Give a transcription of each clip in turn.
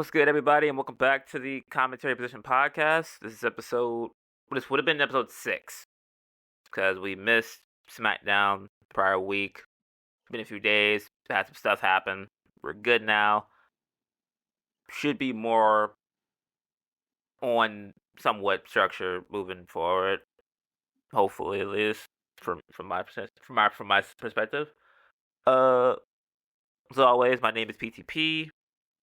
What's good, everybody, and welcome back to the Commentary Position Podcast. This would have been episode 6, because we missed SmackDown the prior week. It's been a few days, had some stuff happen. We're good now. Should be more on somewhat structure moving forward. Hopefully, at least, from my perspective. As always, my name is PTP.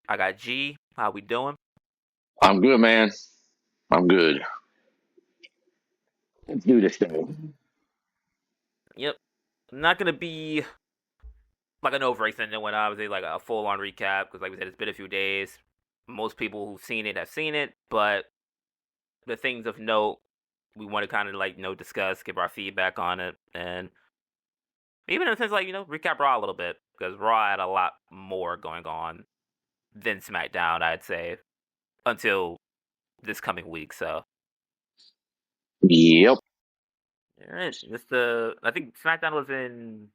I got G. How we doing? I'm good, man. I'm good. Let's do this thing. Yep. Not gonna be like an overextended one, obviously, like a full-on recap, because like we said, it's been a few days. Most people who've seen it have seen it, but the things of note, we want to kind of discuss, give our feedback on it, and even in a sense, recap Raw a little bit, because Raw had a lot more going on than SmackDown, I'd say, until this coming week, so. Yep. Alright, I think SmackDown was in...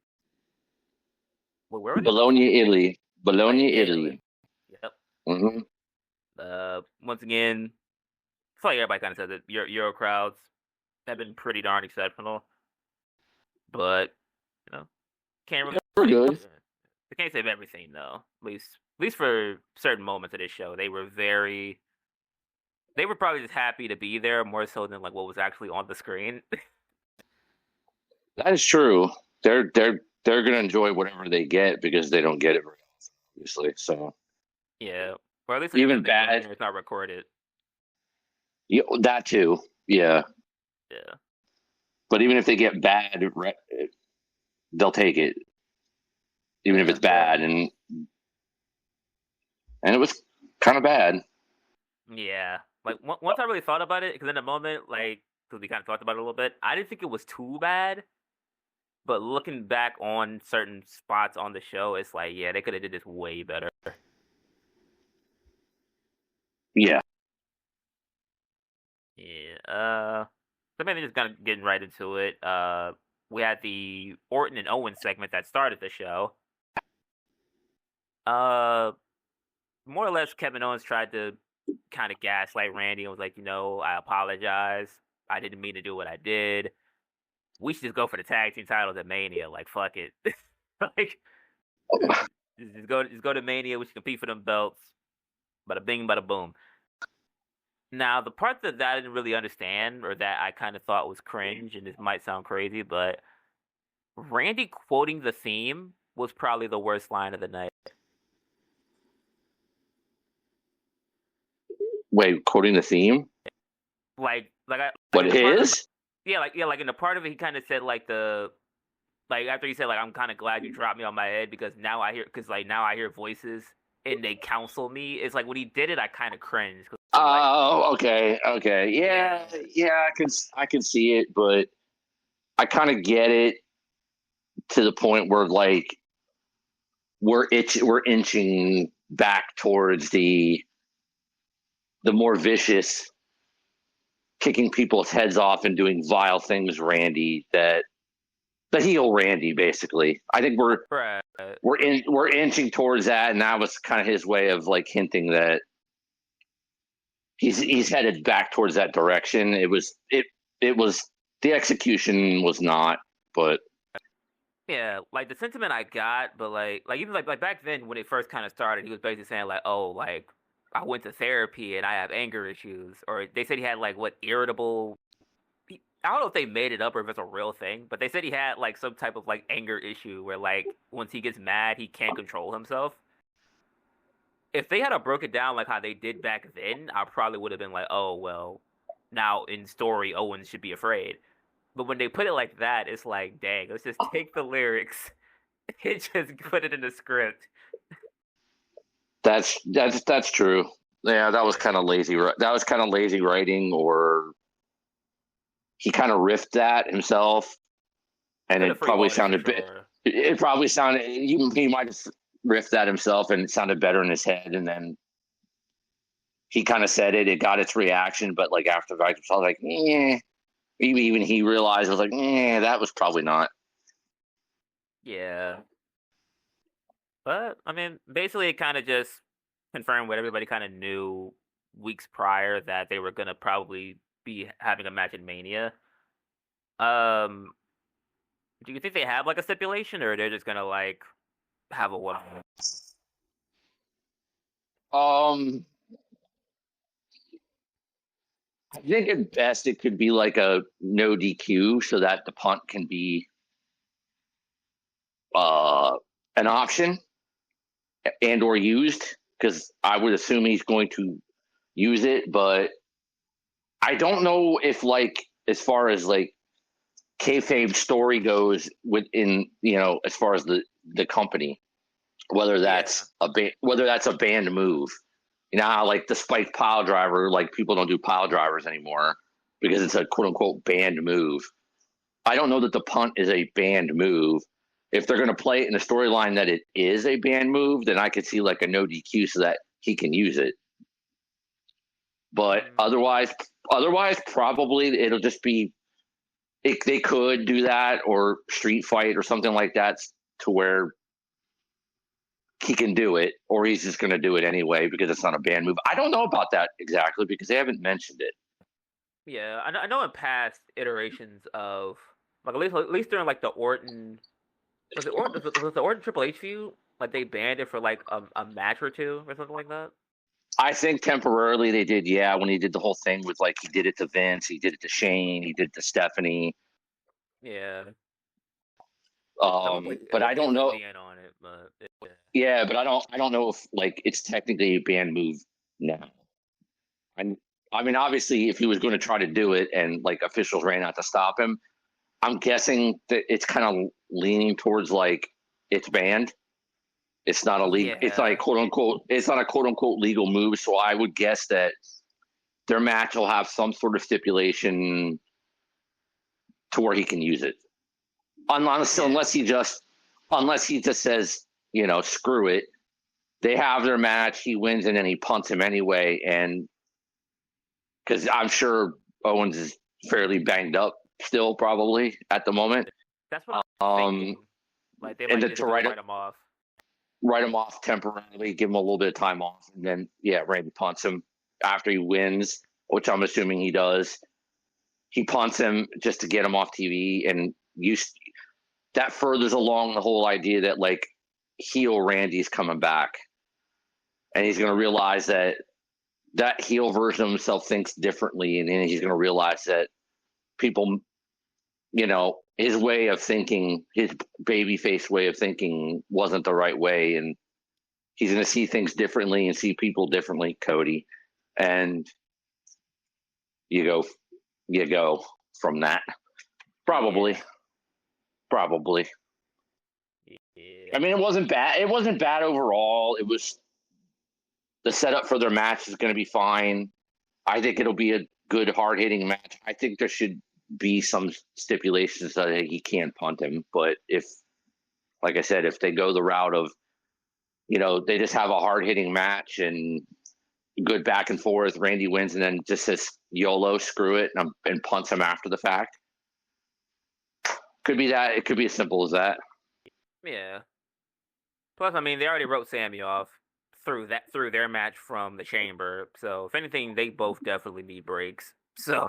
where was it? Bologna, Italy. Bologna, Italy. Yep. Mm-hmm. Once again, I feel like everybody kind of says that Euro crowds have been pretty darn exceptional, but can't really. We're good. I can't save everything though. At least for certain moments of this show, they were probably just happy to be there more so than like what was actually on the screen. That is true. They're gonna enjoy whatever they get because they don't get it very often, obviously. So yeah, or at least even bad, it's not recorded. Yeah, that too. Yeah. Yeah. But even if they get bad, they'll take it, even if it's bad, and it was kind of bad. Yeah, like once I really thought about it, because in the moment, because we kind of talked about it a little bit, I didn't think it was too bad. But looking back on certain spots on the show, it's like, yeah, they could have did this way better. Yeah. Yeah. So maybe just kind of getting right into it. We had the Orton and Owens segment that started the show. More or less, Kevin Owens tried to kind of gaslight Randy and was like, I apologize. I didn't mean to do what I did. We should just go for the tag team titles at Mania. Like, fuck it. Just go to Mania. We should compete for them belts. Bada bing, bada boom. Now, the part that I didn't really understand, or that I kind of thought was cringe, and this might sound crazy, but Randy quoting the theme was probably the worst line of the night. Wait, quoting the theme? Like what his? Like in the part of it, he kind of said after he said I'm kind of glad you dropped me on my head because now I hear voices and they counsel me. It's like when he did it, I kind of cringed. Okay, yeah, I can see it, but I kind of get it to the point where we're inching back towards the more vicious, kicking people's heads off and doing vile things, Randy, the heel Randy, basically. I think we're inching towards that, and that was kind of his way of hinting that he's headed back towards that direction. It was the execution was not, but yeah, the sentiment I got, but even back then when it first kind of started, he was basically saying I went to therapy and I have anger issues. Or they said he had irritable... I don't know if they made it up or if it's a real thing, but they said he had some type of anger issue where once he gets mad, he can't control himself. If they had broke it down how they did back then, I probably would have been oh, well, now in story, Owens should be afraid. But when they put it like that, it's dang, let's just take the lyrics and just put it in the script. That's true. Yeah, that was kind of lazy. That was kind of lazy writing, or he kind of riffed that himself, and it probably sounded It probably sounded he might have riffed that himself, and it sounded better in his head. And then he kind of said it. It got its reaction, but after the fact, I was maybe even he realized I was that was probably not. Yeah. But, I mean, basically it kind of just confirmed what everybody kind of knew weeks prior, that they were gonna probably be having a match at Mania. Um, do you think they have like a stipulation, or they're just gonna like have a one? Um, I think at best it could be like a no DQ, so that the punt can be uh an option and or used, because I would assume he's going to use it, but I don't know if, like, as far as like kayfabe story goes within, as far as the company, whether that's whether that's a banned move. You know how like the spike pile driver, like people don't do pile drivers anymore because it's a quote unquote banned move. I don't know that the punt is a banned move. If they're going to play it in the storyline that it is a banned move, then I could see like a no DQ so that he can use it. But otherwise, probably it'll just be. They could do that, or street fight or something like that, to where he can do it, or he's just going to do it anyway because it's not a banned move. I don't know about that exactly because they haven't mentioned it. Yeah, I know in past iterations of like at least during like the Orton was the Orton Triple H feud, like they banned it for like a match or two or something like that. I think temporarily they did, yeah, when he did the whole thing with like he did it to Vince, he did it to Shane, he did it to Stephanie. Yeah. But I don't know. On it, but yeah, but I don't know if like it's technically a banned move now. I mean, obviously, if he was going to try to do it and like officials ran out to stop him, I'm guessing that it's kind of leaning towards like it's banned. It's not a legal. It's not a quote unquote. It's not a quote unquote legal move. So I would guess that their match will have some sort of stipulation to where he can use it, unless he just says, screw it. They have their match. He wins, and then he punts him anyway. And because I'm sure Owens is fairly banged up still, probably at the moment. That's what I'm thinking. Like they might just write him off. Write him off temporarily, give him a little bit of time off, and then Randy punts him after he wins, which I'm assuming he does. He punts him just to get him off TV, and that furthers along the whole idea that like heel Randy's coming back, and he's going to realize that heel version of himself thinks differently, and then he's going to realize that people, his way of thinking, his babyface way of thinking wasn't the right way, and he's going to see things differently and see people differently, Cody. And you go from that. Probably. Yeah. I mean, it wasn't bad. It wasn't bad overall. It was the setup for their match is going to be fine. I think it'll be a good, hard-hitting match. I think there should be some stipulations that he can punt him. But if, like I said, if they go the route of, they just have a hard-hitting match and good back and forth, Randy wins, and then just says YOLO, screw it, and punts him after the fact. Could be that. It could be as simple as that. Yeah. Plus, I mean, they already wrote Sammy off through their match from the Chamber. So, if anything, they both definitely need breaks. So,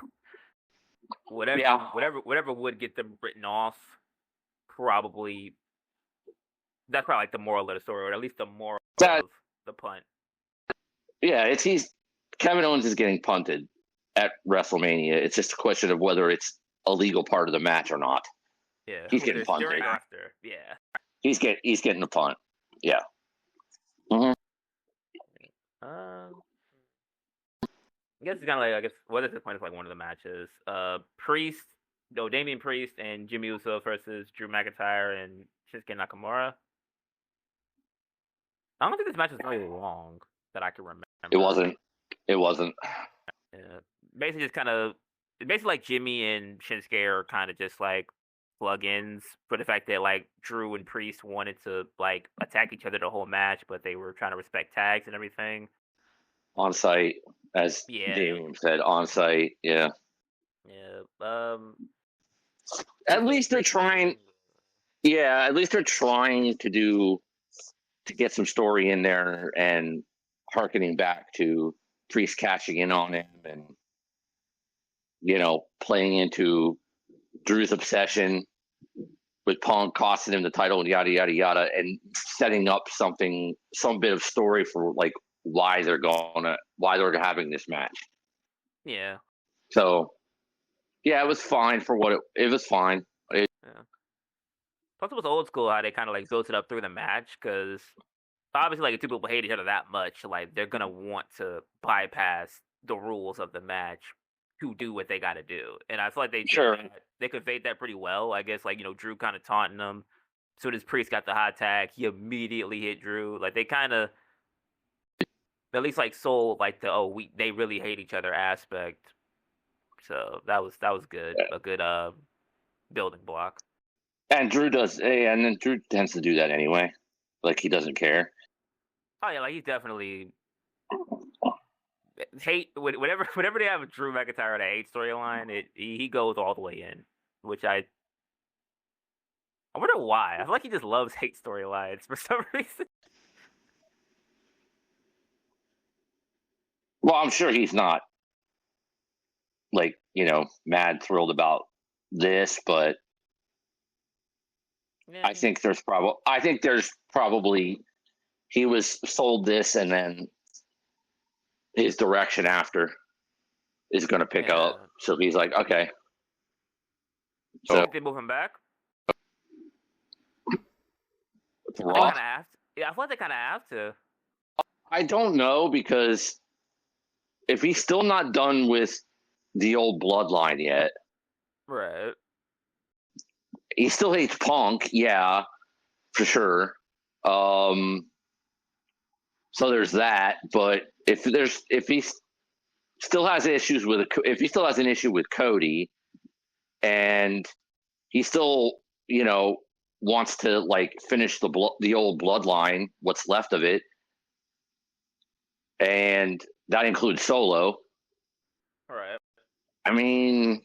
whatever would get them written off, probably that's probably like the moral of the story, or at least the moral of the punt. Yeah, Kevin Owens is getting punted at WrestleMania. It's just a question of whether it's a legal part of the match or not. Yeah, he's getting punted. During after, yeah, he's getting the punt. Yeah. Mm-hmm. I guess it's kind of like what is the point of like one of the matches? Damian Priest and Jimmy Uso versus Drew McIntyre and Shinsuke Nakamura. I don't think this match is really long that I can remember. It wasn't. Yeah. Basically like Jimmy and Shinsuke are kind of just like plug-ins for the fact that like Drew and Priest wanted to like attack each other the whole match, but they were trying to respect tags and everything. On site, as Damian said, on site. Yeah. Yeah. At least they're trying. Yeah, at least they're trying to get some story in there and harkening back to Priest cashing in on him and, playing into Drew's obsession with Punk costing him the title and yada, yada, yada, and setting up some bit of story for like why they're having this match. Yeah. So, yeah, it was fine for what it was fine. Yeah. Plus, it was old school how they kind of like built it up through the match because obviously, like, if two people hate each other that much, like, they're gonna want to bypass the rules of the match to do what they got to do. And I feel like they conveyed that pretty well. I guess, like, Drew kind of taunting them. As soon as Priest got the hot tag, he immediately hit Drew. Like, they kind of at least like sold like they really hate each other aspect. So that was good. A good building block. And Drew tends to do that anyway. Like, he doesn't care. Oh yeah, like, he's definitely hate whatever they have with Drew McIntyre, that hate storyline. He goes all the way in, which I wonder why. I feel like he just loves hate storylines for some reason. Well, I'm sure he's not like, mad thrilled about this, but Yeah. I think there's probably he was sold this, and then his direction after is going to pick up. So he's like, okay. So think they move him back? Raw? Yeah, I thought they kind of have to. I don't know, because if he's still not done with the old bloodline yet, right? He still hates Punk, yeah, for sure. So there's that. But if he still has issues if he still has an issue with Cody, and he still wants to like finish the old bloodline, what's left of it, and that includes Solo. All right. I mean,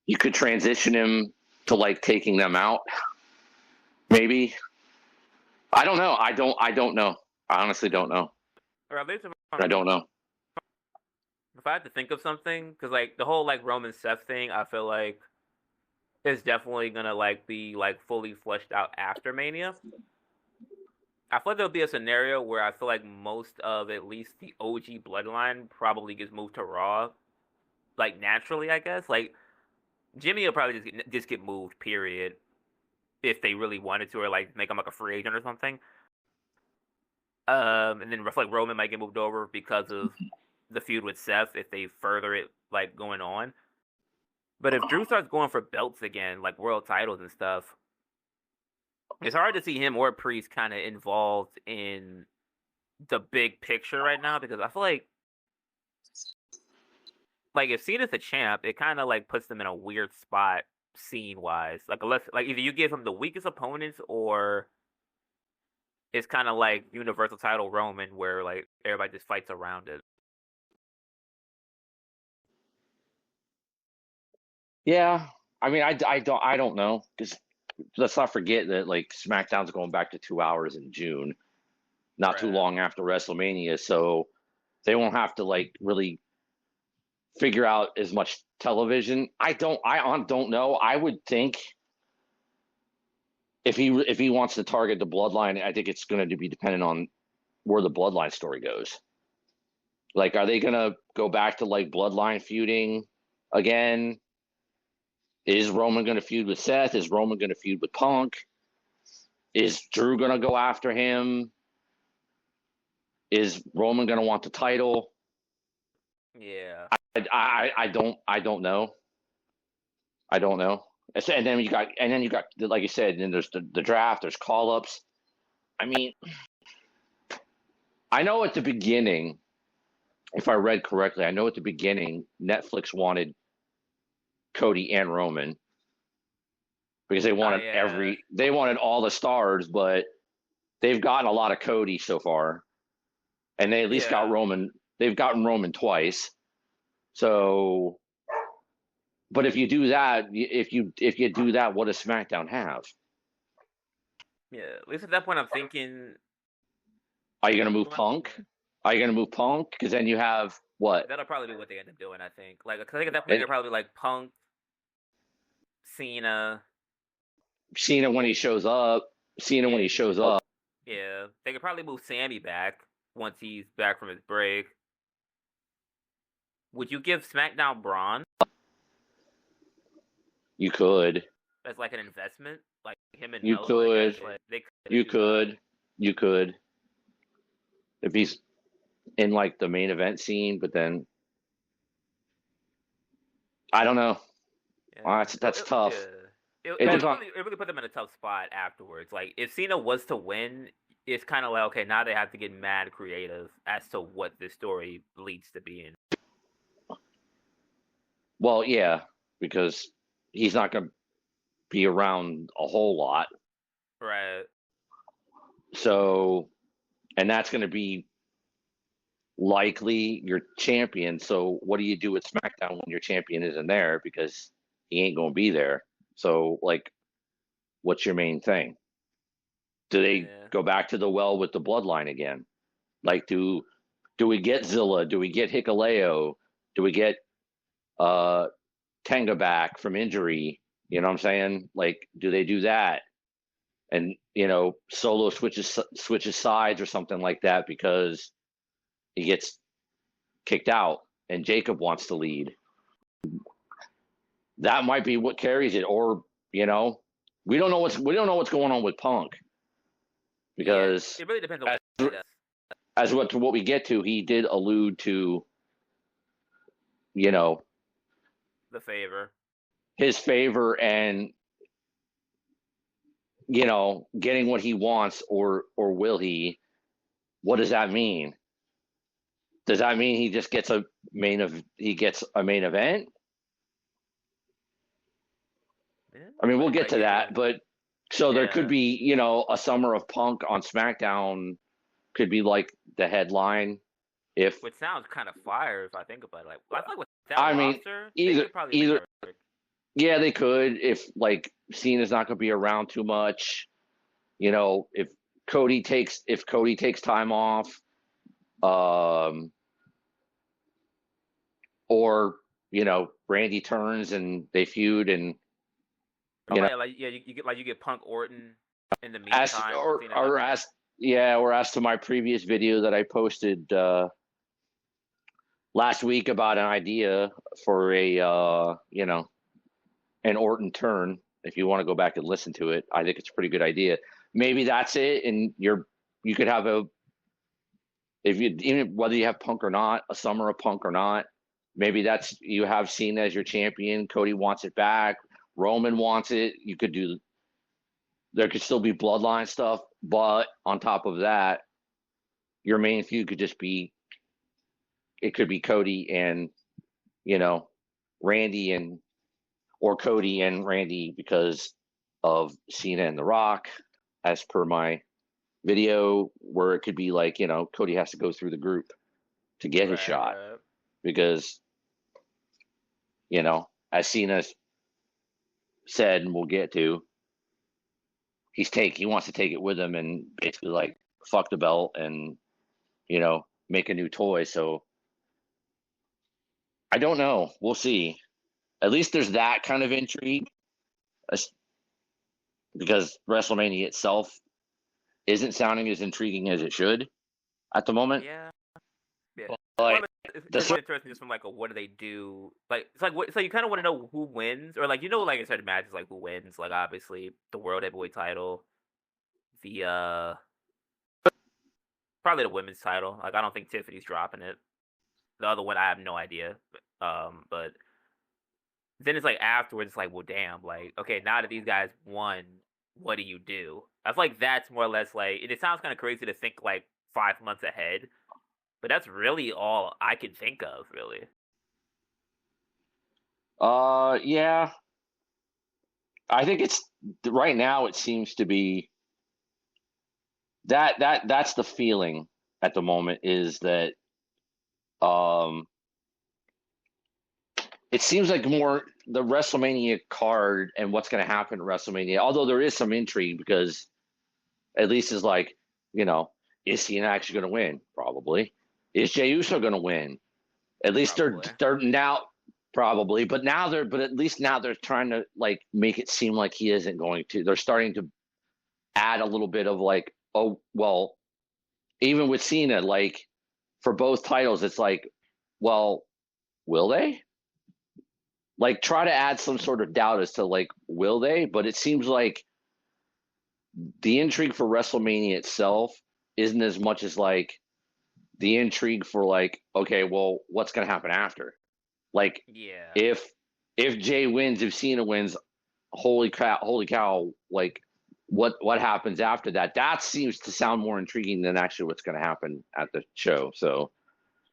you could transition him to like taking them out, maybe. I don't know. I don't know. I honestly don't know. I don't know. If I had to think of something, because like the whole like Roman Seth thing, I feel like is definitely gonna like be like fully fleshed out after Mania. I feel like there'll be a scenario where I feel like most of at least the OG bloodline probably gets moved to Raw, like naturally, I guess. Like Jimmy will probably just get moved, period, if they really wanted to, or like make him like a free agent or something. And then like Roman might get moved over because of the feud with Seth if they further it like going on. But if Drew starts going for belts again, like world titles and stuff, it's hard to see him or Priest kind of involved in the big picture right now, because I feel like if Cena's the champ, it kind of like puts them in a weird spot scene wise. Like, unless like either you give him the weakest opponents, or it's kind of like Universal title Roman, where like everybody just fights around it. Yeah, I mean, I don't know, because let's not forget that like SmackDown's going back to 2 hours in June, not too long after WrestleMania, so they won't have to like really figure out as much television. I don't know. I would think if he wants to target the bloodline, I think it's going to be dependent on where the bloodline story goes. Like, are they going to go back to like bloodline feuding again? Is Roman going to feud with Seth? Is Roman going to feud with Punk? Is Drew going to go after him? Is Roman going to want the title? Yeah. I don't know. I don't know. And then you got like you said, then there's the draft, there's call-ups. I mean, I know at the beginning, if I read correctly, Netflix wanted Cody and Roman because they wanted all the stars, but they've gotten a lot of Cody so far, and they at least got Roman. They've gotten Roman twice. So, but if you do that, if you do that, what does SmackDown have? Yeah, at least at that point, I'm thinking Are you gonna move Punk? Are you gonna move Punk? Because then you have what? That'll probably be what they end up doing. I think. Like, 'cause I think at that point And they're probably like Punk, Cena. Cena when he shows up. Cena when he shows up. Yeah, they could probably move Sammy back once he's back from his break. Would you give SmackDown Braun You could. as like an investment, like him and You Melo? could. Like, they could You do could. You could. If he's in like the main event scene, but then I don't know. that. That's tough. Yeah. It depends on. It really put them in a tough spot afterwards. Like if Cena was to win, it's kind of like okay, now they have to get mad creative as to what this story leads to being. Well, yeah, because he's not going to be around a whole lot. Right. So, and that's going to be likely your champion. So, what do you do with SmackDown when your champion isn't there because he ain't going to be there? So, like, what's your main thing? Do they go back to the well with the bloodline again? Like, do we get Zilla? Do we get Hikuleo? Do we get Tenga back from injury? You know what I'm saying? Like, do they do that? And Solo switches sides or something like that because he gets kicked out and Jacob wants to lead. That might be what carries it, or we don't know what's going on with Punk because it really depends on as what we get to. He did allude to the favor, his favor, and getting what he wants, or will he? What does that mean? Does that mean he just gets a main event? Yeah, I mean, we'll get to that, but there could be, a Summer of Punk on SmackDown could be like the headline. Which sounds kind of fire if I think about it. Like, I feel like with that roster, either. Yeah, they could if like Cena's not going to be around too much. If Cody takes time off, or Randy turns and they feud, and you get Punk Orton in the meantime. Or as to my previous video that I posted last week about an idea for an Orton turn. If you want to go back and listen to it, I think it's a pretty good idea. Maybe that's it, and you could have even whether you have Punk or not, a Summer of Punk or not. Maybe that's you have Cena as your champion. Cody wants it back. Roman wants it. You could do. There could still be bloodline stuff, but on top of that, your main feud could just be. It could be Cody and, Randy or Cody and Randy because of Cena and The Rock, as per my video, where it could be like, Cody has to go through the group to get his shot because, as Cena said, and we'll get to, he wants to take it with him and basically like fuck the belt and, make a new toy. So I don't know. We'll see. At least there's that kind of intrigue because WrestleMania itself isn't sounding as intriguing as it should at the moment. Yeah. Like, it's interesting just from like what do they do? Like it's like you kind of want to know who wins, or like like in certain matches like who wins. Like obviously the World Heavyweight title, the probably the women's title. Like I don't think Tiffany's dropping it. The other one I have no idea. But then it's like afterwards, it's like, well, damn, like okay, now that these guys won, what do you do? I feel like that's more or less like it sounds kind of crazy to think like 5 months ahead. But that's really all I can think of, really. Yeah. I think it's right now. It seems to be that's the feeling at the moment is that it seems like more the WrestleMania card and what's going to happen at WrestleMania. Although there is some intrigue because at least is like Is Cena actually going to win? Probably. Is Jey Uso going to win? At least Probably. they're now probably, but at least now they're trying to like make it seem like he isn't going to. They're starting to add a little bit of like, oh well, even with Cena, like for both titles, it's like, well, will they? Like try to add some sort of doubt as to like, will they? But it seems like the intrigue for WrestleMania itself isn't as much as like the intrigue for like, okay, well, what's going to happen after? Like, Yeah. if Jay wins, if Cena wins, holy cow! Like, what happens after that? That seems to sound more intriguing than actually what's going to happen at the show. So,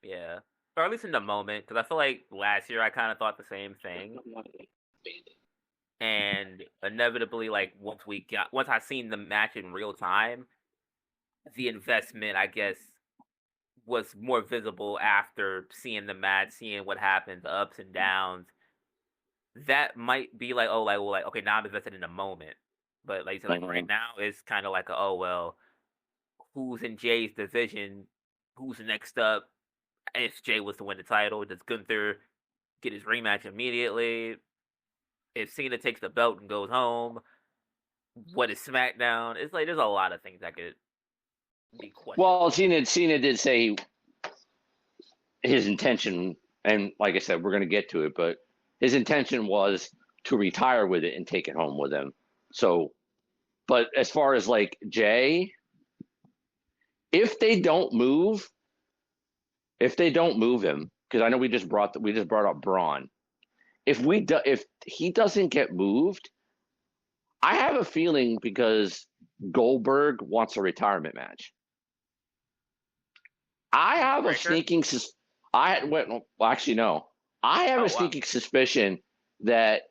Yeah. Or at least in the moment, because I feel like last year I kind of thought the same thing, and inevitably, like once I seen the match in real time, the investment, I guess, was more visible after seeing the match, seeing what happened, the ups and downs. That might be like, oh, like, well, like, okay, now I'm invested in the moment. But like you said, like right now, it's kind of like, oh, well, who's in Jay's division? Who's next up? If Jay was to win the title, does Gunther get his rematch immediately? If Cena takes the belt and goes home, what is SmackDown? It's like there's a lot of things that could be questionable. well, Cena did say his intention, and like I said, we're going to get to it, but his intention was to retire with it and take it home with him. So, but as far as like Jay, if they don't move, him, because I know we just brought up Braun. If he doesn't get moved, I have a feeling because Goldberg wants a retirement match. I have a sneaking well, actually no. I have a sneaking suspicion that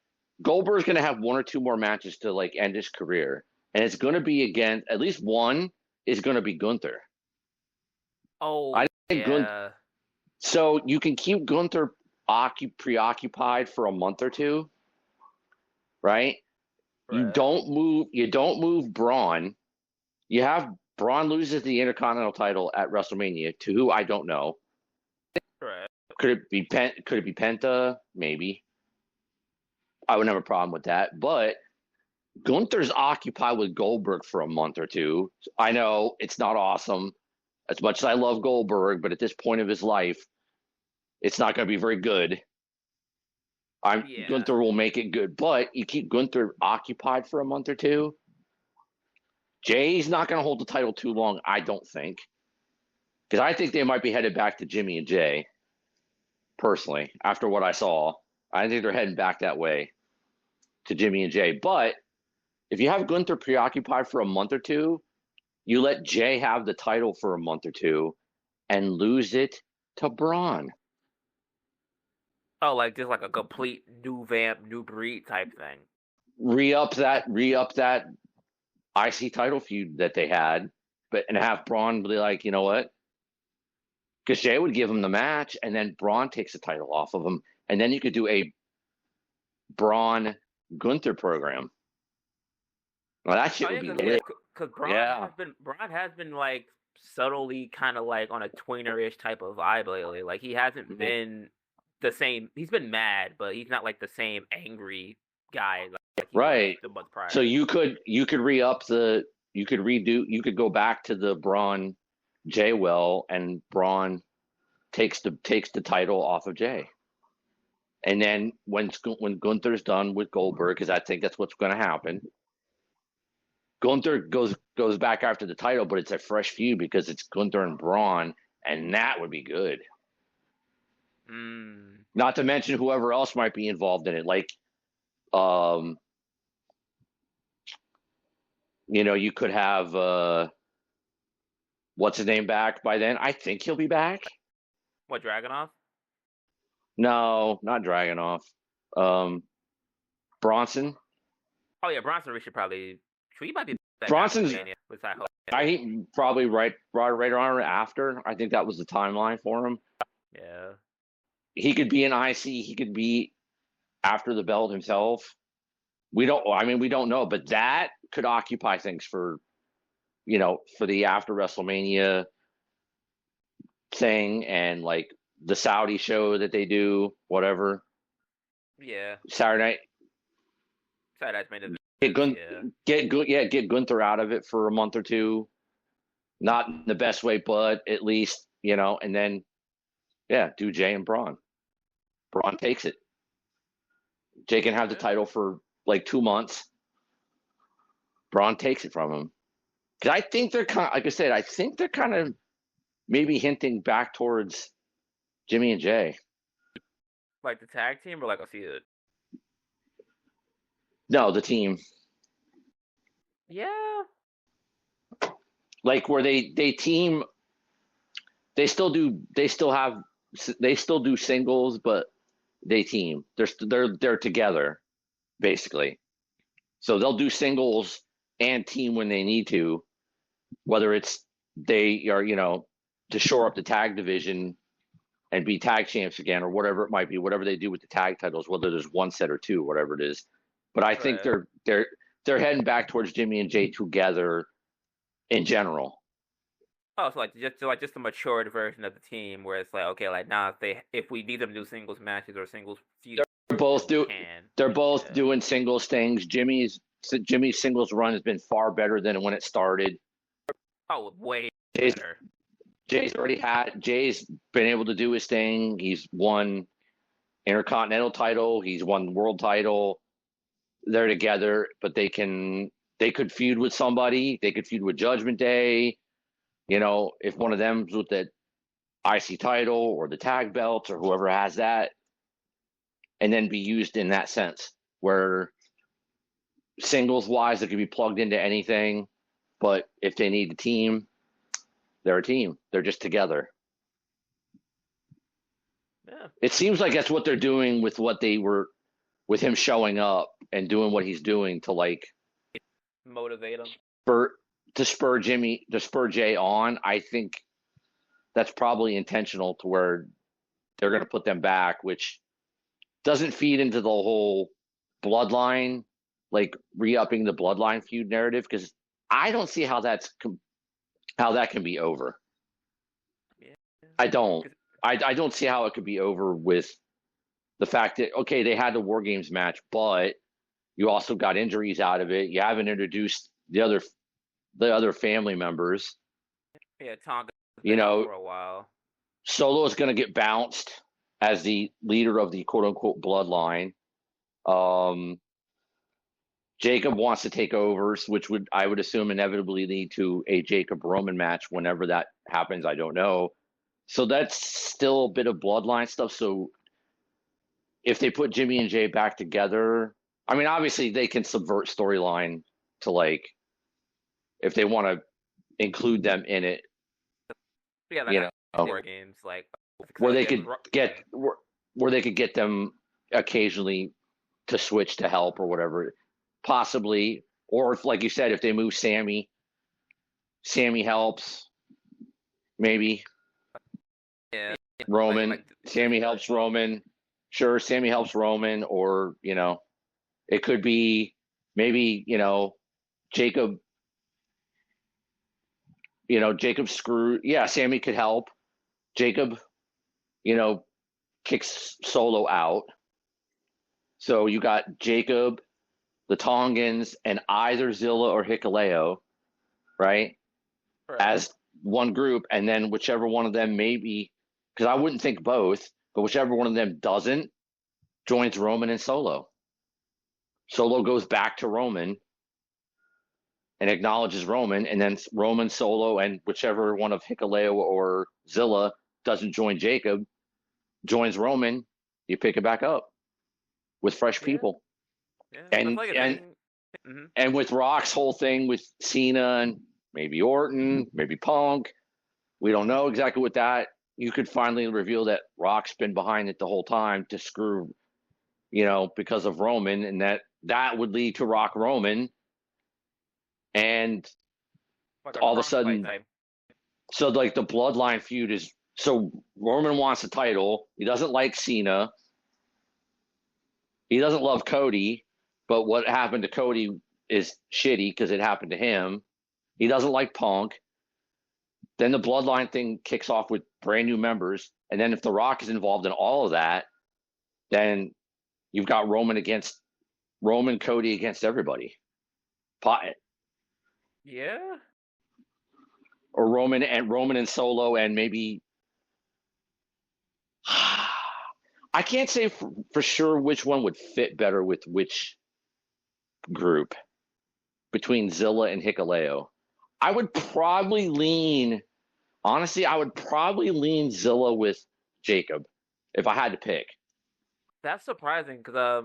Goldberg's going to have one or two more matches to like end his career, and it's going to be again. At least one is going to be Gunther. Oh, I think yeah. So you can keep Gunther preoccupied for a month or two, right? You Right. don't move. You don't move Braun. You have Braun loses the Intercontinental title at WrestleMania to who I don't know. Right. Could it be Penta? Maybe. I would have a problem with that. But Gunther's occupied with Goldberg for a month or two. I know it's not awesome as much as I love Goldberg, but at this point of his life, it's not going to be very good. Yeah. Gunther will make it good, but you keep Gunther occupied for a month or two. Jay's not going to hold the title too long, I don't think, because I think they might be headed back to Jimmy and Jay. Personally, after what I saw, I think they're heading back that way to Jimmy and Jay. But if you have Gunther preoccupied for a month or two, you let Jay have the title for a month or two and lose it to Braun. Oh, like just like a complete new vamp, new breed type thing. Re-up that IC title feud that they had, and have Braun be like, you know what? Because Jay would give him the match, and then Braun takes the title off of him, and then you could do a Braun Gunther program. Well, that shit would be lit. Because Braun has been like subtly kind of like on a tweener-ish type of vibe lately. Like he hasn't been the same. He's been mad, but he's not like the same angry guy like he was the month prior. So you could re-up you could go back to the Braun Jay well, and Braun takes the title off of Jay. And then when Gunther's done with Goldberg, because I think that's what's going to happen, Gunther goes back after the title, but it's a fresh feud because it's Gunther and Braun, and that would be good. Not to mention whoever else might be involved in it, like, you could have what's his name back by then. I think he'll be back. What, Dragunov? No, not Dragunov. Bronson. Oh yeah, Bronson. We should probably. He might be back. Bronson's. I probably right around or after. I think that was the timeline for him. Yeah. He could be an IC. He could be after the belt himself. We don't know, but that could occupy things for, for the after WrestleMania thing and like the Saudi show that they do, whatever. Yeah. Saturday night. Saturday night's main Get event. get Gunther out of it for a month or two. Not in the best way, but at least, and then do Jay and Braun. Braun takes it. Jay can have the title for like 2 months. Braun takes it from him. Because I think they're kind of, like I said, I think they're kind of maybe hinting back towards Jimmy and Jay. Like the tag team or like a feud? No, the team. Yeah. Like where they team, they still do singles, but they team. They're together, basically. So they'll do singles and team when they need to, whether it's they are, to shore up the tag division and be tag champs again, or whatever it might be, whatever they do with the tag titles, whether there's one set or two, whatever it is. But I think they're heading back towards Jimmy and Jay together in general. Oh, so just a matured version of the team where it's like, okay, like now if we need them to do singles matches or singles feuds, they're both doing singles things. Jimmy's singles run has been far better than when it started. Oh, way better. Jay's been able to do his thing. He's won Intercontinental title. He's won world title. They're together, but they could feud with somebody. They could feud with Judgment Day. If one of them's with the IC title or the tag belts or whoever has that, and then be used in that sense where singles wise, they could be plugged into anything. But if they need a team, they're a team. They're just together. Yeah. It seems like that's what they're doing with with him showing up and doing what he's doing to like motivate him. To spur Jay on. I think that's probably intentional to where they're going to put them back, which doesn't feed into the whole bloodline, like re-upping the bloodline feud narrative, because I don't see how that can be over. Yeah. I don't see how it could be over with the fact that, okay, they had the War Games match, but you also got injuries out of it. You haven't introduced the other family members. Yeah, Tonga for a while. Solo is going to get bounced as the leader of the quote unquote bloodline. Jacob wants to take over, which I would assume inevitably lead to a Jacob Roman match whenever that happens. I don't know. So that's still a bit of bloodline stuff. So if they put Jimmy and Jay back together, I mean, obviously they can subvert storyline to like, if they want to include them in it, War Games, like where they could get them occasionally to switch to help or whatever, possibly. Or if, like you said, if they move Sammy helps, maybe. Yeah. Roman, Sammy helps Roman. Sure, Sammy helps Roman, or it could be maybe Jacob. Jacob screwed. Yeah, Sammy could help. Jacob, kicks Solo out. So you got Jacob, the Tongans, and either Zilla or Hikuleo, right? As one group, and then whichever one of them maybe, because I wouldn't think both, but whichever one of them doesn't, joins Roman and Solo. Solo goes back to Roman and acknowledges Roman, and then Roman, Solo, and whichever one of Hikuleo or Zilla doesn't join Jacob, joins Roman. You pick it back up with fresh people. Yeah. And with Rock's whole thing with Cena and maybe Orton, maybe Punk, we don't know exactly what that. You could finally reveal that Rock's been behind it the whole time to screw, because of Roman, and that would lead to Rock Roman. And all of a sudden, so like the bloodline feud is, so Roman wants the title. He doesn't like Cena. He doesn't love Cody, but what happened to Cody is shitty because it happened to him. He doesn't like Punk. Then the Bloodline thing kicks off with brand new members, and then if The Rock is involved in all of that, then you've got Roman, Cody against everybody. Yeah. Or Roman and Solo, and maybe I can't say for sure which one would fit better with which group between Zilla and Hikuleo. I would probably lean Zilla with Jacob if I had to pick. That's surprising because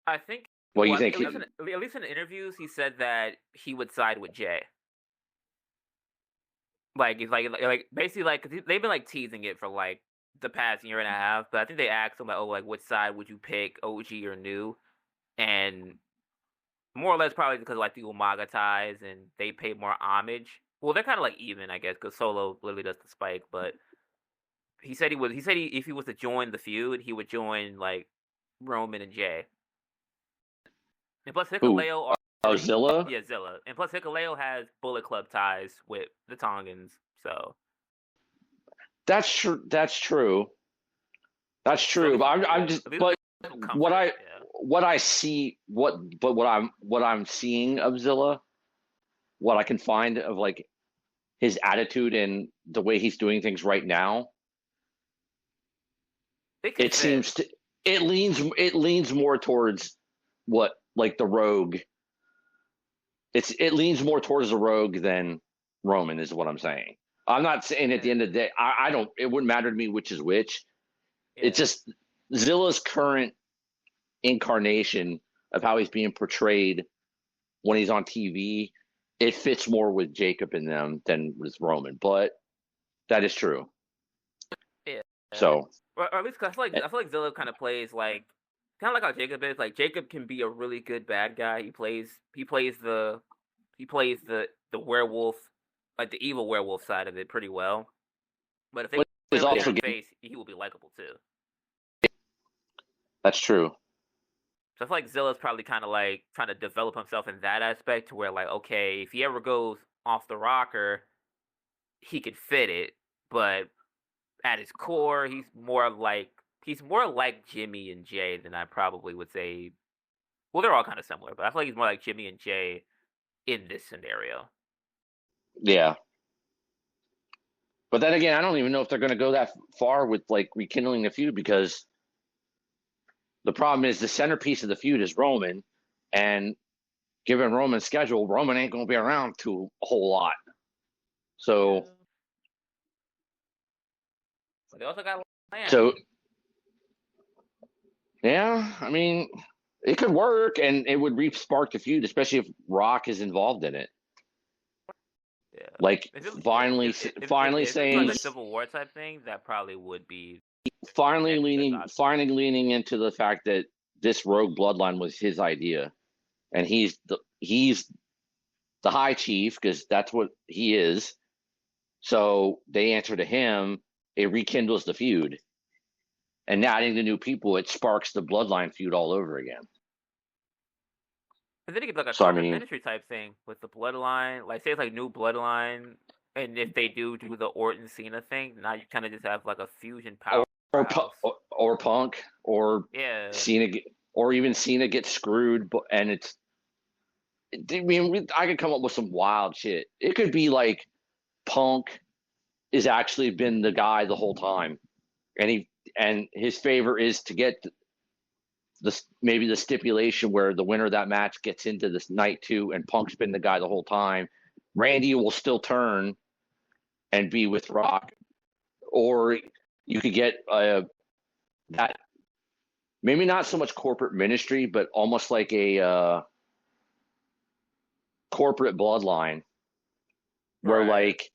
I think. Well, you think at least in interviews he said that he would side with Jay. Like basically like cause they've been like teasing it for like the past year and a half, but I think they asked him like, oh, like which side would you pick, OG or new? And more or less probably because like the Umaga ties and they pay more homage. Well, they're kind of like even, I guess, because Solo literally does the spike. But he said if he was to join the feud, he would join like Roman and Jay. And plus Hikuleo Zilla? Yeah, Zilla. And plus Hikuleo has Bullet Club ties with the Tongans, so that's true. That's true. But I'm just what I'm seeing of Zilla, what I can find of like his attitude and the way he's doing things right now, it leans more towards what like the Rogue. It leans more towards the Rogue than Roman is what I'm saying. I'm not saying at the end of the day it wouldn't matter to me which is which. Yeah. It's just Zilla's current incarnation of how he's being portrayed when he's on TV. It fits more with Jacob in them than with Roman, but that is true. Yeah. So, or at least I feel like Zilla kind of plays like kind of like how Jacob is. Like Jacob can be a really good bad guy. He plays the werewolf, like the evil werewolf side of it pretty well. But if they put him in his face, he will be likable too. That's true. So I feel like Zilla's probably kind of like trying to develop himself in that aspect to where like, okay, if he ever goes off the rocker, he could fit it, but at his core, he's more like Jimmy and Jay than I probably would say. Well, they're all kind of similar, but I feel like he's more like Jimmy and Jay in this scenario. Yeah. But then again, I don't even know if they're going to go that far with like rekindling the feud, because the problem is the centerpiece of the feud is Roman, and given Roman's schedule, Roman ain't going to be around a whole lot. So, but they also got a plan. So, yeah, I mean, it could work, and it would re-spark the feud, especially if Rock is involved in it. Yeah. Like finally saying like a Civil War type thing, that probably would be finally leaning into the fact that this rogue bloodline was his idea, and he's the high chief, because that's what he is. So they answer to him. It rekindles the feud, and adding the new people, it sparks the bloodline feud all over again. And then it could be like a corporate ministry type thing with the bloodline. Like, say it's like new bloodline, and if they do the Orton Cena thing, now you kind of just have like a fusion power. Or Punk, or Cena, or even Cena gets screwed, and it's. I mean, I could come up with some wild shit. It could be like Punk has actually been the guy the whole time, and his favor is to get maybe the stipulation where the winner of that match gets into this night 2, and Punk's been the guy the whole time. Randy will still turn and be with Rock, or you could get that maybe not so much corporate ministry, but almost like a corporate bloodline, where like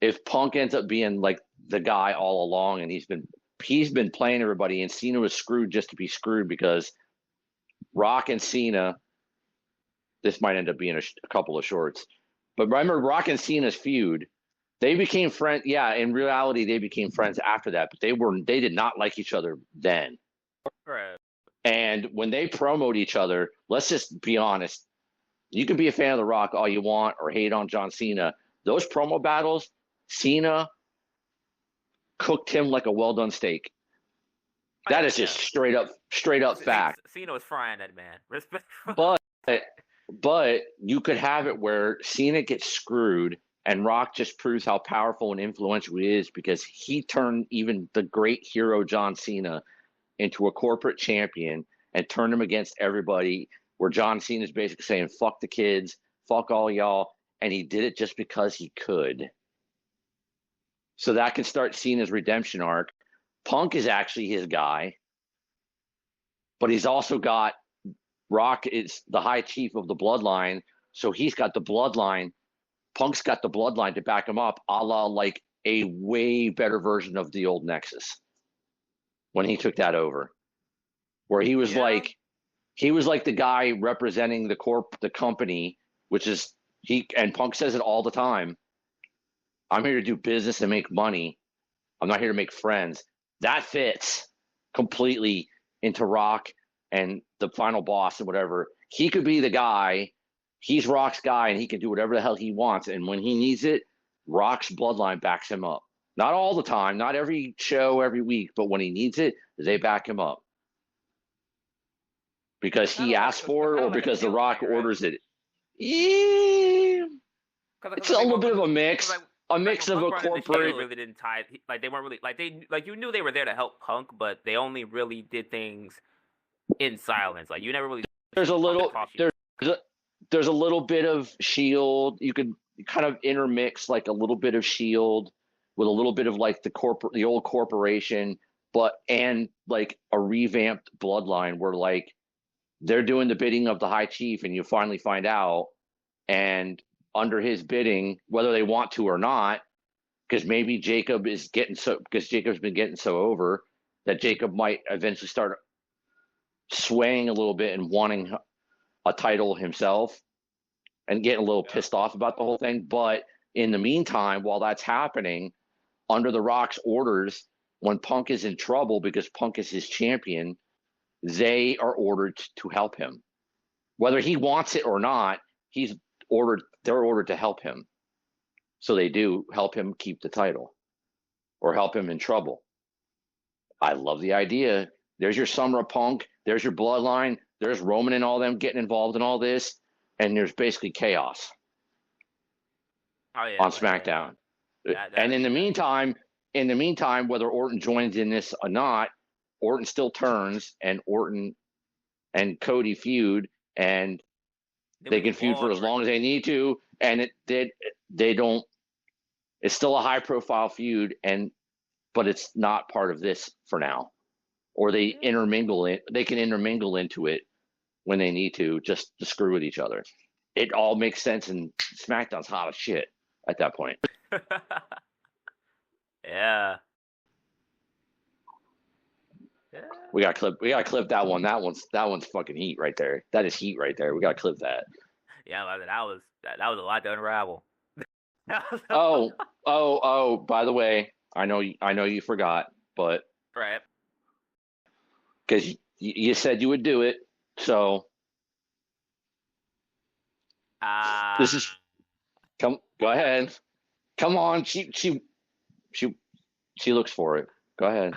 if Punk ends up being like the guy all along, and he's been playing everybody, and Cena was screwed just to be screwed, because Rock and Cena, this might end up being a couple of shorts, but remember Rock and Cena's feud, they became friends. Yeah, in reality, they became friends after that, but they did not like each other then. Right. And when they promoted each other, let's just be honest, You can be a fan of The Rock all you want or hate on John Cena. Those promo battles, Cena cooked him like a well done steak. That is just straight up fact. Cena was frying that man. Respect. But you could have it where Cena gets screwed and Rock just proves how powerful and influential he is because he turned even the great hero John Cena into a corporate champion and turned him against everybody. Where John Cena is basically saying, fuck the kids, fuck all y'all. And he did it just because he could. So that can start Cena's redemption arc. Punk is actually his guy. But he's also got Rock is the high chief of the bloodline. So he's got the bloodline. Punk's got the bloodline to back him up, a la like a way better version of the old Nexus when he took that over. Where he was like the guy representing the company, which is and Punk says it all the time. I'm here to do business and make money. I'm not here to make friends. That fits completely into Rock and the final boss and whatever. He could be the guy. He's Rock's guy, and he can do whatever the hell he wants. And when he needs it, Rock's bloodline backs him up. Not all the time, not every show, every week, but when he needs it, they back him up. Because he asked for it or because The Rock orders it. Yeah. It's a little bit of a mix. A mix of a corporate. Really didn't tie. Like they weren't really like you knew they were there to help Punk, but they only really did things in silence. Like you never really. There's a little bit of Shield. You could kind of intermix like a little bit of Shield with a little bit of like the old corporation, and like a revamped bloodline where like they're doing the bidding of the high chief, and you finally find out, and under his bidding, whether they want to or not, because maybe Jacob's been getting so over that Jacob might eventually start swaying a little bit and wanting a title himself and getting a little pissed off about the whole thing. But in the meantime, while that's happening, under The Rock's orders, when Punk is in trouble because Punk is his champion, they are ordered to help him. Whether he wants it or not, they're ordered to help him. So they do help him keep the title or help him in trouble. I love the idea. There's your Summer of Punk. There's your bloodline. There's Roman and all them getting involved in all this. And there's basically chaos on SmackDown. And in the meantime, whether Orton joins in this or not, Orton still turns, and Orton and Cody feud, and they can feud for as long as they need to, and they don't. It's still a high profile feud, but it's not part of this for now. Or they intermingle it. They can intermingle into it when they need to, just to screw with each other. It all makes sense, and SmackDown's hot as shit at that point. Yeah. We got to clip that one. That one's fucking heat right there. That is heat right there. We got to clip that. Yeah, that was a lot to unravel. Oh, by the way, I know you forgot, but right. Because you said you would do it, so this is go ahead. Come on, she looks for it. Go ahead.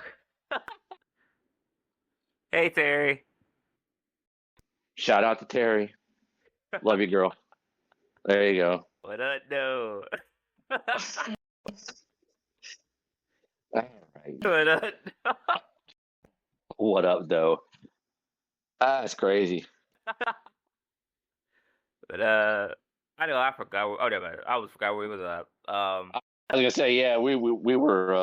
Hey, Terry. Shout out to Terry. Love you, girl. There you go. What up, no? All right. What up? What up, though? That's crazy. But I know I forgot. Oh, never mind. I forgot where we was at. I was gonna say, yeah, we were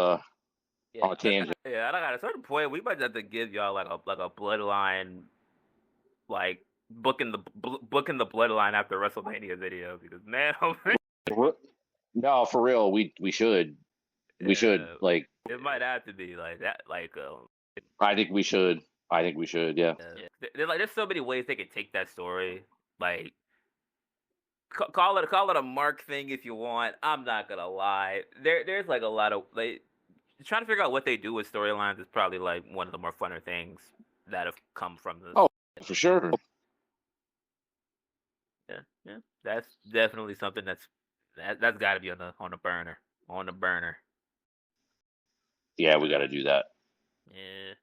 on a tangent. Yeah, and at a certain point, we might have to give y'all like a bloodline, like booking the bloodline after WrestleMania video, because man, oh man. No, for real, we should. We should, like. It might have to be like that, like. I think we should. Yeah. There's so many ways they could take that story. Like, call it a Mark thing if you want. I'm not gonna lie. There's like a lot of like trying to figure out what they do with storylines is probably like one of the more funner things that have come from this. Oh, for sure. Yeah, yeah. That's definitely something that's got to be on the burner, on the burner. Yeah, we got to do that. Yeah.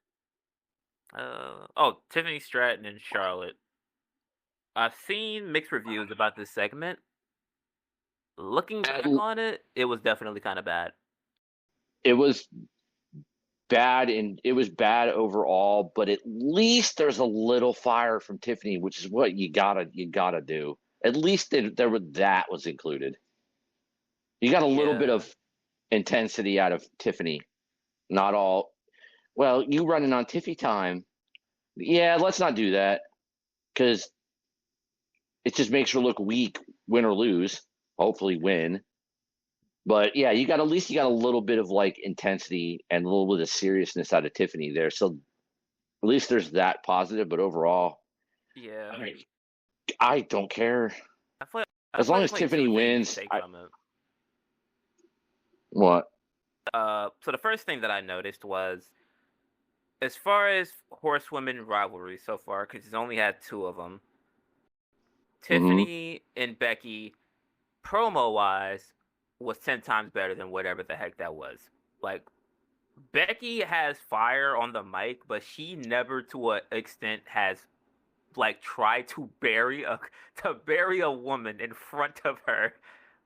Oh, Tiffany Stratton and Charlotte. I've seen mixed reviews about this segment. Looking back And on it, it was definitely kind of bad. it was bad, and it was bad overall. But at least there's a little fire from Tiffany, which is what you gotta do. At least that was included. You got a little bit Yeah. of intensity out of Tiffany. Not all. Well, you running on Tiffy time. Yeah, let's not do that because it just makes her look weak, win or lose. Hopefully, win. But yeah, you got a little bit of like intensity and a little bit of seriousness out of Tiffany there. So at least there's that positive. But overall, Yeah. I, I don't care I feel I as feel long like as there's only Tiffany two things you can wins. take from it. What? So the first thing that I noticed was, as far as horsewomen rivalries so far, because he's only had two of them, Hmm. Tiffany and Becky, promo wise, was 10 times better than whatever the heck that was. Like, Becky has fire on the mic, but she never, to an extent, has like tried to bury a woman in front of her,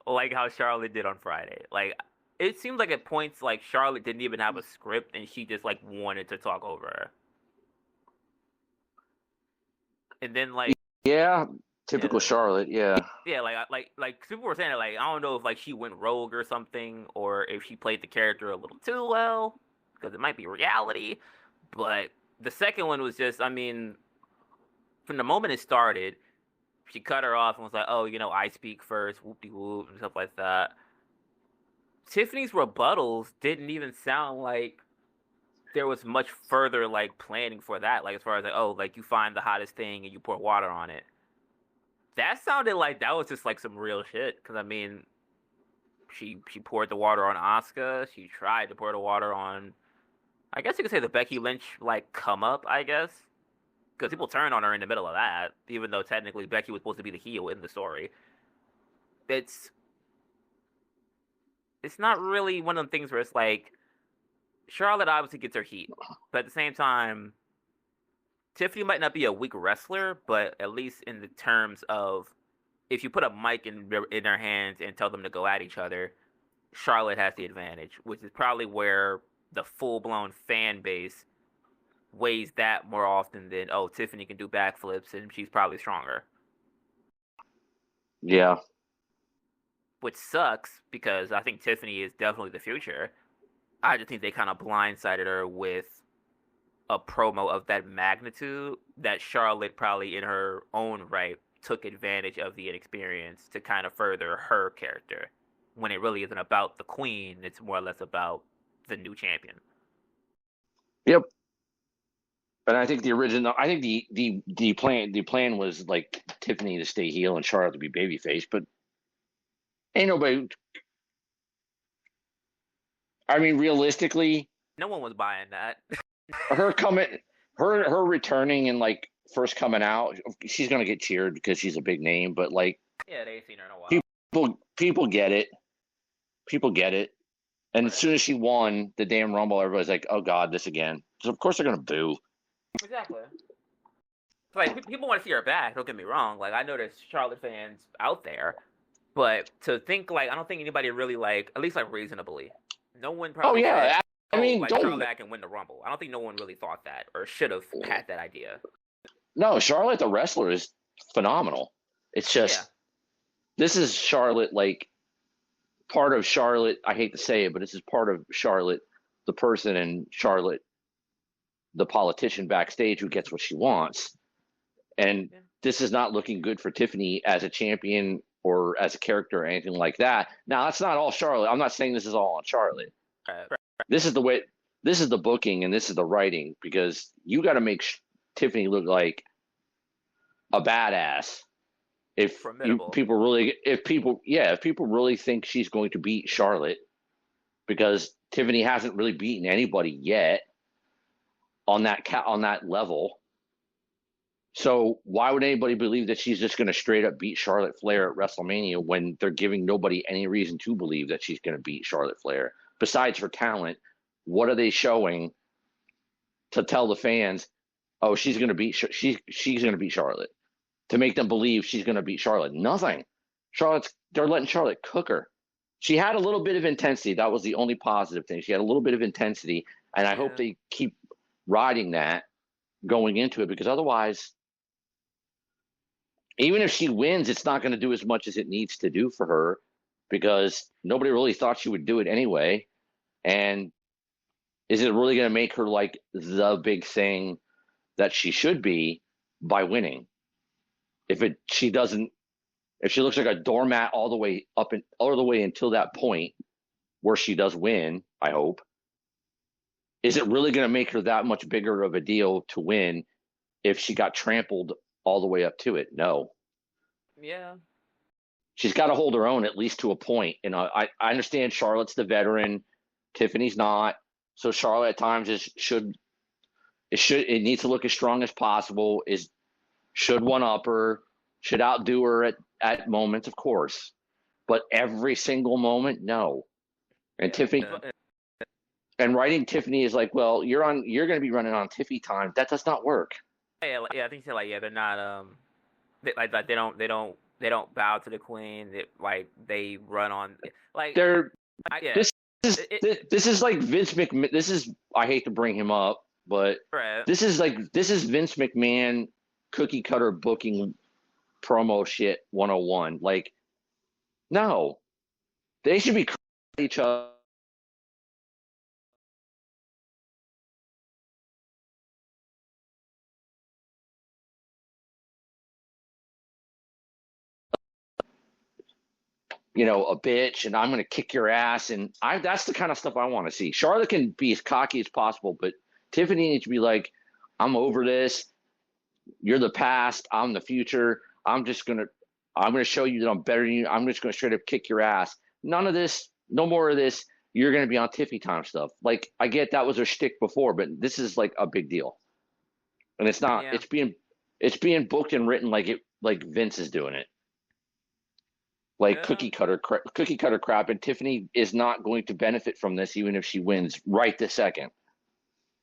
like how Charlotte did on Friday. Like, it seemed like at points like Charlotte didn't even have a script and she just like wanted to talk over her. And then like, Yeah, typical yeah, Charlotte. Yeah. yeah, like people were saying that, like, I don't know if like she went rogue or something, or if she played the character a little too well, because it might be reality. But the second one was just, I mean, from the moment it started, she cut her off and was like, "Oh, I speak first, whoop de whoop," and stuff like that. Tiffany's rebuttals didn't even sound like there was much further like planning for that. Like, as far as like, oh, like you find the hottest thing and you pour water on it. That sounded like that was just like some real shit. Because I mean, she poured the water on Asuka. She tried to pour the water on. I guess you could say the Becky Lynch like come up. I guess because people turned on her in the middle of that, even though technically Becky was supposed to be the heel in the story. It's it's not really one of the things where it's like Charlotte obviously gets her heat, but at the same time, Tiffany might not be a weak wrestler, but at least in the terms of, if you put a mic in their hands and tell them to go at each other, Charlotte has the advantage, which is probably where the full blown fan base weighs that more often than, oh, Tiffany can do backflips and she's probably stronger. Yeah. Which sucks because I think Tiffany is definitely the future. I just think they kind of blindsided her with a promo of that magnitude that Charlotte probably in her own right took advantage of the inexperience to kind of further her character, when it really isn't about the queen, it's more or less about the new champion. Yep. And I think the plan was like Tiffany to stay heel and Charlotte to be babyface, but ain't nobody. I mean, realistically, No one was buying that. her coming, her returning and like first coming out, she's gonna get cheered because she's a big name. But like Yeah, they ain't seen her in a while. people get it, people get it. And as Right. soon as she won the damn Rumble, everybody's like, "Oh God, this again." So of course they're gonna boo. Exactly. Like, people want to see her back. Don't get me wrong. Like, I know there's Charlotte fans out there, but to think like, I don't think anybody really like, at least like reasonably, no one Oh probably said, yeah, I "Oh, mean, like don't Charlotte can win the Rumble." I don't think no one really thought that or should have had that idea. no. Charlotte the wrestler is phenomenal. It's Yeah. just this is Charlotte like part of Charlotte. I hate to say it, but this is part of Charlotte, the person, and Charlotte, the politician backstage who gets what she wants. And Yeah. this is not looking good for Tiffany as a champion or as a character or anything like that. Now, that's not all Charlotte. I'm not saying this is all on Charlotte. Right. This is the way, this is the booking and this is the writing because you got to make Tiffany look like a badass. If you Formidable. people really, if people really think she's going to beat Charlotte, because Tiffany hasn't really beaten anybody yet on that level. So why would anybody believe that she's just going to straight up beat Charlotte Flair at WrestleMania when they're giving nobody any reason to believe that she's going to beat Charlotte Flair? Besides her talent, what are they showing to tell the fans, oh, she's going to beat she's going to beat Charlotte, to make them believe she's going to beat Charlotte? Nothing. They're letting Charlotte cook her. She had a little bit of intensity. That was the only positive thing. She had a little bit of intensity, and I hope they keep riding that going into it, because otherwise, even if she wins, it's not going to do as much as it needs to do for her, because nobody really thought she would do it anyway. And is it really going to make her like the big thing that she should be by winning? If she doesn't, if she looks like a doormat all the way up and all the way until that point where she does win, I hope, is it really going to make her that much bigger of a deal to win if she got trampled all the way up to it? No. Yeah. She's got to hold her own at least to a point. And I understand Charlotte's the veteran, Tiffany's not. So Charlotte at times it needs to look as strong as possible. Should one up her, should outdo her at moments, of course, but every single moment, no. And Tiffany, and writing Tiffany is like, well, you're going to be running on Tiffy time. That does not work. Yeah, I think so. Like, they're not they don't bow to the queen. They run on like they're. Yeah. This is like Vince McMahon. This is, I hate to bring him up, but this is Vince McMahon cookie cutter booking promo shit 101. Like, no, they should be each other. A bitch, and I'm going to kick your ass. And that's the kind of stuff I want to see. Charlotte can be as cocky as possible, but Tiffany needs to be like, I'm over this. You're the past. I'm the future. I'm going to show you that I'm better than you. I'm just going to straight up kick your ass. None of this, no more of this. You're going to be on Tiffy time stuff. Like, I get that was her shtick before, but this is like a big deal. And it's not, it's being booked and written like Vince is doing it. Like cookie cutter crap, and Tiffany is not going to benefit from this, even if she wins right this second,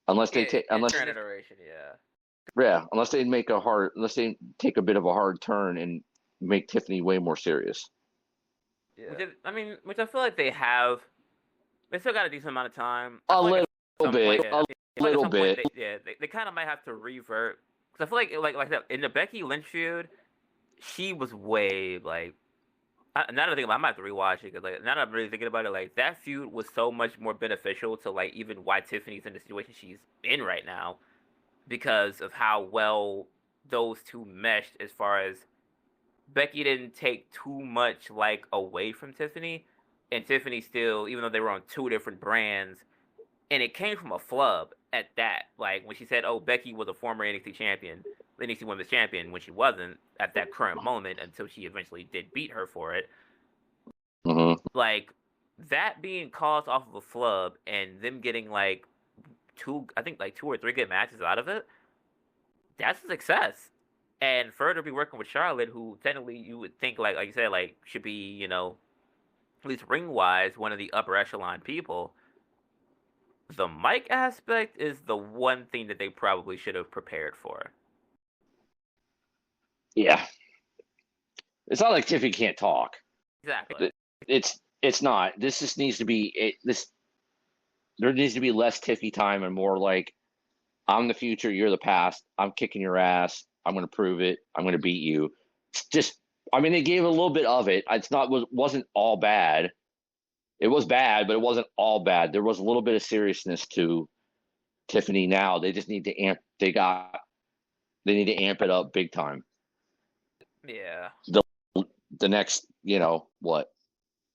unless they take unless they take a bit of a hard turn and make Tiffany way more serious. Yeah. Which I feel like they still got a decent amount of time. A little bit. They kind of might have to revert, because I feel like that in the Becky Lynch feud, she was way like. Now that I think about it, I might have to rewatch it, because now that I'm really thinking about it, like, that feud was so much more beneficial to like even why Tiffany's in the situation she's in right now, because of how well those two meshed. As far as Becky didn't take too much like away from Tiffany, and Tiffany still, even though they were on two different brands, and it came from a flub at that. Like, when she said, "Oh, Becky was a former NXT champion, NXT Women's Champion," when she wasn't at that current moment, until she eventually did beat her for it. Mm-hmm. Like, that being caused off of a flub, and them getting like two or three good matches out of it, that's a success. And further be working with Charlotte, who technically you would think, like you said, like, should be, at least ring wise, one of the upper echelon people. The mic aspect is the one thing that they probably should have prepared for. Yeah. It's not like Tiffany can't talk. Exactly. It's not. This just needs to be there needs to be less Tiffy time and more like, I'm the future, you're the past. I'm kicking your ass. I'm going to prove it. I'm going to beat you. They gave a little bit of it. Wasn't all bad. It was bad, but it wasn't all bad. There was a little bit of seriousness to Tiffany now. They just need to amp it up big time. Yeah. The next, what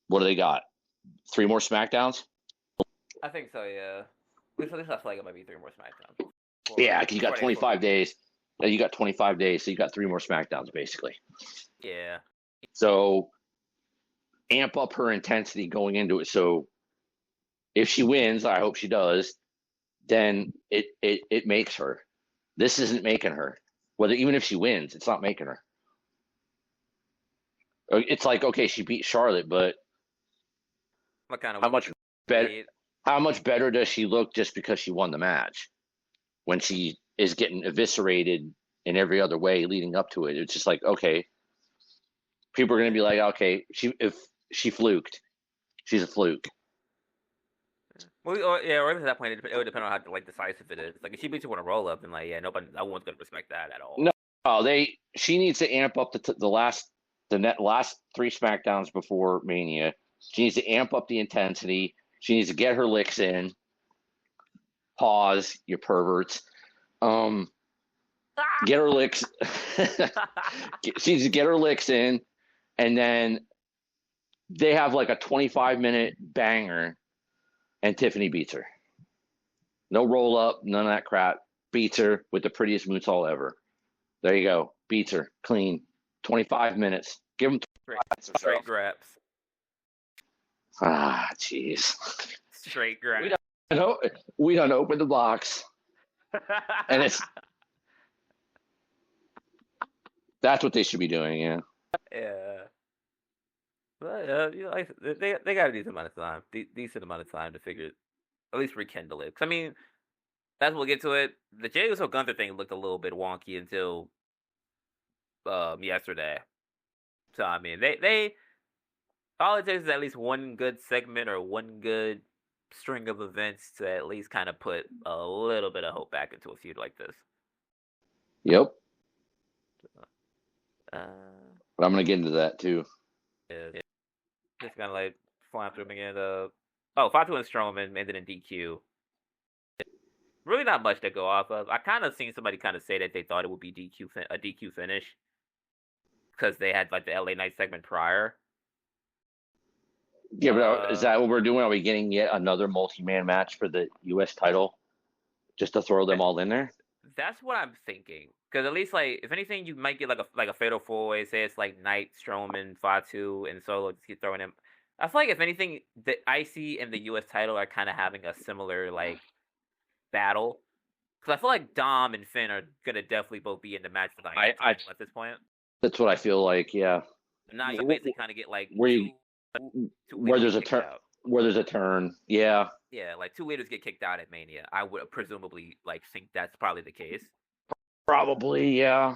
do they got? 3 more SmackDowns? I think so, yeah. At least I feel like it might be 3 more SmackDowns. Yeah, because you got 25 days. You got 25 days, so you got 3 more SmackDowns, basically. Yeah. So amp up her intensity going into it. So if she wins, I hope she does, then it makes her. This isn't making her. Even if she wins, it's not making her. It's like, okay, she beat Charlotte, but What kind of how much better? How much better does she look just because she won the match? When she is getting eviscerated in every other way leading up to it, it's just like, okay, people are going to be like, okay, if she fluked, she's a fluke. Well, or even at that point, it would depend on how like decisive it is. Like if she beats you on a roll up, then like no one's gonna respect that at all. No, she needs to amp up the last 3 SmackDowns before Mania. She needs to amp up the intensity. She needs to get her licks in. Pause, you perverts. Get her licks. She needs to get her licks in, and then they have like a 25-minute banger, and Tiffany beats her. No roll up, none of that crap. Beats her with the prettiest moonsault ever. There you go. Beats her clean. 25 minutes. Give them straight grabs. Ah, jeez. Straight grabs. We done opened the box, and that's what they should be doing. Yeah. Yeah. But like they got a decent amount of time to figure, at least rekindle it. 'Cause, I mean, as we'll get to it, the Jey Uso Gunther thing looked a little bit wonky until yesterday. So I mean, they all it takes is at least one good segment or one good string of events to at least kind of put a little bit of hope back into a feud like this. Yep. But I'm gonna get into that too. Yeah. Just kind of like flying through them again. Fatu and Strowman ended in DQ. Really not much to go off of. I kind of seen somebody kind of say that they thought it would be a DQ finish because they had like the LA Knight segment prior. Yeah, but is that what we're doing? Are we getting yet another multi-man match for the U.S. title, just to throw them all in there? That's what I'm thinking. Because at least, like, if anything, you might get like a fatal four-way. Say it's like Knight, Strowman, Fatu, and Solo. Just keep throwing him. I feel like if anything, the IC and the U.S. title are kind of having a similar like battle. Because I feel like Dom and Finn are gonna definitely both be in the match for the title at this point. That's what I feel like. Yeah. Now you basically kind of get like where there's a turn. Where there's a turn. Yeah. Yeah, like 2 leaders get kicked out at Mania. I would presumably think that's probably the case. Probably, yeah.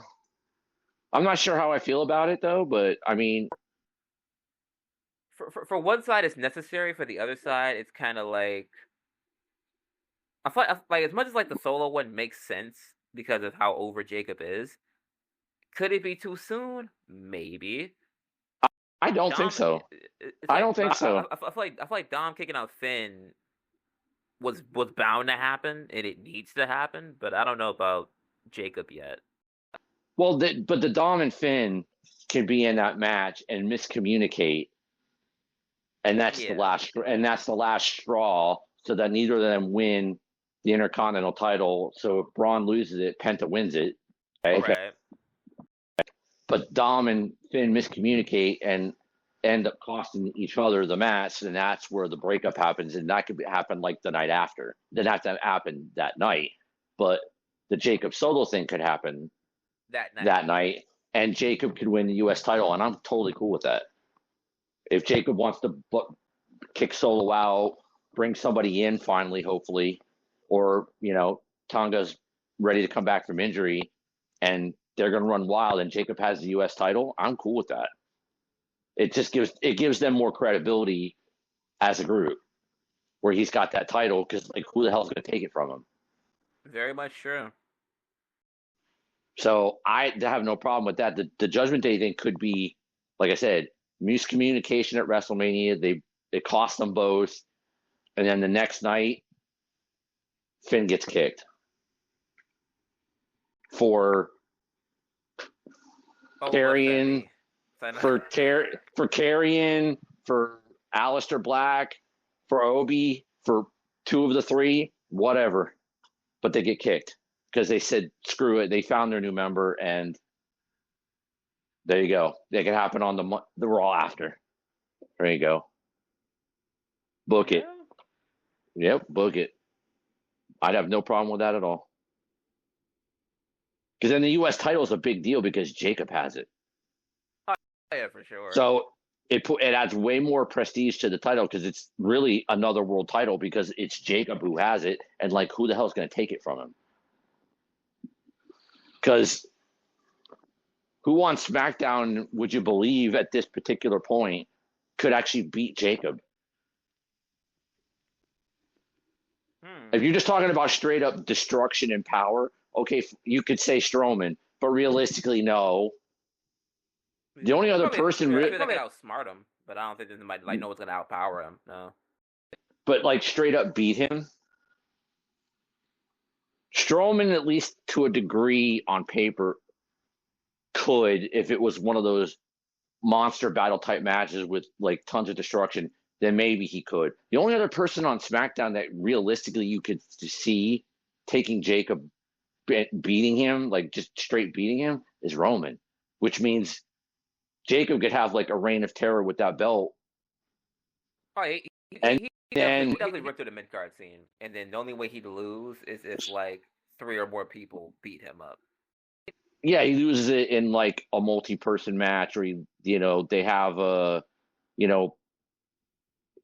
I'm not sure how I feel about it though, but I mean, for one side it's necessary. For the other side, it's kind of like I feel like as much as like the Solo one makes sense because of how over Jacob is. Could it be too soon? Maybe. I don't think so. I don't think so. I feel like Dom kicking out Finn was bound to happen, and it needs to happen. But I don't know about Jacob yet. Well, but the Dom and Finn can be in that match and miscommunicate, and that's the last. And that's the last straw, so that neither of them win the Intercontinental title. So if Braun loses it, Penta wins it. Okay? Right. But Dom and Finn miscommunicate and end up costing each other the match, and that's where the breakup happens. And that could happen like the night after. It doesn't have to happen that night, but the Jacob Solo thing could happen that night, and Jacob could win the U.S. title, and I'm totally cool with that. If Jacob wants to kick Solo out, bring somebody in finally, hopefully, or Tonga's ready to come back from injury, and they're going to run wild, and Jacob has the U.S. title, I'm cool with that. It just gives them more credibility as a group, where he's got that title, because like who the hell is going to take it from him? Very much true. So I have no problem with that. The Judgment Day thing could be, like I said, miscommunication at WrestleMania. It cost them both, and then the next night, Finn gets kicked for carrying, for carrying, for Aleister Black, for Obi, for 2 of the 3, whatever. But they get kicked because they said, screw it. They found their new member, and there you go. It can happen on the Raw after. There you go. Book it. Yep, book it. I'd have no problem with that at all. Because then the U.S. title is a big deal because Jacob has it. Oh, yeah, for sure. So it adds way more prestige to the title because it's really another world title because it's Jacob who has it, and like who the hell is going to take it from him? Because who on SmackDown would you believe at this particular point could actually beat Jacob? If you're just talking about straight up destruction and power, okay, you could say Strowman, but realistically, no. The only other person, I feel like could outsmart him, but I don't think anybody like no one's gonna outpower him. No. But like straight up beat him. Strowman, at least to a degree on paper, could if it was one of those monster battle type matches with like tons of destruction. Then maybe he could. The only other person on SmackDown that realistically you could see taking Jacob, beating him, like just straight beating him, is Roman, which means Jacob could have like a reign of terror with that belt. Oh, he definitely ripped through the mid card scene, and then the only way he'd lose is if like 3 or more people beat him up. Yeah, he loses it in like a multi-person match, or they have a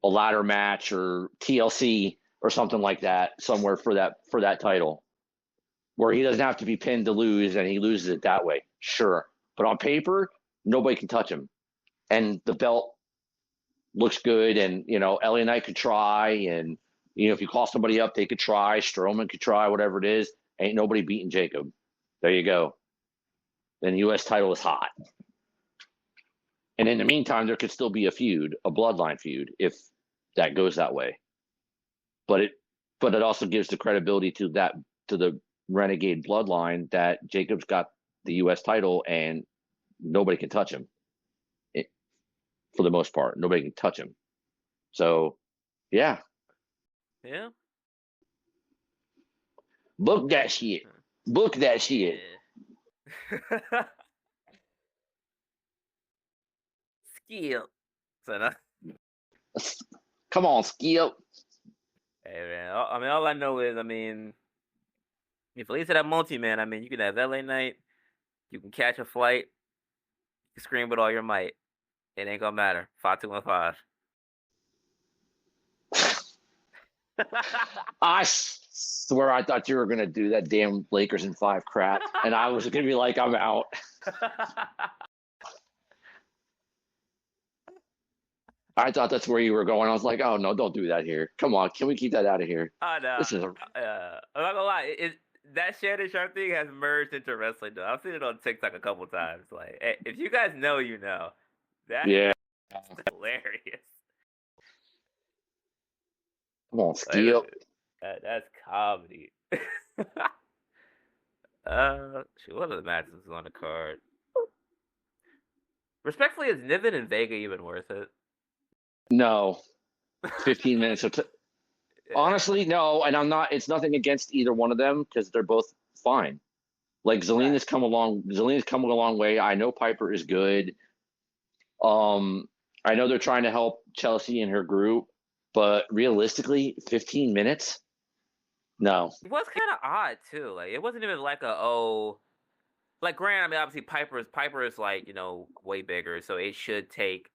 ladder match or TLC or something like that somewhere for that title, where he doesn't have to be pinned to lose, and he loses it that way. Sure, but on paper, nobody can touch him, and the belt looks good, and LA Knight could try, and if you call somebody up, they could try. Strowman could try, whatever it is. Ain't nobody beating Jacob. There you go. Then the U.S. title is hot. And in the meantime, there could still be a feud, a bloodline feud, if that goes that way. But it also gives the credibility to the Renegade bloodline that Jacob's got the U.S. title and nobody can touch him. For the most part, nobody can touch him. So, yeah. Yeah. Book that shit. Book that shit. Yeah. Skip. So Come on, Skip. Hey man, all I know is, if Lisa that multi-man, you can have LA Knight, you can catch a flight, you can scream with all your might. It ain't gonna matter. 5-2-1-5. I swear I thought you were gonna do that damn Lakers in 5 crap, and I was gonna be like, I'm out. I thought that's where you were going. I was like, oh no, don't do that here. Come on, can we keep that out of here? Oh no. I'm not gonna lie. That Shannon Sharp thing has merged into wrestling though. I've seen it on TikTok a couple times. Like, if you guys know, you know. That's hilarious. Come on, Skip. That's comedy. What are the matches on the card? Respectfully, is Niven and Vega even worth it? No. 15 minutes of honestly, no, and I'm not. It's nothing against either one of them because they're both fine. Like Zelina's come a long way. I know Piper is good. I know they're trying to help Chelsea and her group, but realistically, 15 minutes? No. It was kind of odd too. Like, it wasn't even like obviously Piper is like, way bigger, so it should take.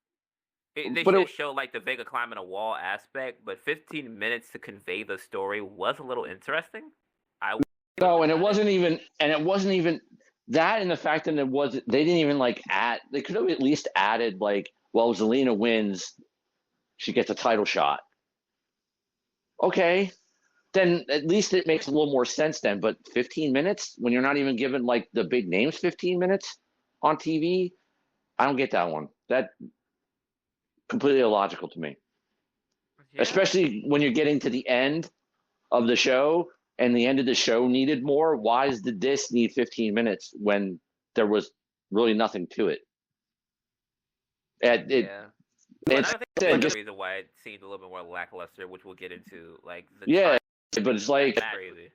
They should show like the Vega climbing a wall aspect, but 15 minutes to convey the story was a little interesting. And it wasn't even that, and the fact that they didn't even they could have at least added well, Zelina wins, she gets a title shot. Okay, then at least it makes a little more sense then. But 15 minutes when you're not even given the big names 15 minutes on TV, I don't get that one. That completely illogical to me. Yeah. Especially when you're getting to the end of the show, and the end of the show needed more. Why did this need 15 minutes when there was really nothing to it? I think that's the reason why it seemed a little bit more lackluster, which we'll get into. But it's crazy.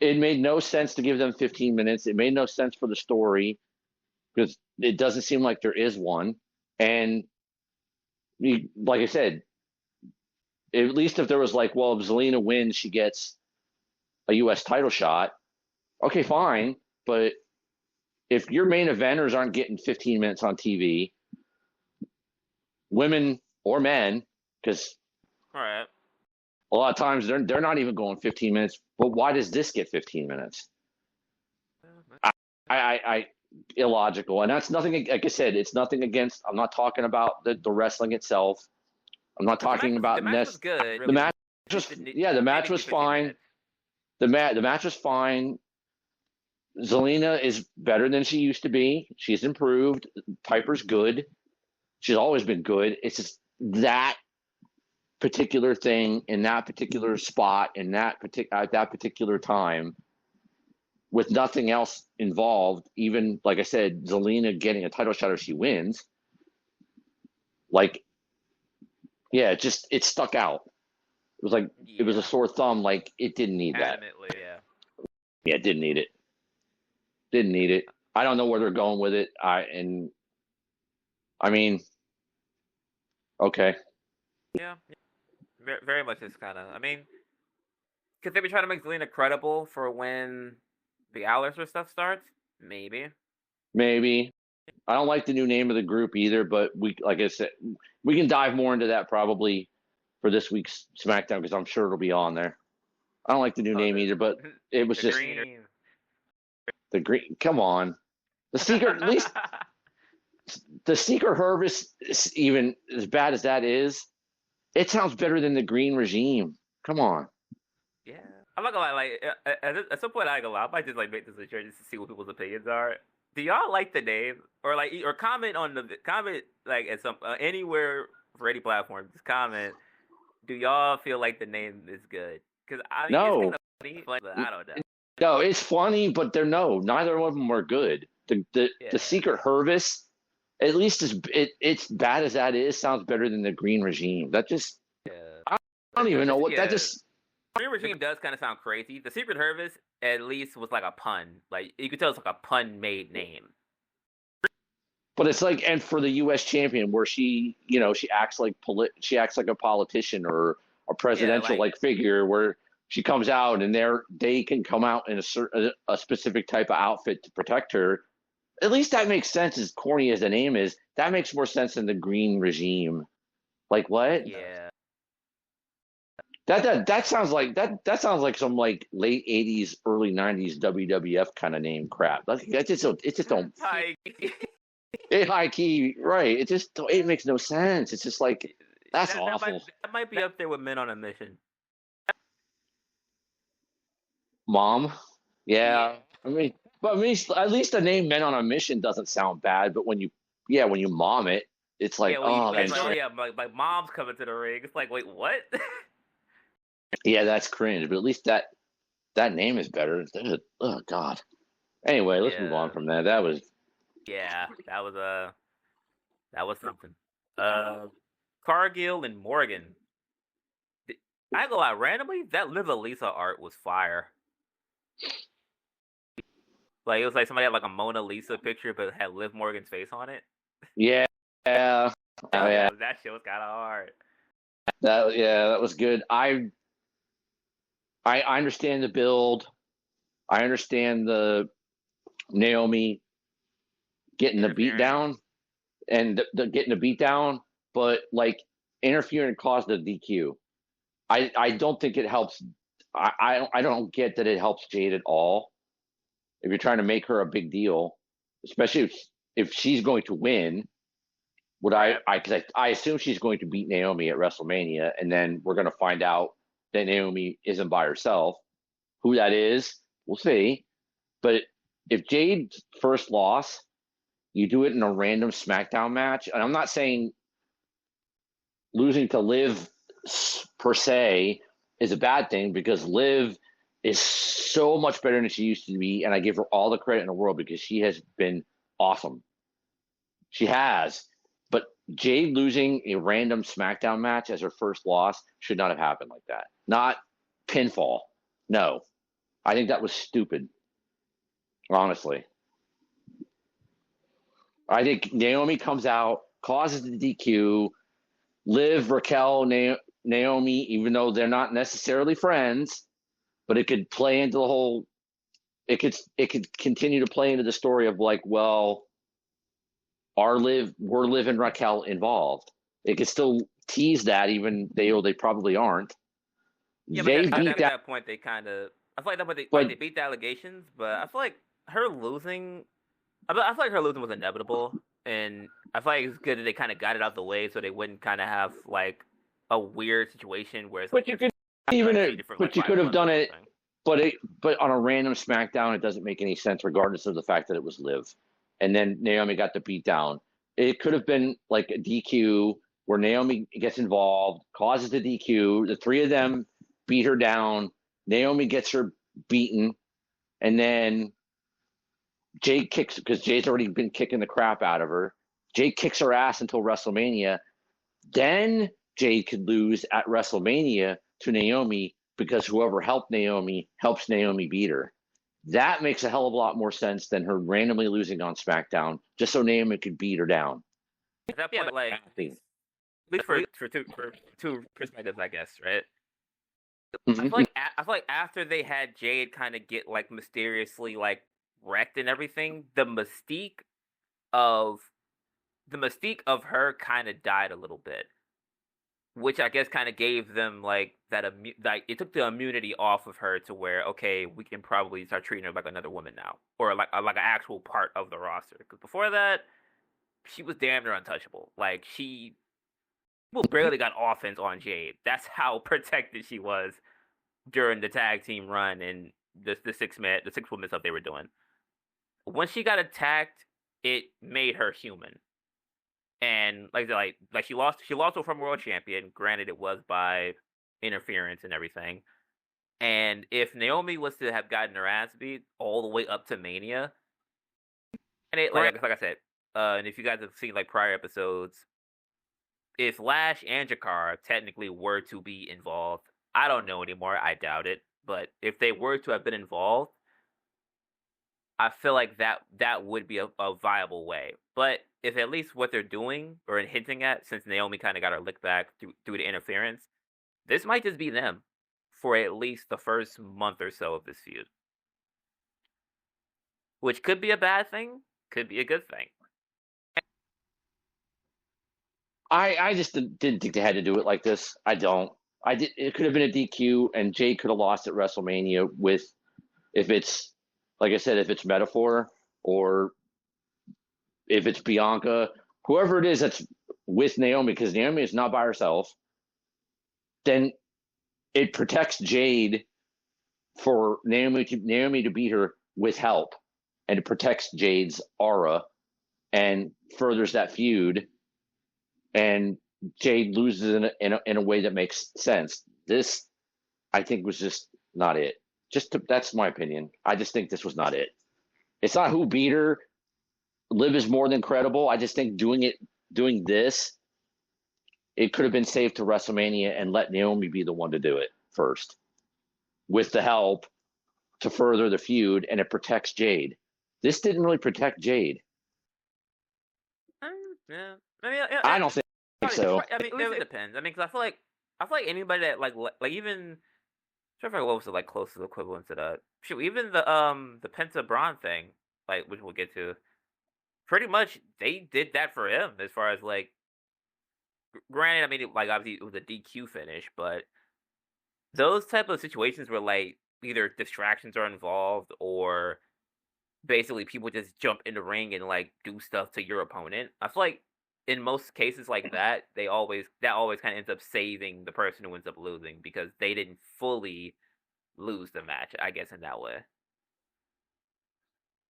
It made no sense to give them 15 minutes. It made no sense for the story because it doesn't seem like there is one. And like I said, at least if there was if Zelina wins, she gets a U.S. title shot. Okay, fine, but if your main eventers aren't getting 15 minutes on TV, women or men, because All right. a lot of times they're not even going 15 minutes. But why does this get 15 minutes? I illogical, and that's nothing. Like I said, it's nothing against. I'm not talking about the wrestling itself. I'm not talking about the match was good. the match. The match Maybe was 15 fine. minutes. The match was fine. Zelina is better than she used to be. She's improved. Piper's good. She's always been good. It's just that particular thing in that particular spot in that particular time, with nothing else involved. Even like I said, Zelina getting a title shot if she wins. Like, yeah, it stuck out. It was like it was a sore thumb. Like it didn't need that. Yeah. Yeah, it didn't need it. Didn't need it. I don't know where they're going with it. I mean, okay. Yeah. Very, very much is kind of. I mean, because they be trying to make Zelina credible for when the Alistair stuff starts. Maybe. I don't like the new name of the group either, but like I said, we can dive more into that probably for this week's SmackDown because I'm sure it'll be on there. I don't like the new name either, but it was just green. The green. Come on, the secret. At least the secret harvest, even as bad as that is, it sounds better than the green regime. Come on. Yeah, I'm not gonna lie. Like at some point, I ain't gonna lie. I might just like make this a shirt just to see what people's opinions are. Do y'all like the name, or comment on the comment like at some anywhere for any platform? Just comment. Do y'all feel like the name is good? Because no, it's funny, but I don't know. No, it's funny, but neither of them are good. The secret harvest, at least it's bad as that is, sounds better than the green regime. That just I don't even know what that just. Green regime does kind of sound crazy. The secret harvest at least was like a pun. Like you could tell it's like a pun made name. But it's like, and for the U.S. champion, where she acts like a politician or a presidential like figure, where she comes out and they can come out in a specific type of outfit to protect her. At least that makes sense. As corny as the name is, that makes more sense than the green regime. Like what? Yeah. That sounds like some like late '80s, early '90s WWF kind of name crap. Like it just don't. High key, right? It makes no sense. It's just like that's awful. That might be up there with Men on a Mission. Mom, yeah. I mean, at least the name Men on a Mission doesn't sound bad. But when you mom it, it's like my mom's coming to the ring. It's like, wait, what? Yeah, that's cringe. But at least that name is better. Oh God. Anyway, let's move on from that. That was. Yeah, that was something. Cargill and Morgan. I ain't gonna lie, randomly, that Liv Elisa art was fire. Like it was like somebody had like a Mona Lisa picture, but had Liv Morgan's face on it. Yeah. That shit was kind of hard. That was good. I understand the build. I understand the Naomi getting the beat down and getting the beat down, but like interfering caused the DQ. I don't think it helps. I don't get that it helps Jade at all. If you're trying to make her a big deal, especially if she's going to win, because I assume she's going to beat Naomi at WrestleMania, and then we're going to find out that Naomi isn't by herself. Who that is, we'll see. But if Jade's first loss, you do it in a random SmackDown match, and I'm not saying losing to Liv per se is a bad thing, because Liv is so much better than she used to be, and I give her all the credit in the world because she has been awesome. She has. But Jade losing a random SmackDown match as her first loss should not have happened like that. Not pinfall. No. I think that was stupid. Honestly. I think Naomi comes out, causes the DQ. Liv, Raquel, Naomi, even though they're not necessarily friends, but it could play into the whole it could continue to play into the story of like, well, we're Liv and Raquel involved. It could still tease that, even they probably aren't. Yeah, but They beat at that, that point they kind of I feel like that point they but beat the allegations, but I feel like her losing. I feel like her losing was inevitable, and I feel like it's good that they kind of got it out the way so they wouldn't kind of have like a weird situation where it's but you could even two different like but you could private have months or done it. something. But on a random SmackDown, it doesn't make any sense, regardless of the fact that it was Liv, and then Naomi got the beat down. It could have been like a DQ where Naomi gets involved, causes the DQ. The three of them beat her down. Naomi gets her beaten, and then Jade kicks, because Jade's already been kicking the crap out of her. Jade kicks her ass until WrestleMania. Then Jade could lose at WrestleMania to Naomi because whoever helped Naomi helps Naomi beat her. That makes a hell of a lot more sense than her randomly losing on SmackDown just so Naomi could beat her down. At that point, like at least for two perspectives, I guess, right? Mm-hmm. I feel like after they had Jade kind of get like mysteriously like wrecked and everything, of the mystique of her kind of died a little bit, which I guess kind of gave them like like it took the immunity off of her to where okay, we can probably start treating her like another woman now, or like an actual part of the roster. Because before that, she was damn near untouchable. Like people barely got offense on Jade. That's how protected she was during the tag team run and the six woman stuff they were doing. When she got attacked, it made her human. And like she lost to a former world champion. Granted, it was by interference and everything. And if Naomi was to have gotten her ass beat all the way up to Mania, and like I said, and if you guys have seen like prior episodes, if Lash and Jakar technically were to be involved, I don't know anymore. I doubt it. But if they were to have been involved, I feel like that would be a viable way. But if at least what they're doing or hinting at, since Naomi kind of got her lick back through the interference, this might just be them for at least the first month or so of this feud, which could be a bad thing, could be a good thing. I just didn't think they had to do it like this. I don't. I did. It could have been a DQ, and Jade could have lost at WrestleMania with, if it's like I said, if it's metaphor or if it's Bianca, whoever it is that's with Naomi, because Naomi is not by herself, then it protects Jade for Naomi to beat her with help, and it protects Jade's aura and furthers that feud. And Jade loses in a way that makes sense. This, I think, was just not it. That's my opinion. I just think this was not it. It's not who beat her. Liv is more than credible. I just think doing this, it could have been saved to WrestleMania and let Naomi be the one to do it first, with the help to further the feud, and it protects Jade. This didn't really protect Jade. Yeah, I mean, I don't think so. I mean, at least it depends. I mean, because I feel like anybody that like even I'm trying to figure what was the like closest equivalent to that. Shoot, even the Penta Braun thing, like which we'll get to. Pretty much, they did that for him as far as like. Granted, I mean, like obviously it was a DQ finish, but those type of situations where like either distractions are involved or basically people just jump in the ring and like do stuff to your opponent. I feel like in most cases like that, that always kind of ends up saving the person who ends up losing because they didn't fully lose the match. I guess in that way.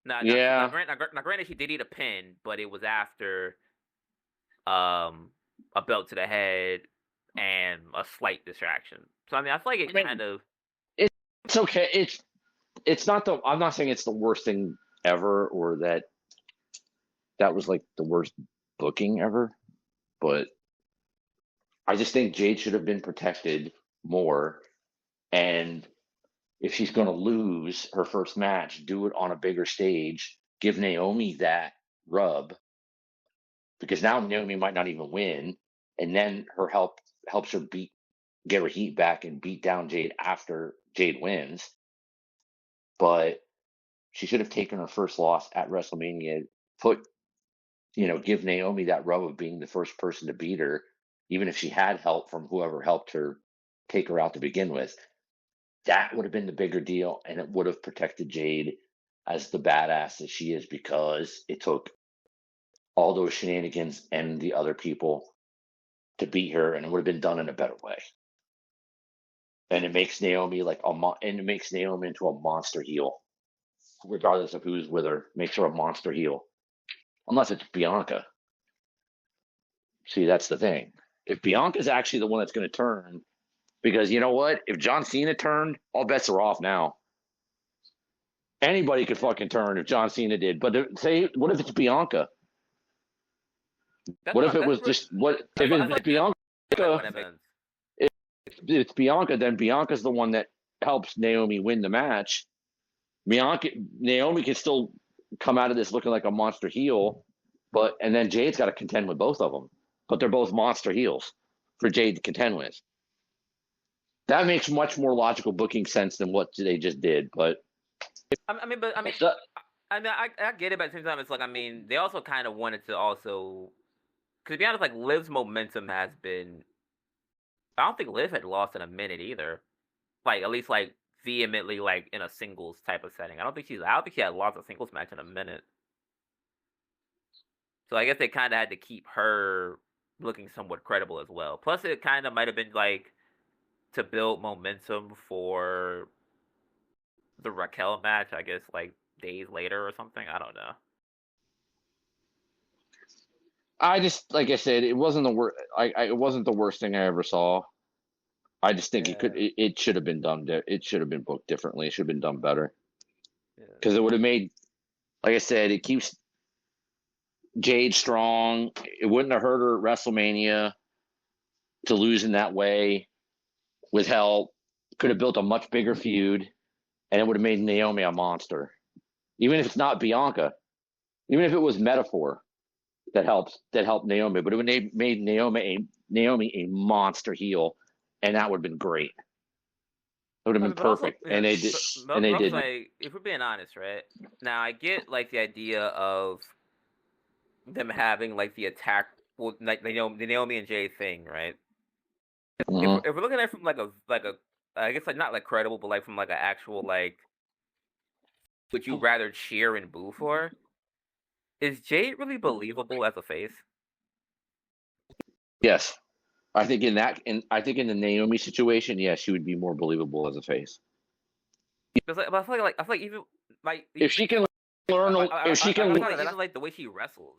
Yeah. Now, granted, she did eat a pin, but it was after a belt to the head and a slight distraction. So I mean, I feel like kind of. It's okay. It's not the. I'm not saying it's the worst thing ever, or that was like the worst booking ever, but I just think Jade should have been protected more. And if she's going to lose her first match, do it on a bigger stage. Give Naomi that rub, because now Naomi might not even win, and then her helps her get her heat back and beat down Jade after Jade wins. But She should have taken her first loss at WrestleMania, give Naomi that rub of being the first person to beat her, even if she had help from whoever helped her take her out to begin with. That would have been the bigger deal, and it would have protected Jade as the badass that she is, because it took all those shenanigans and the other people to beat her, and it would have been done in a better way. And it makes Naomi and it makes Naomi into a monster heel, regardless of who's with her. Makes her a monster heel, unless it's Bianca. See, that's the thing. If Bianca's actually the one that's going to turn, because you know what? If John Cena turned, all bets are off now. Anybody could fucking turn if John Cena did. But what if it's Bianca? That's What what if it was that's just what I if feel, I it's feel like Bianca? that would have been. If it's Bianca, then Bianca's the one that helps Naomi win the match. Naomi can still come out of this looking like a monster heel, and then Jade's got to contend with both of them. But they're both monster heels for Jade to contend with. That makes much more logical booking sense than what they just did. But I mean, I get it, but at the same time, it's like, I mean, they also kind of wanted to also, because to be honest, like Liv's momentum has been. I don't think Liv had lost in a minute either. Like at least like vehemently, like in a singles type of setting. I don't think she had lost a singles match in a minute. So I guess they kind of had to keep her looking somewhat credible as well. Plus, it kind of might have been like to build momentum for the Raquel match. I guess like days later or something. I don't know. I just, like I said, it wasn't the worst. It wasn't the worst thing I ever saw. I just think it should have been done. It should have been booked differently. It should have been done better. Because it would have made, like I said, it keeps Jade strong. It wouldn't have hurt her at WrestleMania to lose in that way with help. Could have built a much bigger feud, and it would have made Naomi a monster. Even if it's not Bianca, even if it was Metaphor that helped Naomi, but it would have made Naomi a monster heel, and that would have been great. It would have been perfect, and they did. And they didn't. Like, if we're being honest, right now, I get like the idea of them having like the attack, well, like the Naomi and Jay thing, right? Mm-hmm. If we're looking at it from like a I guess like not like credible, but like from like an actual like, would you rather cheer and boo for? Is Jade really believable as a face? Yes, I think in the Naomi situation, yes, she would be more believable as a face. But I feel like even like if she can learn, if she can, even like the way she wrestles,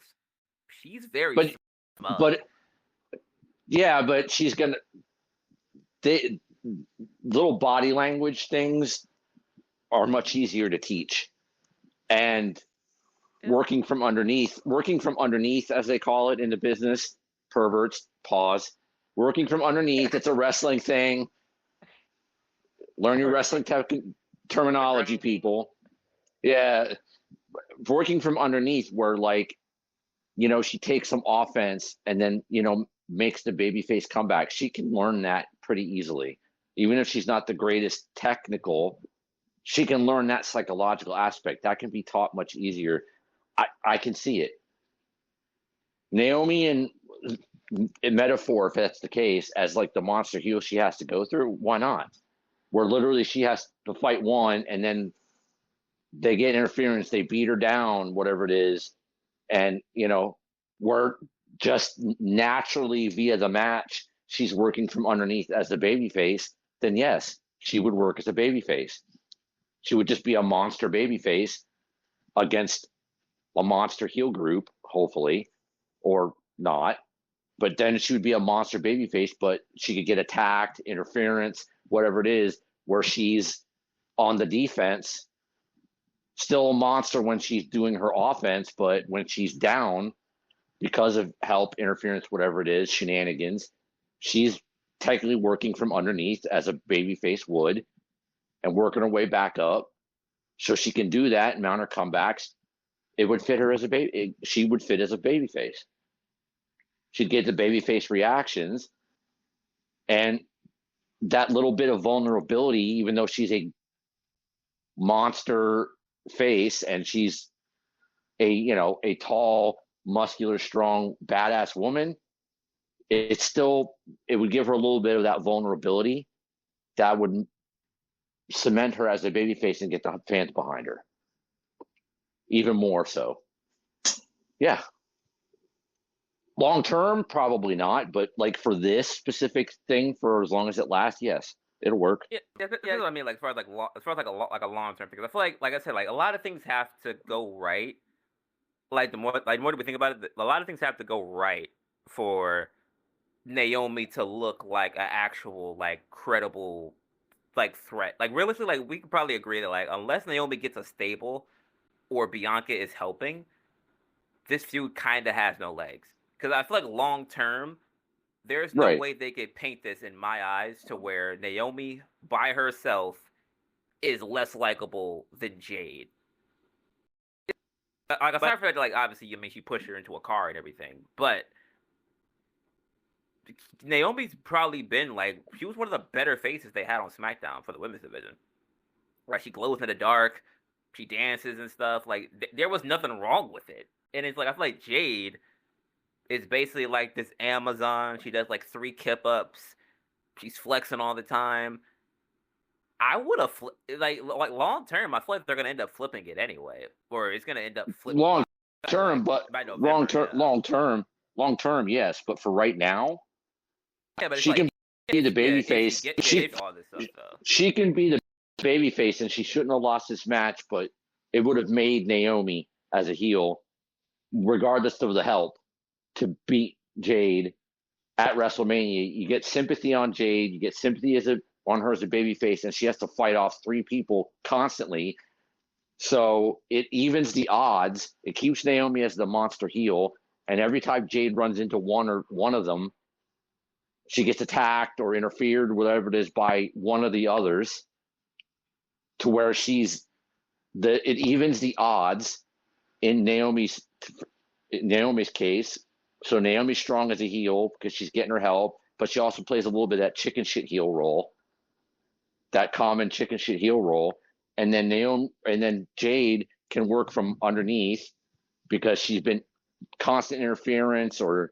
she's very smug. But yeah, but she's gonna little body language things are much easier to teach, and working from underneath, as they call it in the business, perverts, pause. Working from underneath, it's a wrestling thing. Learn your wrestling terminology, people. Yeah. Working from underneath, where like, she takes some offense and then, makes the babyface comeback. She can learn that pretty easily. Even if she's not the greatest technical, she can learn that psychological aspect. That can be taught much easier. I can see it. Naomi and in Metaphor, if that's the case, as like the monster heel she has to go through, why not? Where literally she has to fight one, and then they get interference, they beat her down, whatever it is, and we're just naturally via the match, she's working from underneath as a babyface. Then yes, she would work as a babyface. She would just be a monster babyface against a monster heel group, hopefully, or not. But then she would be a monster babyface, but she could get attacked, interference, whatever it is, where she's on the defense, still a monster when she's doing her offense, but when she's down because of help, interference, whatever it is, shenanigans, she's technically working from underneath as a babyface would, and working her way back up. So she can do that and mount her comebacks. It would fit her as a baby. She would fit as a babyface. She'd get the babyface reactions, and that little bit of vulnerability, even though she's a monster face, and she's a tall, muscular, strong, badass woman, it would give her a little bit of that vulnerability that would cement her as a babyface and get the fans behind her even more so. Yeah. Long term, probably not, but like for this specific thing, for as long as it lasts, yes, it'll work. Yeah, that's what I mean. Like as far as like a long term, because I feel like I said, like a lot of things have to go right. Like the more that we think about it, a lot of things have to go right for Naomi to look like an actual like credible like threat. Like realistically, like we could probably agree that like unless Naomi gets a stable or Bianca is helping, this feud kind of has no legs. Because I feel like long term, there's no Right. way they could paint this in my eyes to where Naomi by herself is less likable than Jade. Like aside from that, like obviously, I mean, she pushed her into a car and everything, but Naomi's probably been like she was one of the better faces they had on SmackDown for the women's division. Right, she glows in the dark, she dances and stuff. Like there was nothing wrong with it, and it's like I feel like Jade is basically like this Amazon. She does like 3 kip-ups. She's flexing all the time. I would have like long term. I feel like they're gonna end up flipping it anyway, or it's gonna end up flipping Long term, like, but by November. long term, yes. But for right now, Yeah, but it's she like can be the baby face. all this stuff though. She can be the baby face, and she shouldn't have lost this match, but it would have made Naomi as a heel, regardless of the help, to beat Jade at WrestleMania. You get sympathy on Jade, you get sympathy on her as a baby face, and she has to fight off 3 people constantly. So it evens the odds. It keeps Naomi as the monster heel, and every time Jade runs into one of them, she gets attacked or interfered, whatever it is, by one of the others, to where it evens the odds in Naomi's case. So Naomi's strong as a heel because she's getting her help, but she also plays a little bit of that chicken shit heel role, that common chicken shit heel role. And then Jade can work from underneath because she's been constant interference, or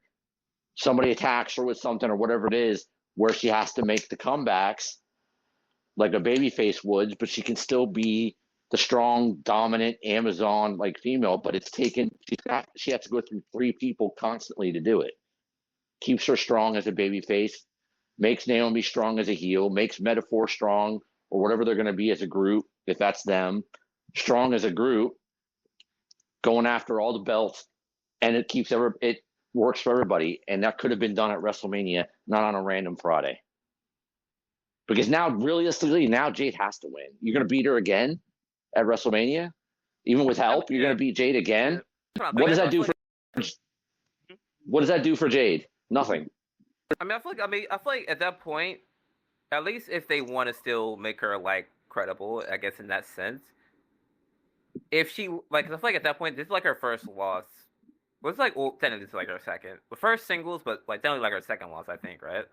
somebody attacks her with something or whatever it is, where she has to make the comebacks like a babyface would, but she can still be the strong, dominant Amazon like female. But she has to go through 3 people constantly to do it. Keeps her strong as a babyface, makes Naomi strong as a heel, makes Metaphor strong, or whatever they're going to be as a group, if that's them, strong as a group, going after all the belts, and it works for everybody. And that could have been done at WrestleMania, not on a random Friday. Because now, realistically, Jade has to win. You're going to beat her again at WrestleMania, even with help. You're going to beat Jade again. What does that do for Jade? Nothing. I feel like at that point, at least if they want to still make her like credible, I guess in that sense, if she like, I feel like at that point this is like her first loss. Well, it's like technically it's like her second, the first singles, but like technically like her second loss, I think, right?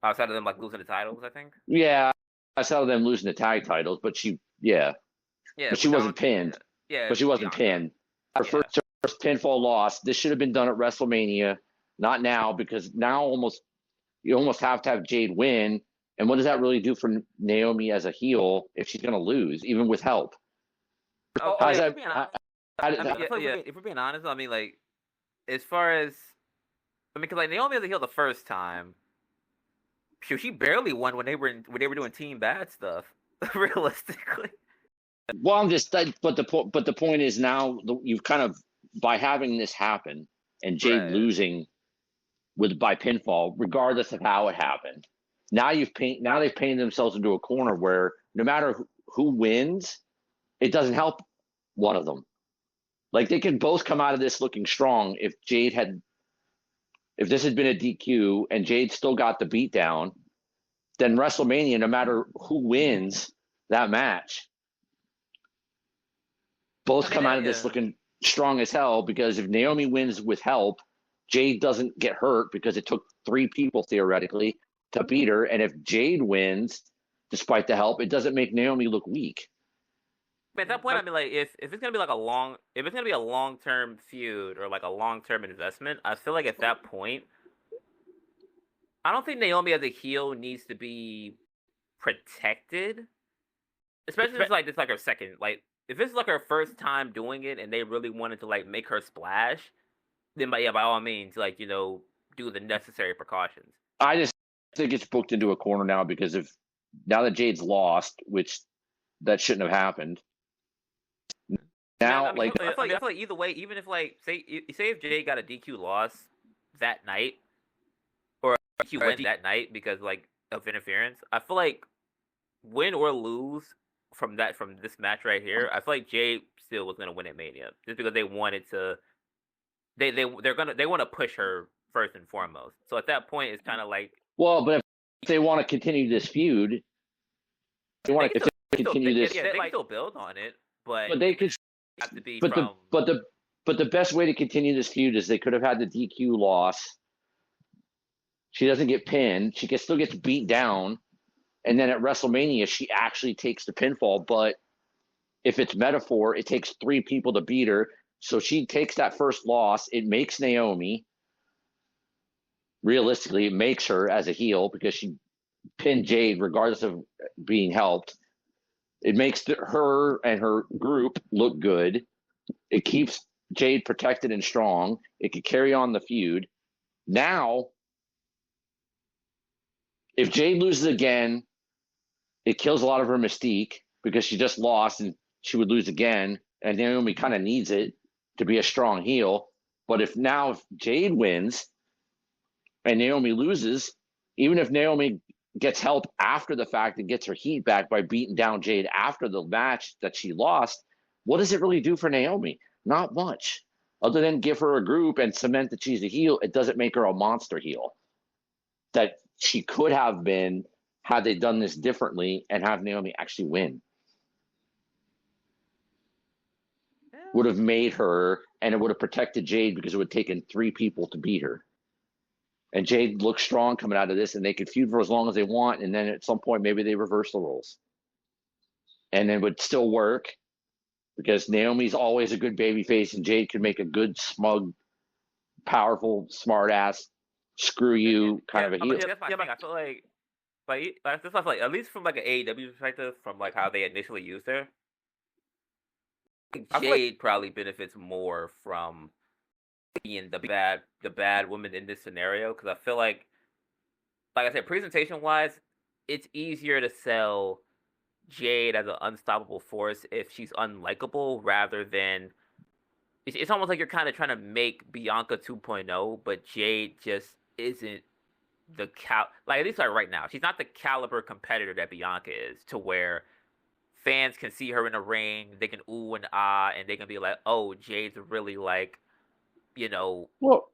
Outside of them like losing the titles, I think. Yeah, outside of them losing the tag titles, but but she wasn't pinned. Yeah, but she wasn't pinned. Her first pinfall loss. This should have been done at WrestleMania, not now, because now you almost have to have Jade win. And what does that really do for Naomi as a heel if she's going to lose, even with help? If we're being honest, I mean, like, as far as, because like Naomi as a heel the first time, she barely won when they were doing Team Bad stuff. Realistically. Well, but the point is now you've kind of, by having this happen and Jade losing by pinfall, regardless of how it happened, now they've painted themselves into a corner where no matter who wins, it doesn't help one of them. Like, they could both come out of this looking strong if this had been a DQ and Jade still got the beatdown. Then WrestleMania, no matter who wins that match, both come out of this looking strong as hell, because if Naomi wins with help, Jade doesn't get hurt because it took 3 people theoretically to beat her. And if Jade wins despite the help, it doesn't make Naomi look weak. At that point, I mean, like, if it's gonna be like if it's gonna be a long-term feud or like a long-term investment, I feel like at that point, I don't think Naomi as a heel needs to be protected, especially if it's like her second. Like, if it's like her first time doing it and they really wanted to like make her splash, then by all means, like do the necessary precautions. I just think it's booked into a corner now because of now that Jade's lost, which that shouldn't have happened. I Now, mean, like, I feel like either way, even if like say if Jade got a DQ loss that night or a DQ win that night because like of interference, I feel like win or lose from this match right here, I feel like Jade still was gonna win at Mania just because they wanted to. They want to push her first and foremost. So at that point, it's kind of like well, but if they want to continue this feud, if they continue this, they can still build on it, but they could have to be but from. the best way to continue this feud is they could have had the DQ loss. She doesn't get pinned. She still gets beat down, and then at WrestleMania she actually takes the pinfall. But if it's metaphor, it takes 3 people to beat her. So she takes that first loss. It makes Naomi. Realistically, it makes her as a heel because she pinned Jade regardless of being helped. It makes her and her group look good. It keeps Jade protected and strong. It could carry on the feud. Now, if Jade loses again, it kills a lot of her mystique because she just lost and she would lose again. And Naomi kind of needs it to be a strong heel. But if Jade wins and Naomi loses, even if Naomi gets help after the fact and gets her heat back by beating down Jade after the match that she lost, what does it really do for Naomi? Not much. Other than give her a group and cement that she's a heel, it doesn't make her a monster heel. That she could have been had they done this differently and have Naomi actually win. Would have made her, and it would have protected Jade because it would have taken 3 people to beat her. And Jade looks strong coming out of this, and they could feud for as long as they want, and then at some point maybe they reverse the roles. And it would still work because Naomi's always a good babyface, and Jade could make a good, smug, powerful, smart ass, screw you kind of a heel. That's my thing. I feel like that's why I feel like at least from like an AEW perspective, from like how they initially used her, Jade probably benefits more from being the bad woman in this scenario because I feel like I said, presentation wise, it's easier to sell Jade as an unstoppable force if she's unlikable rather than it's almost like you're kind of trying to make Bianca 2.0, but Jade just isn't like at least like right now, she's not the caliber competitor that Bianca is to where fans can see her in the ring, they can ooh and ah, and they can be like, oh, Jade's really like, well,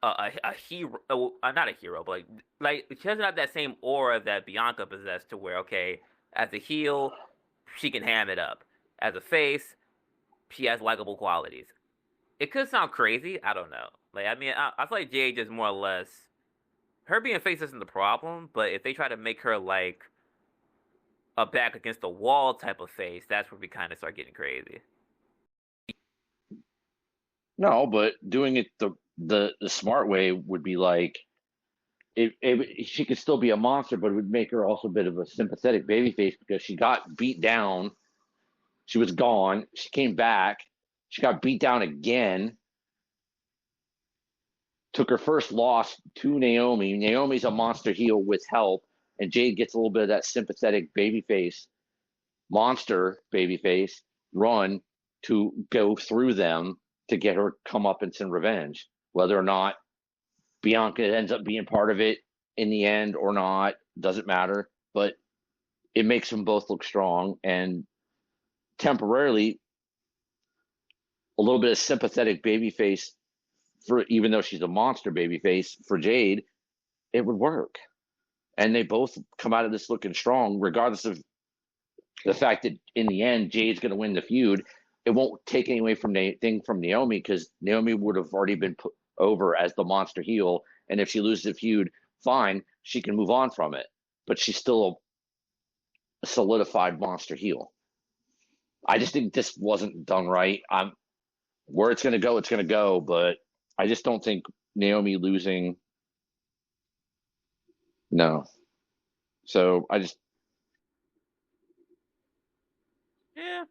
a hero, not a hero, but like she doesn't have that same aura that Bianca possessed to where, okay, as a heel, she can ham it up. As a face, she has likable qualities. It could sound crazy, I don't know. Like, I mean, I feel like Jade just more or less, her being face isn't the problem, but if they try to make her like a back against the wall type of face, that's where we kind of start getting crazy. no, but doing it the smart way would be like she could still be a monster, but it would make her also a bit of a sympathetic babyface because she got beat down. She was gone. She came back. She got beat down again. Took her first loss to Naomi. Naomi's a monster heel with help, and Jade gets a little bit of that sympathetic babyface, monster babyface run to go through them to get her comeuppance and revenge. Whether or not Bianca ends up being part of it in the end or not, doesn't matter. But it makes them both look strong and temporarily a little bit of sympathetic babyface for even though she's a monster babyface for Jade, it would work. And they both come out of this looking strong, regardless of the fact that in the end Jade's going to win the feud. It won't take anything from Naomi because Naomi would have already been put over as the monster heel, and if she loses the feud, fine, she can move on from it. But she's still a solidified monster heel. I just think this wasn't done right. Where it's going to go. But I just don't think Naomi losing. No. So I just. Yeah.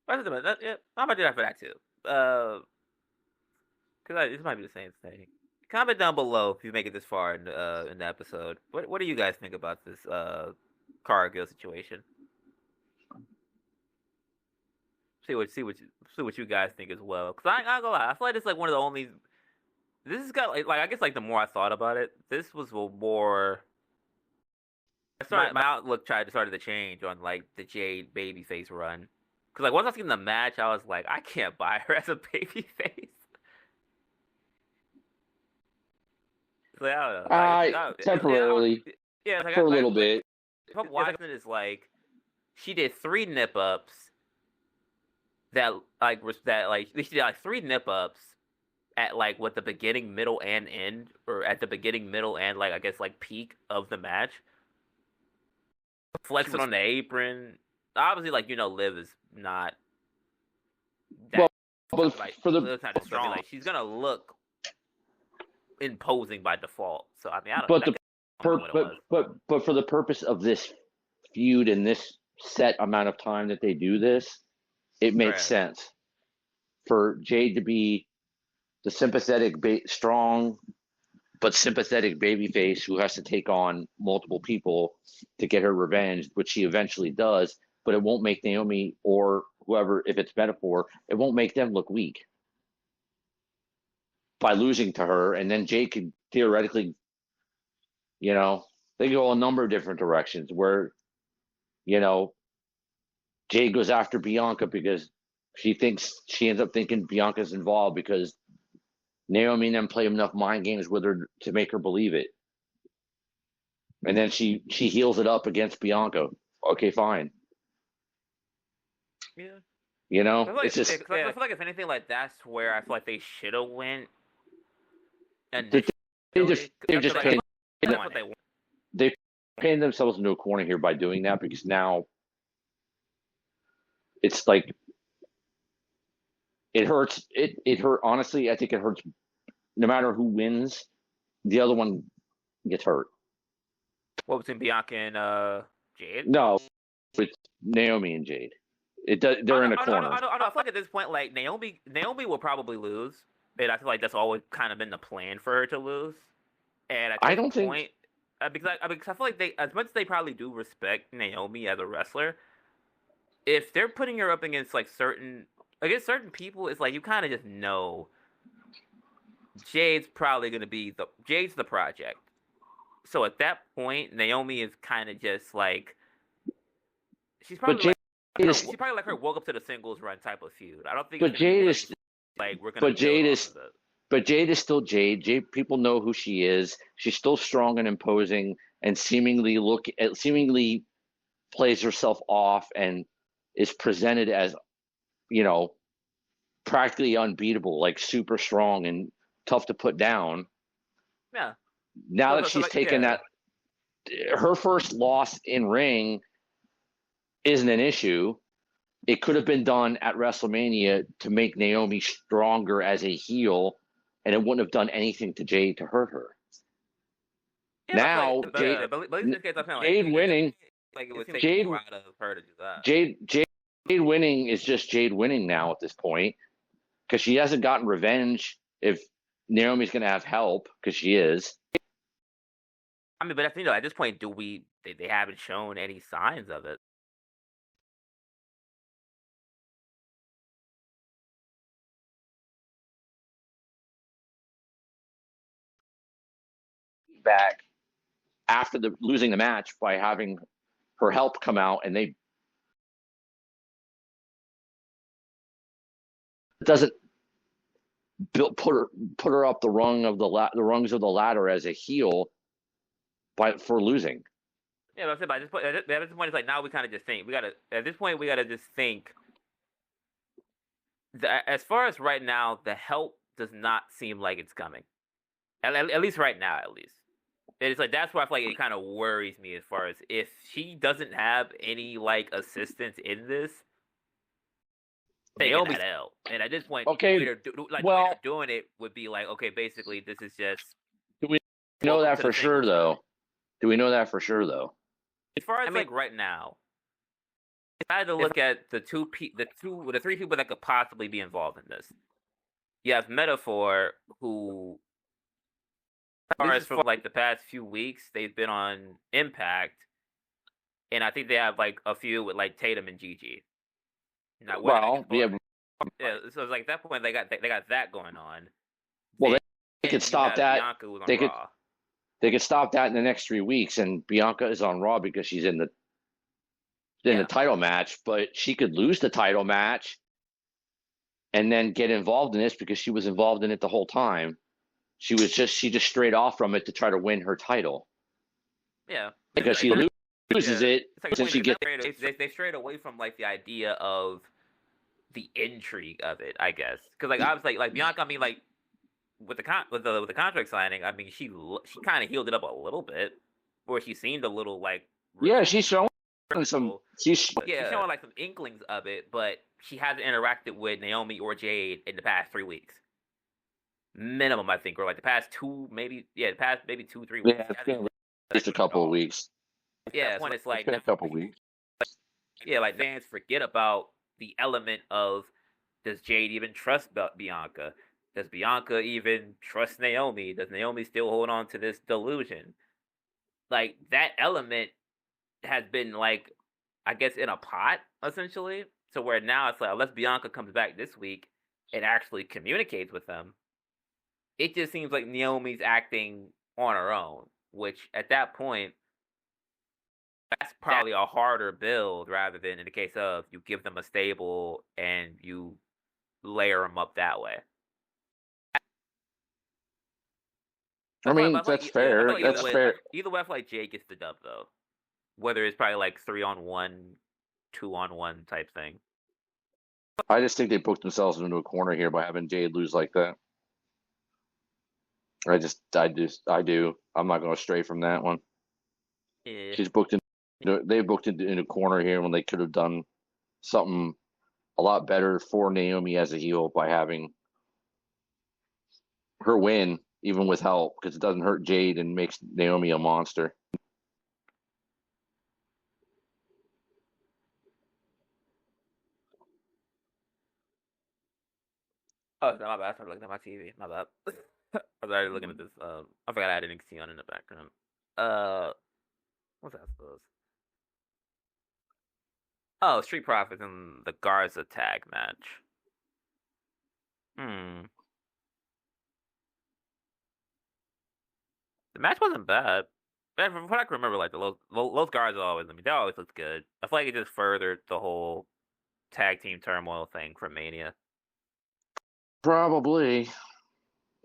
Yeah, I might do that for that too. Because this might be the same thing. Comment down below if you make it this far in the episode. What do you guys think about this Cargill situation? See what you guys think as well. Because I ain't gonna lie, I feel like it's like one of the only. This has got like I guess like the more I thought about it, this was a more. My outlook started to change on like the Jade babyface run. Because like once I seen the match, I was like, I can't buy her as a babyface. Like, I don't know. Like, Temporarily. Yeah, like, for a little bit. If I'm watching it, it's like she did 3 nip ups. She did like 3 nip ups at like what the beginning, middle, and end, or at the beginning, middle, and like I guess like peak of the match. Flexing on the apron. Obviously, like Liv is not. That, well, like, for the Liv's not strong. Like she's gonna look imposing by default. So I mean, I don't. But for the purpose of this feud and this set amount of time that they do this, it makes sense for Jade to be the sympathetic, strong, but sympathetic babyface who has to take on multiple people to get her revenge, which she eventually does. But it won't make Naomi or whoever, if it's metaphor, it won't make them look weak by losing to her. And then Jade could theoretically, they go a number of different directions where, Jade goes after Bianca because she ends up thinking Bianca's involved because Naomi and them play enough mind games with her to make her believe it. And then she heals it up against Bianca. Okay, fine. Yeah. It's just. I feel like if anything, like that's where I feel like they should have went. And they painted themselves into a corner here by doing that because now it's like it hurts. It hurt. Honestly, I think it hurts. No matter who wins, the other one gets hurt. What between Bianca and Jade? No, it's Naomi and Jade. They're in a corner. I feel like at this point, like Naomi will probably lose, and I feel like that's always kind of been the plan for her to lose. And at this point, because I feel like as much as they probably do respect Naomi as a wrestler, if they're putting her up against certain people, it's like you kind of just know Jade's probably going to be Jade's the project. So at that point, Naomi is kind of just like she's probably she probably like her woke up to the singles run type of feud. I don't think. But Jade is like we're gonna. But Jade is still Jade. Jade, people know who she is. She's still strong and imposing, and seemingly plays herself off and is presented as, practically unbeatable, like super strong and tough to put down. Yeah. Now that she's taken that, her first loss in ring isn't an issue. It could have been done at WrestleMania to make Naomi stronger as a heel, and it wouldn't have done anything to Jade to hurt her. Yeah, now, Jade winning. Like it would take more out of her to do that. Jade winning is just Jade winning now at this point because she hasn't gotten revenge. If Naomi's going to have help, because she is. I mean, but at this point, they haven't shown any signs of it. Back after losing the match by having her help come out, and they doesn't put her up the rungs of the ladder as a heel for losing. Yeah, but at this point, it's like now we kind of just think at this point we gotta just think. As far as right now, the help does not seem like it's coming. At least right now, at least. it's like that's why I feel like it kind of worries me as far as if she doesn't have any like assistance in this, taking that L. And at this point, Okay, the way they're doing it would be like, okay, basically this is just. Do we know that for sure though? Do we know that for sure though? As far as like right now, if I had to look at the three people that could possibly be involved in this, you have Metaphor, who, as far as for like the past few weeks, they've been on Impact, and I think they have like a few with like Tatum and Gigi. Now, so it's like at that point they got that going on. Well, they could stop that. They could stop that in the next 3 weeks, and Bianca is on Raw because she's in the title match, but she could lose the title match and then get involved in this because she was involved in it the whole time. She just strayed off from it to try to win her title. Yeah, because she loses it. Since she gets they strayed away from like the idea of the intrigue of it, I guess, because like obviously like Bianca, I mean like with the contract signing, I mean she kind of healed it up a little bit, where she seemed a little like she's showing some she's showing like some inklings of it, but she hasn't interacted with Naomi or Jade in the past 3 weeks. Minimum, I think, or like the past 2, maybe 2-3 weeks. Yeah, just a couple of weeks. Yeah, when it's like a couple of weeks. Yeah, like fans forget about the element of, does Jade even trust Bianca? Does Bianca even trust Naomi? Does Naomi still hold on to this delusion? Like that element has been like, I guess, in a pot essentially. So where now it's like, unless Bianca comes back this week and actually communicates with them, it just seems like Naomi's acting on her own, which at that point, that's probably a harder build rather than in the case of you give them a stable and you layer them up that way. I mean, that's fair. That's fair. Either way, I feel like Jay gets the dub though. Whether it's probably like 3-on-1, 2-on-1 type thing. I just think they booked themselves into a corner here by having Jade lose like that. I do. I'm not going to stray from that one. Yeah. They booked in a corner here when they could have done something a lot better for Naomi as a heel by having her win, even with help, because it doesn't hurt Jade and makes Naomi a monster. Oh, no, my bad. I started looking at my TV. My bad. I was already looking at this. I forgot I had NXT on in the background. What's that supposed? Oh, Street Profits and the Garza tag match. The match wasn't bad. From what I can remember, like those Garza they always looked good. I feel like it just furthered the whole tag team turmoil thing from Mania. Probably.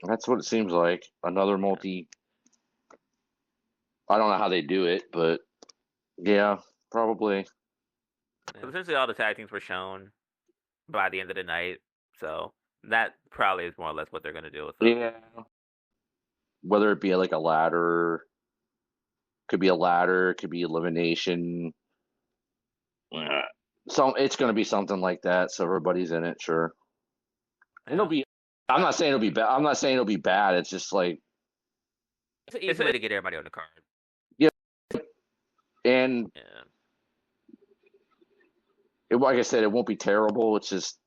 That's what it seems like. Another multi. I don't know how they do it, but yeah, probably. Yeah. Essentially, all the tag teams were shown by the end of the night, so that probably is more or less what they're going to do with them. Yeah. Whether it be like a ladder, could be elimination. So it's going to be something like that. So everybody's in it, sure. Yeah. It'll be. I'm not saying it'll be bad. I'm not saying it'll be bad. It's just like it's an easy way to get everybody on the card. Yeah. And like I said, it won't be terrible. It's just,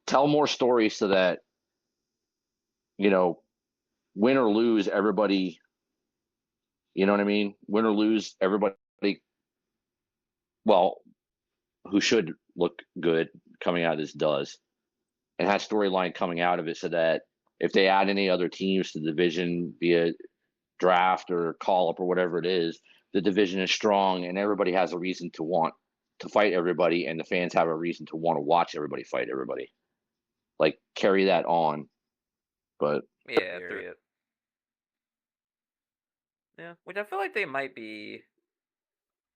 tell more stories so that, win or lose, everybody, you know what I mean? Win or lose, everybody, well, who should look good coming out of this does. And has storyline coming out of it so that if they add any other teams to the division via draft or call up or whatever it is, the division is strong and everybody has a reason to want to fight everybody, and the fans have a reason to want to watch everybody fight everybody. Like, carry that on. But yeah, which I feel like they might be.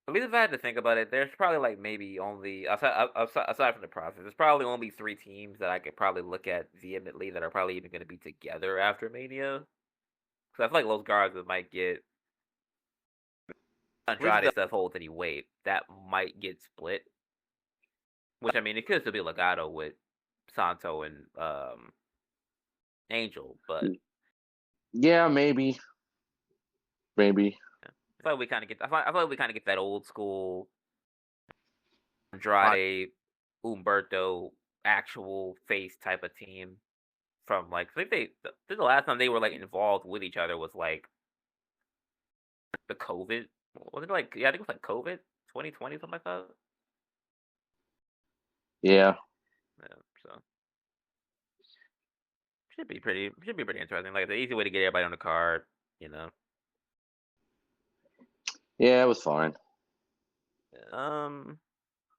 At least if I had to think about it, there's probably like maybe only aside from the process, there's probably only 3 teams that I could probably look at vehemently that are probably even going to be together after Mania. Because I feel like Los Garza might get Andrade stuff holds any weight. That might get split. Which I mean, it could still be Legado with Santo and Angel, but yeah, maybe. I feel like we kind of get. I feel like we kind of get that old school Andrade, Humberto, actual face type of team from like. I think the last time they were like involved with each other was like the COVID. Was it like? Yeah, I think it was like COVID 2020, something like that. Yeah. So should be pretty interesting. Like the easy way to get everybody on the card, you know. Yeah, it was fine.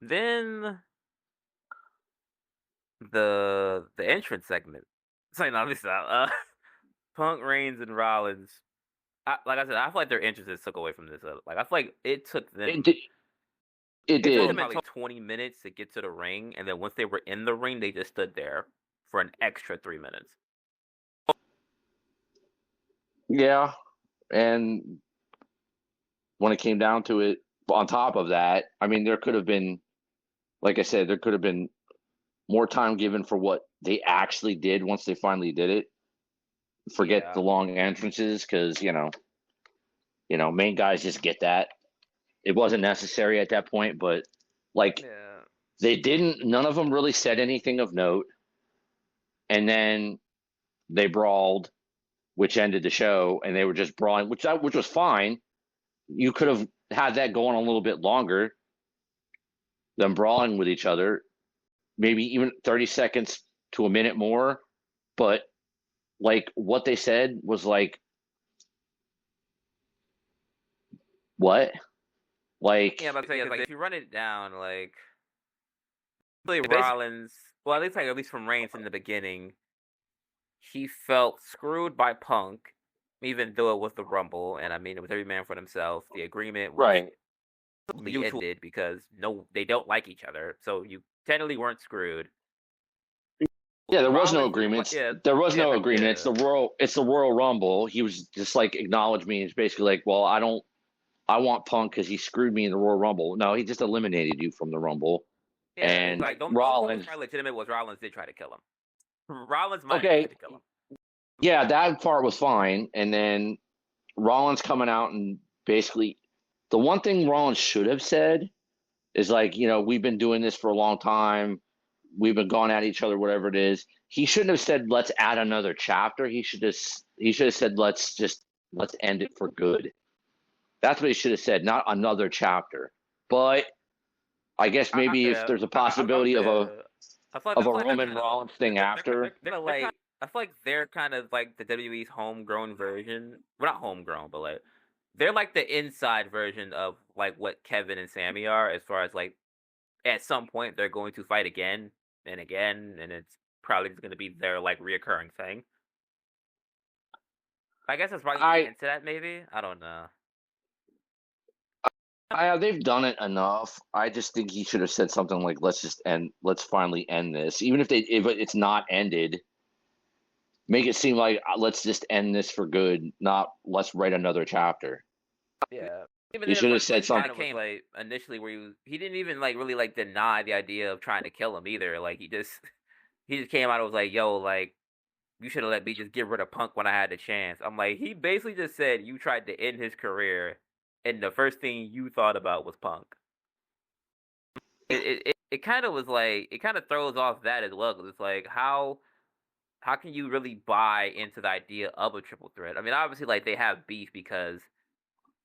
Then the entrance segment. So no, this Punk, Reigns, and Rollins. Like I said, I feel like their entrances took away from this. Like I feel like it took them. It did. It took them probably 20 minutes to get to the ring, and then once they were in the ring, they just stood there for an extra 3 minutes. Yeah, and when it came down to it, on top of that, I mean, there could have been, like I said, there could have been more time given for what they actually did once they finally did it. Forget the long entrances because main guys just get that. It wasn't necessary at that point, but like they didn't. None of them really said anything of note, and then they brawled, which ended the show, and they were just brawling, which was fine. You could have had that going a little bit longer, them brawling with each other, maybe even 30 seconds to a minute more. But like what they said was like, what? Like, yeah, but if you run it down, like Rollins, well, at least from Reigns in the beginning, he felt screwed by Punk, even though it was the Rumble, and I mean it was every man for themselves. The agreement was right. ended because they don't like each other, so you technically weren't screwed. Yeah, there was no agreement. There was no agreement. Yeah. It's the Royal Rumble. He was just like acknowledged me. It's basically like, well, I want Punk because he screwed me in the Royal Rumble. No, he just eliminated you from the Rumble. Yeah, and like Rollins, legitimate was Rollins did try to kill him. Rollins might have tried to kill him. Yeah, that part was fine. And then Rollins coming out and basically the one thing Rollins should have said is like, we've been doing this for a long time. We've been going at each other, whatever it is. He shouldn't have said, let's add another chapter. He should have said, let's end it for good. That's what he should have said, not another chapter. But I guess maybe if there's a possibility of a Roman Rollins thing after. I feel like they're kind of like the WWE's homegrown version. Well, not homegrown, but like they're like the inside version of like what Kevin and Sammy are, as far as like at some point they're going to fight again and again, and it's probably going to be their like reoccurring thing. I guess it's probably into that. Maybe I don't know. They've done it enough. I just think he should have said something like, let's finally end this. Even if it's not ended, make it seem like let's just end this for good, not let's write another chapter. Yeah. He should have said something. Came like initially where he didn't even like really like deny the idea of trying to kill him either. Like he just came out and was like, yo, like you should have let me just get rid of Punk when I had the chance. I'm like, he basically just said you tried to end his career and the first thing you thought about was Punk. It kind of was like, it kind of throws off that as well, because it's like, how can you really buy into the idea of a triple threat? I mean, obviously, like, they have beef because,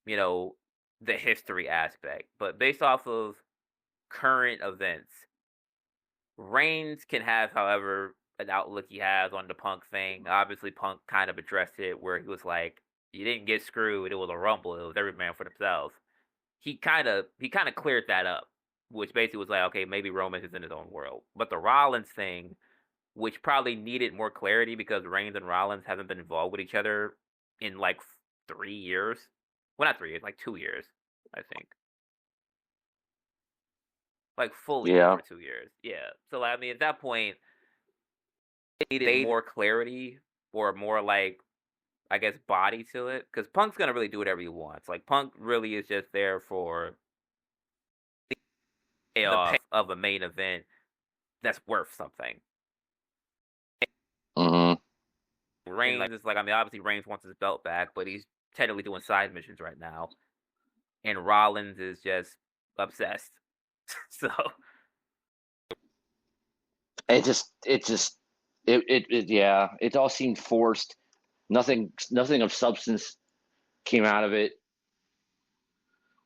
the history aspect, but based off of current events, Reigns can have, however, an outlook he has on the Punk thing. Obviously, Punk kind of addressed it where he was like, you didn't get screwed. It was a Rumble. It was every man for themselves. He kind of cleared that up, which basically was like, okay, maybe Roman is in his own world. But the Rollins thing, which probably needed more clarity because Reigns and Rollins haven't been involved with each other in like 3 years. Well, not 3 years, like 2 years, I think. Like fully for 2 years. Yeah. So, I mean, at that point, they needed more clarity or more like, I guess, body to it. Because Punk's gonna really do whatever he wants. Like Punk really is just there for the payoff of a main event that's worth something. Mm-hmm. Reigns is like, I mean, obviously Reigns wants his belt back, but he's technically doing side missions right now, and Rollins is just obsessed. So it all seemed forced. Nothing of substance came out of it.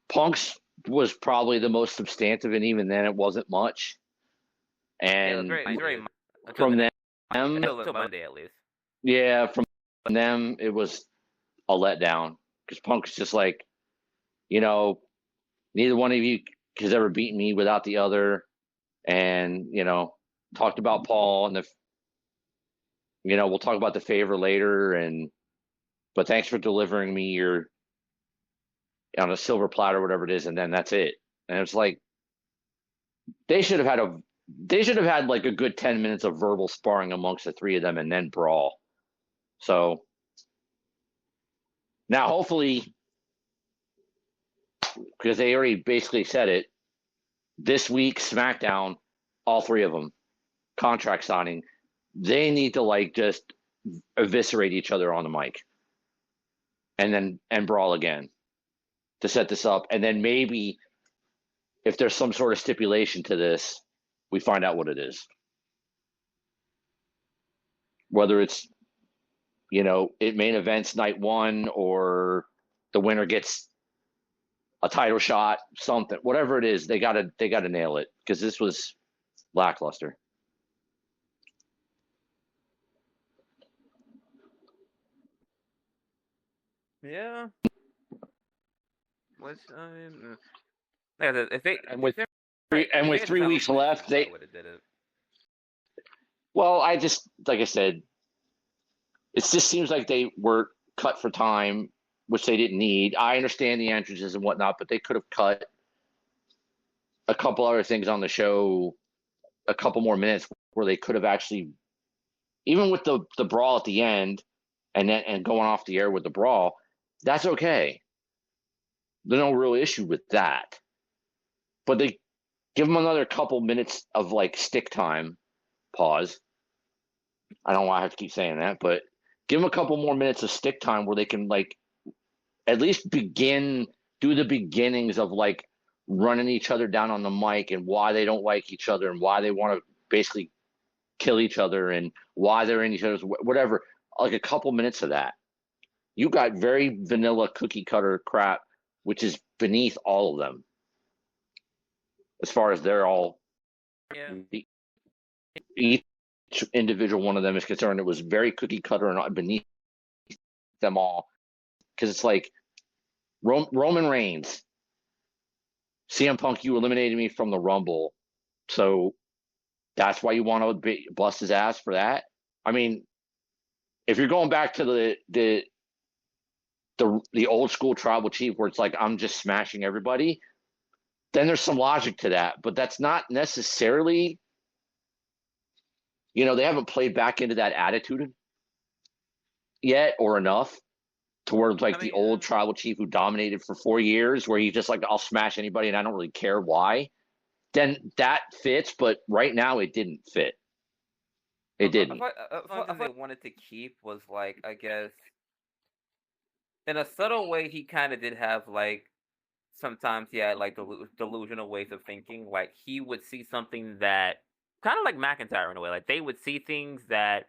Punk's was probably the most substantive, and even then, it wasn't much. And yeah, very from them, until Monday at least. Yeah, from them, it was a letdown because Punk's just like, neither one of you has ever beaten me without the other, and talked about Paul and we'll talk about the favor later, but thanks for delivering me your on a silver platter, whatever it is, and then that's it. And it's like they should have had like a good 10 minutes of verbal sparring amongst the three of them and then brawl. So now hopefully, because they already basically said it, this week SmackDown, all three of them, contract signing, they need to like just eviscerate each other on the mic and brawl again to set this up. And then maybe if there's some sort of stipulation to this, we find out what it is. Whether it's, it main events night one or the winner gets a title shot, something, whatever it is, they gotta nail it because this was lackluster. Yeah. Which I mean, like I said, if they with 3 weeks left, they would have did it. Well, like I said, it just seems like they were cut for time, which they didn't need. I understand the entrances and whatnot, but they could have cut a couple other things on the show, a couple more minutes where they could have actually, even with the brawl at the end, and going off the air with the brawl, that's okay. There's no real issue with that. But they give them another couple minutes of like stick time, pause. I don't know why I have to keep saying that, but give them a couple more minutes of stick time where they can like at least do the beginnings of like running each other down on the mic and why they don't like each other and why they want to basically kill each other and why they're in each other's whatever. Like a couple minutes of that. You got very vanilla cookie cutter crap, which is beneath all of them. As far as they're all, each individual one of them is concerned, it was very cookie cutter and beneath them all. Because it's like Roman Reigns, CM Punk, you eliminated me from the Rumble, so that's why you want to bust his ass for that. I mean, if you're going back to the old school tribal chief where it's like I'm just smashing everybody, then there's some logic to that, but that's not necessarily, they haven't played back into that attitude yet or enough to where it's like the old tribal chief who dominated for 4 years where he's just like, I'll smash anybody and I don't really care why. Then that fits, but right now it didn't fit. It didn't. I they wanted to keep was like, I guess, in a subtle way, he kind of did have like, sometimes he had like delusional ways of thinking. Like he would see something that kind of like McIntyre in a way. Like they would see things that,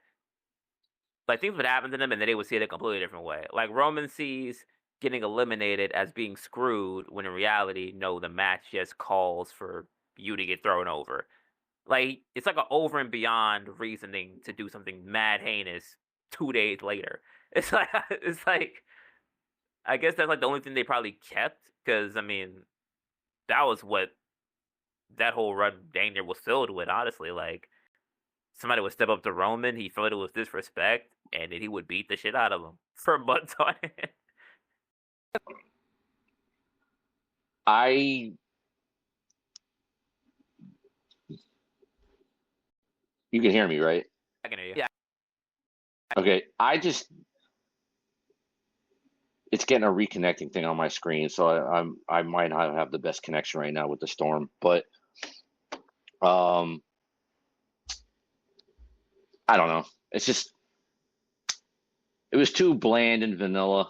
like things would happen to them, and then they would see it a completely different way. Like Roman sees getting eliminated as being screwed, when in reality, no, the match just calls for you to get thrown over. Like it's like an over and beyond reasoning to do something mad heinous 2 days later. It's like I guess that's like the only thing they probably kept, because I mean, that was what that whole run dang near was filled with. Honestly, like somebody would step up to Roman, he felt it was disrespect, and then he would beat the shit out of him for months on end. You can hear me, right? I can hear you. Yeah. Okay. it's getting a reconnecting thing on my screen, so I might not have the best connection right now with the storm, but um, I don't know. It's just it was too bland and vanilla.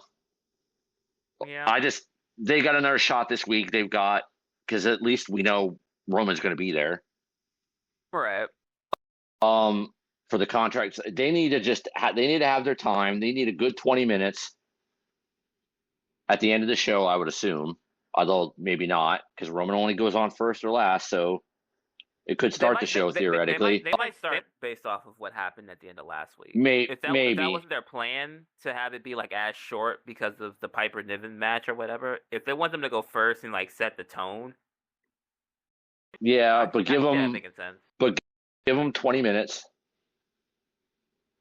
Yeah. I just they got another shot this week. They've got because at least we know Roman's going to be there. Right. For the contracts, they need to they need to have their time. They need a good 20 minutes at the end of the show, I would assume. Although maybe not, because Roman only goes on first or last, so it could They start the might show theoretically. they might start based off of what happened at the end of last week. If that Maybe. wasn't their plan to have it be like as short because of the Piper Niven match or whatever, if they want them to go first and like set the tone, Yeah, I can see that making sense. but give them 20 minutes.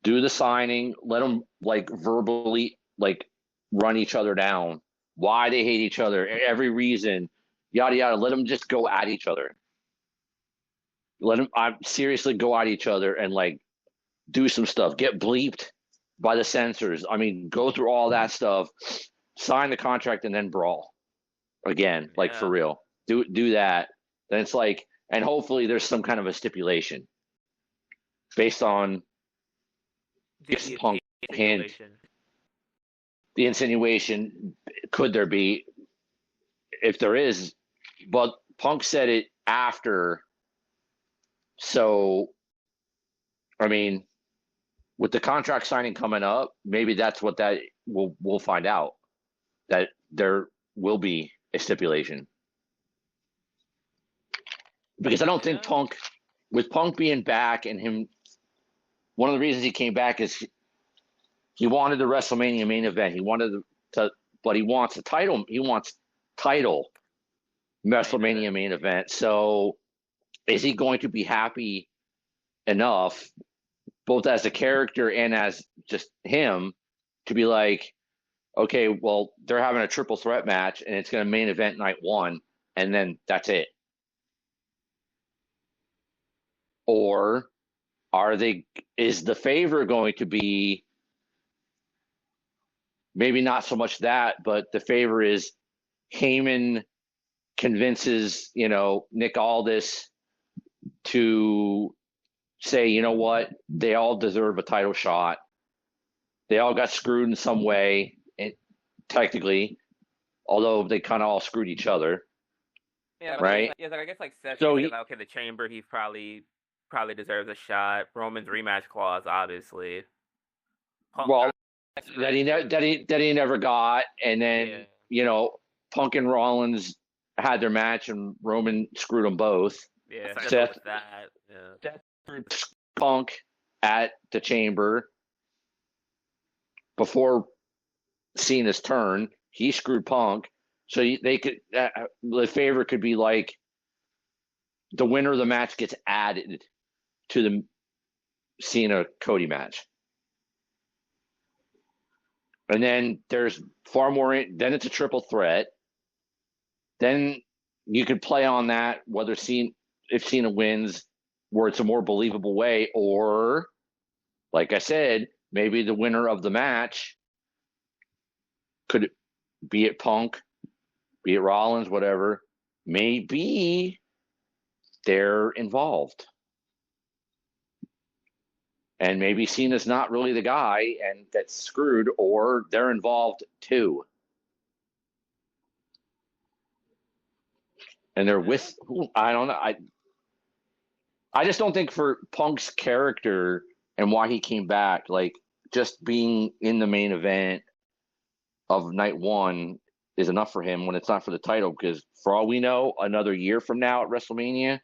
Do the signing. Let them like verbally like run each other down. Why they hate each other, every reason, yada yada. Let them just go at each other. Let them seriously go at each other and like do some stuff. Get bleeped by the censors. I mean, go through all that stuff. Sign the contract and then brawl again, like for Yeah. real. Do that. Then it's like, and hopefully there's some kind of a stipulation based on this Punk hand. The insinuation, could there be? If there is, but Punk said it after. So, I mean, with the contract signing coming up, maybe that's what that we'll find out, that there will be a stipulation. Because I don't think Punk, with Punk being back and him, one of the reasons he came back is he wanted the WrestleMania main event. He wanted to, but he wants a title. He wants title WrestleMania main event. So is he going to be happy enough, both as a character and as just him, to be like, okay, well, they're having a triple threat match and it's going to main event night one, and then that's it? Or is the favor going to be maybe not so much that, but the favor is Heyman convinces, Nick Aldis to say, you know what, they all deserve a title shot. They all got screwed in some way, technically, although they kind of all screwed each other. Yeah, right. I guess like Seth. So okay, the Chamber, he probably deserves a shot. Roman's rematch clause, obviously. Well, that he never got, and then Punk and Rollins had their match, and Roman screwed them both. Yeah, Seth screwed Punk at the Chamber before Cena's turn. He screwed Punk, so they could. The favor could be like the winner of the match gets added to the Cena Cody match. And then there's far more. Then it's a triple threat. Then you could play on that, whether if Cena wins, where it's a more believable way, or, like I said, maybe the winner of the match could be it Punk, be it Rollins, whatever. Maybe they're involved. And maybe Cena's not really the guy and that's screwed, or they're involved too. And they're with I don't know. I just don't think for Punk's character and why he came back, like just being in the main event of night one is enough for him when it's not for the title. Because for all we know, another year from now at WrestleMania,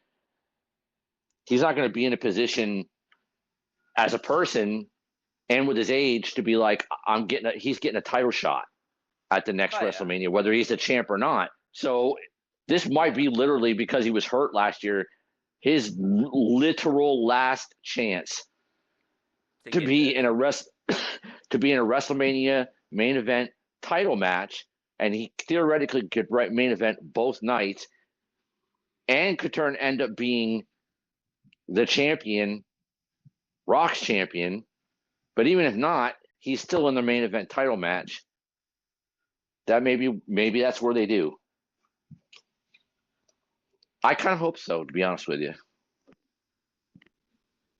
he's not going to be in a position as a person and with his age to be like, he's getting a title shot at the next WrestleMania, whether he's the champ or not. So this might be literally, because he was hurt last year, his literal last chance to be in a WrestleMania main event title match, and he theoretically could main event both nights and could end up being the champion, Rock's champion. But even if not, he's still in the main event title match. That maybe that's where they do. I kind of hope so, to be honest with you.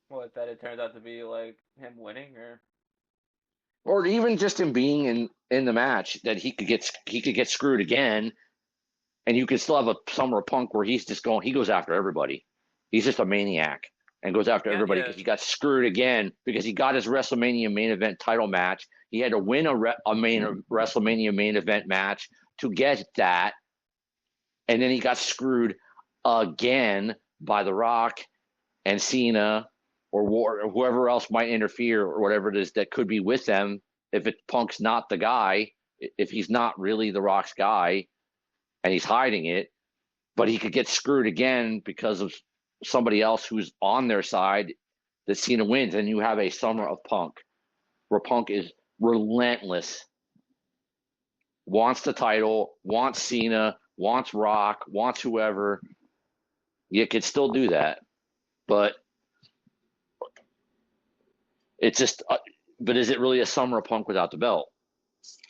What, that it turns out to be like him winning, Or even just him being in the match that he could get screwed again, and you could still have a Summer of Punk where he goes after everybody. He's just a maniac and goes after everybody yeah. because he got screwed again because he got his WrestleMania main event title match. He had to win a WrestleMania main event match to get that, and then he got screwed again by The Rock and Cena or whoever else might interfere or whatever it is that could be with them. If Punk's not the guy, if he's not really The Rock's guy and he's hiding it, but he could get screwed again because of somebody else who's on their side that Cena wins, and you have a Summer of Punk where Punk is relentless, wants the title, wants Cena, wants Rock, wants whoever. You could still do that, but it's just. But is it really a Summer of Punk without the belt?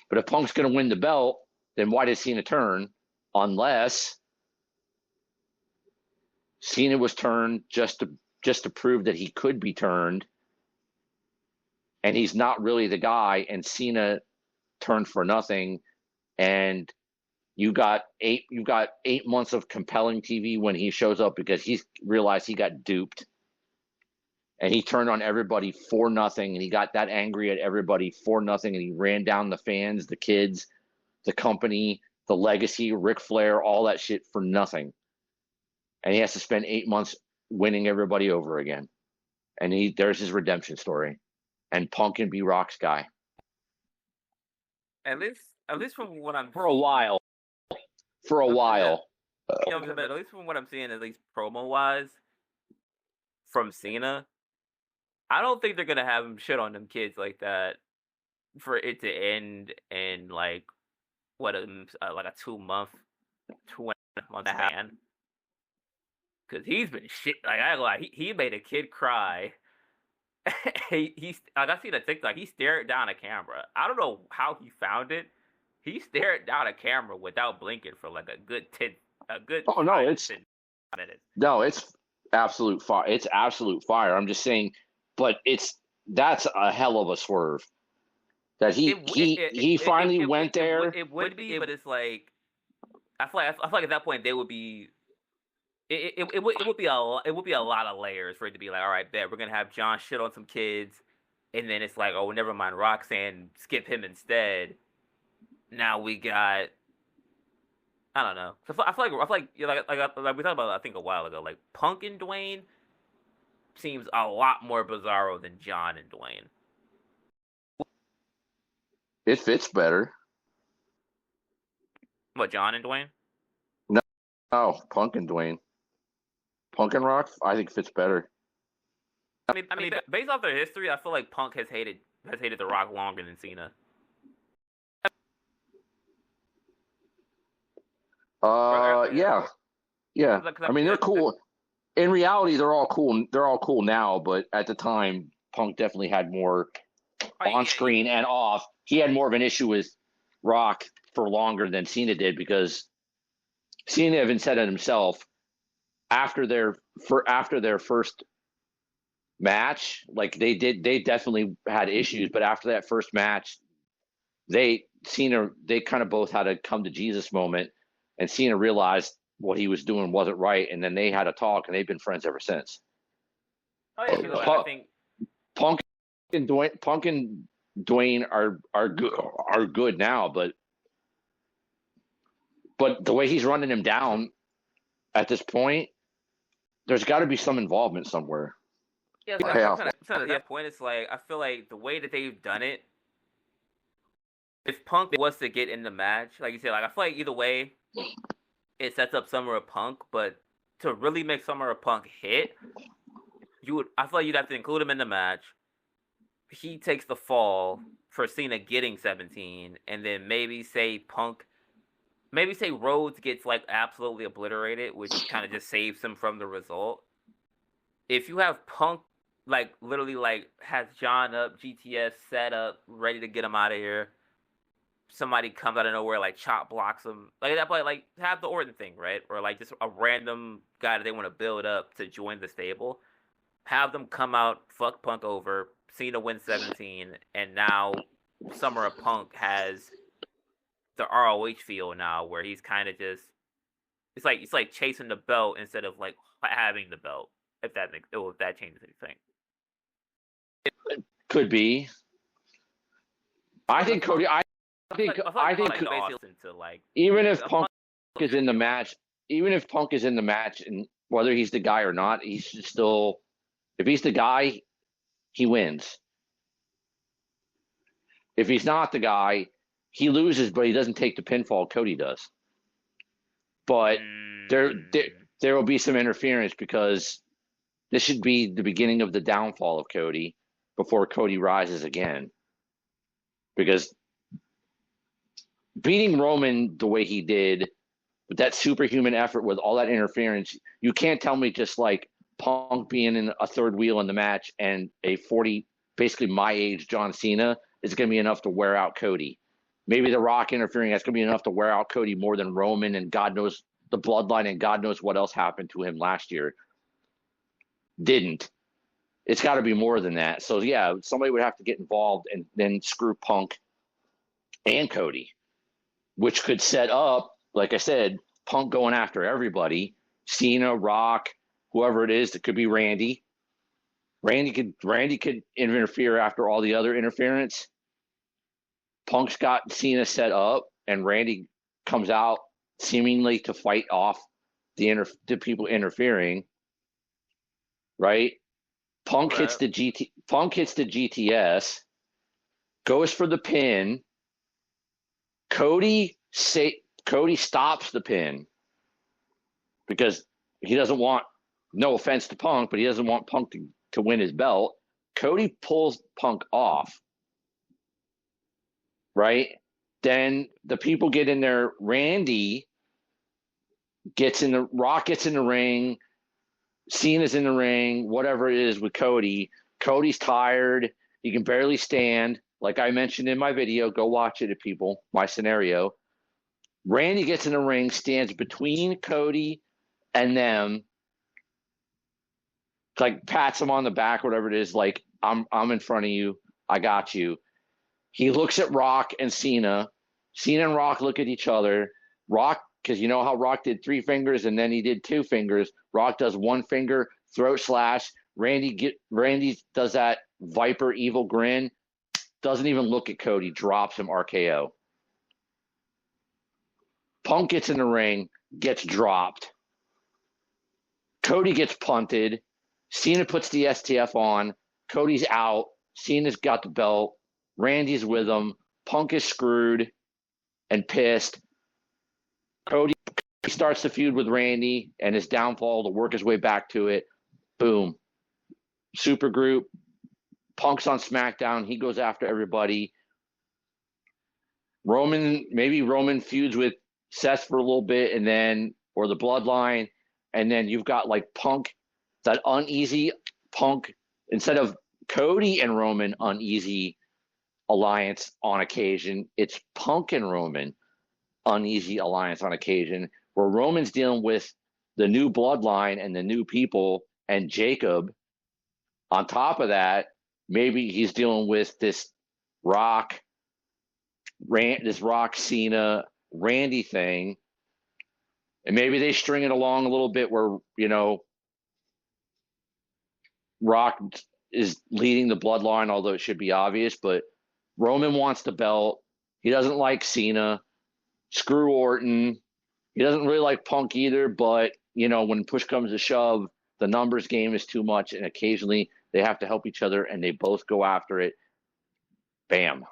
But if Punk's going to win the belt, then why did Cena turn? Unless Cena was turned just to prove that he could be turned, and he's not really the guy, and Cena turned for nothing, and you got 8 months of compelling TV when he shows up because he realized he got duped, and he turned on everybody for nothing, and he got that angry at everybody for nothing, and he ran down the fans, the kids, the company, the legacy, Ric Flair, all that shit for nothing. And he has to spend 8 months winning everybody over again. And there's his redemption story. And Punk can be Rock's guy. At least from what I'm For a while. For a while. at least from what I'm seeing, at least promo wise, from Cena, I don't think they're gonna have him shit on them kids like that for it to end in like what like a 2 month span. Because he's been shit. Like I like he made a kid cry. He's like I seen a TikTok. He stared down a camera. I don't know how he found it. He stared down a camera without blinking for like a good Oh no, 10 minutes. No, it's absolute fire. It's absolute fire. I'm just saying, but that's a hell of a swerve. That he finally went there. It would be, but it's like I feel like at that point they would be. It would be a lot of layers for it to be like, all right, bet we're gonna have John shit on some kids, and then it's like, oh, never mind, Roxanne, skip him instead. Now we got, I don't know. I feel like we talked about I think a while ago, like Punk and Dwayne seems a lot more bizarro than John and Dwayne. It fits better. What, John and Dwayne? No, Punk and Dwayne. Punk and Rock, I think fits better. I mean, based off their history, I feel like Punk has hated The Rock longer than Cena. Yeah. I mean, they're cool. In reality, they're all cool. They're all cool now, but at the time, Punk definitely had more on screen and off. He had more of an issue with Rock for longer than Cena did because Cena even said it himself after their first match. Like they definitely had issues, but after that first match, they kind of both had a come to Jesus moment, and Cena realized what he was doing wasn't right, and then they had a talk, and they've been friends ever since. Oh yeah, I think Punk and Dwayne are good now, but the way he's running him down at this point, there's got to be some involvement somewhere. Yeah, at that point, it's like I feel like the way that they've done it, if Punk was to get in the match, like you said, like I feel like either way, it sets up Summer of Punk. But to really make Summer of Punk hit, I feel like you'd have to include him in the match. He takes the fall for Cena getting 17, and then maybe say Rhodes gets like absolutely obliterated, which kind of just saves him from the result. If you have Punk like literally like has John up, GTS set up, ready to get him out of here, somebody comes out of nowhere, like chop blocks them, like that. But like have the Orton thing, right? Or like just a random guy that they want to build up to join the stable. Have them come out, fuck Punk over. Cena wins 17, and now Summer of Punk has the ROH feel now, where he's kind of just it's like chasing the belt instead of like having the belt. If that changes anything. Could be. I think Cody. I think Like basically to like even if Punk is in the match, and whether he's the guy or not, he should still. If he's the guy, he wins. If he's not the guy, he loses, but he doesn't take the pinfall. Cody does. But there will be some interference because this should be the beginning of the downfall of Cody before Cody rises again. Because beating Roman the way he did, with that superhuman effort, with all that interference, you can't tell me just like Punk being in a third wheel in the match and a 40, basically my age John Cena is going to be enough to wear out Cody. Maybe The Rock interfering, that's going to be enough to wear out Cody more than Roman and God knows the bloodline and God knows what else happened to him last year. Didn't. It's got to be more than that. So, yeah, somebody would have to get involved and then screw Punk and Cody, which could set up, like I said, Punk going after everybody, Cena, Rock, whoever it is. That could be Randy. Randy could interfere after all the other interference. Punk's got Cena set up, and Randy comes out seemingly to fight off the people interfering. Right? Punk hits the GTS, goes for the pin. Cody stops the pin because he doesn't want, no offense to Punk, but he doesn't want Punk to win his belt. Cody pulls Punk off. Right? Then the people get in there. Randy Rock gets in the ring. Cena's in the ring, whatever it is with Cody. Cody's tired. He can barely stand. Like I mentioned in my video, go watch it, people. My scenario. Randy gets in the ring, stands between Cody and them, like pats him on the back, whatever it is. Like I'm in front of you. I got you. He looks at Rock and Cena. Cena and Rock look at each other. Rock, because you know how Rock did 3 fingers and then he did 2 fingers. Rock does 1 finger, throat slash. Randy does that Viper evil grin. Doesn't even look at Cody. Drops him RKO. Punk gets in the ring, gets dropped. Cody gets punted. Cena puts the STF on. Cody's out. Cena's got the belt. Randy's with him. Punk is screwed and pissed. Cody starts the feud with Randy and his downfall to work his way back to it. Boom. Super group. Punk's on SmackDown. He goes after everybody. Maybe Roman feuds with Seth for a little bit and then, or the Bloodline. And then you've got like Punk, that uneasy Punk, instead of Cody and Roman uneasy alliance on occasion, it's Punk and Roman uneasy alliance on occasion, where Roman's dealing with the new bloodline and the new people and Jacob. On top of that, maybe he's dealing with this Rock Cena Randy thing, and maybe they string it along a little bit where Rock is leading the bloodline, although it should be obvious, but Roman wants the belt. He doesn't like Cena. Screw Orton. He doesn't really like Punk either, but, when push comes to shove, the numbers game is too much, and occasionally they have to help each other, and they both go after it. Bam.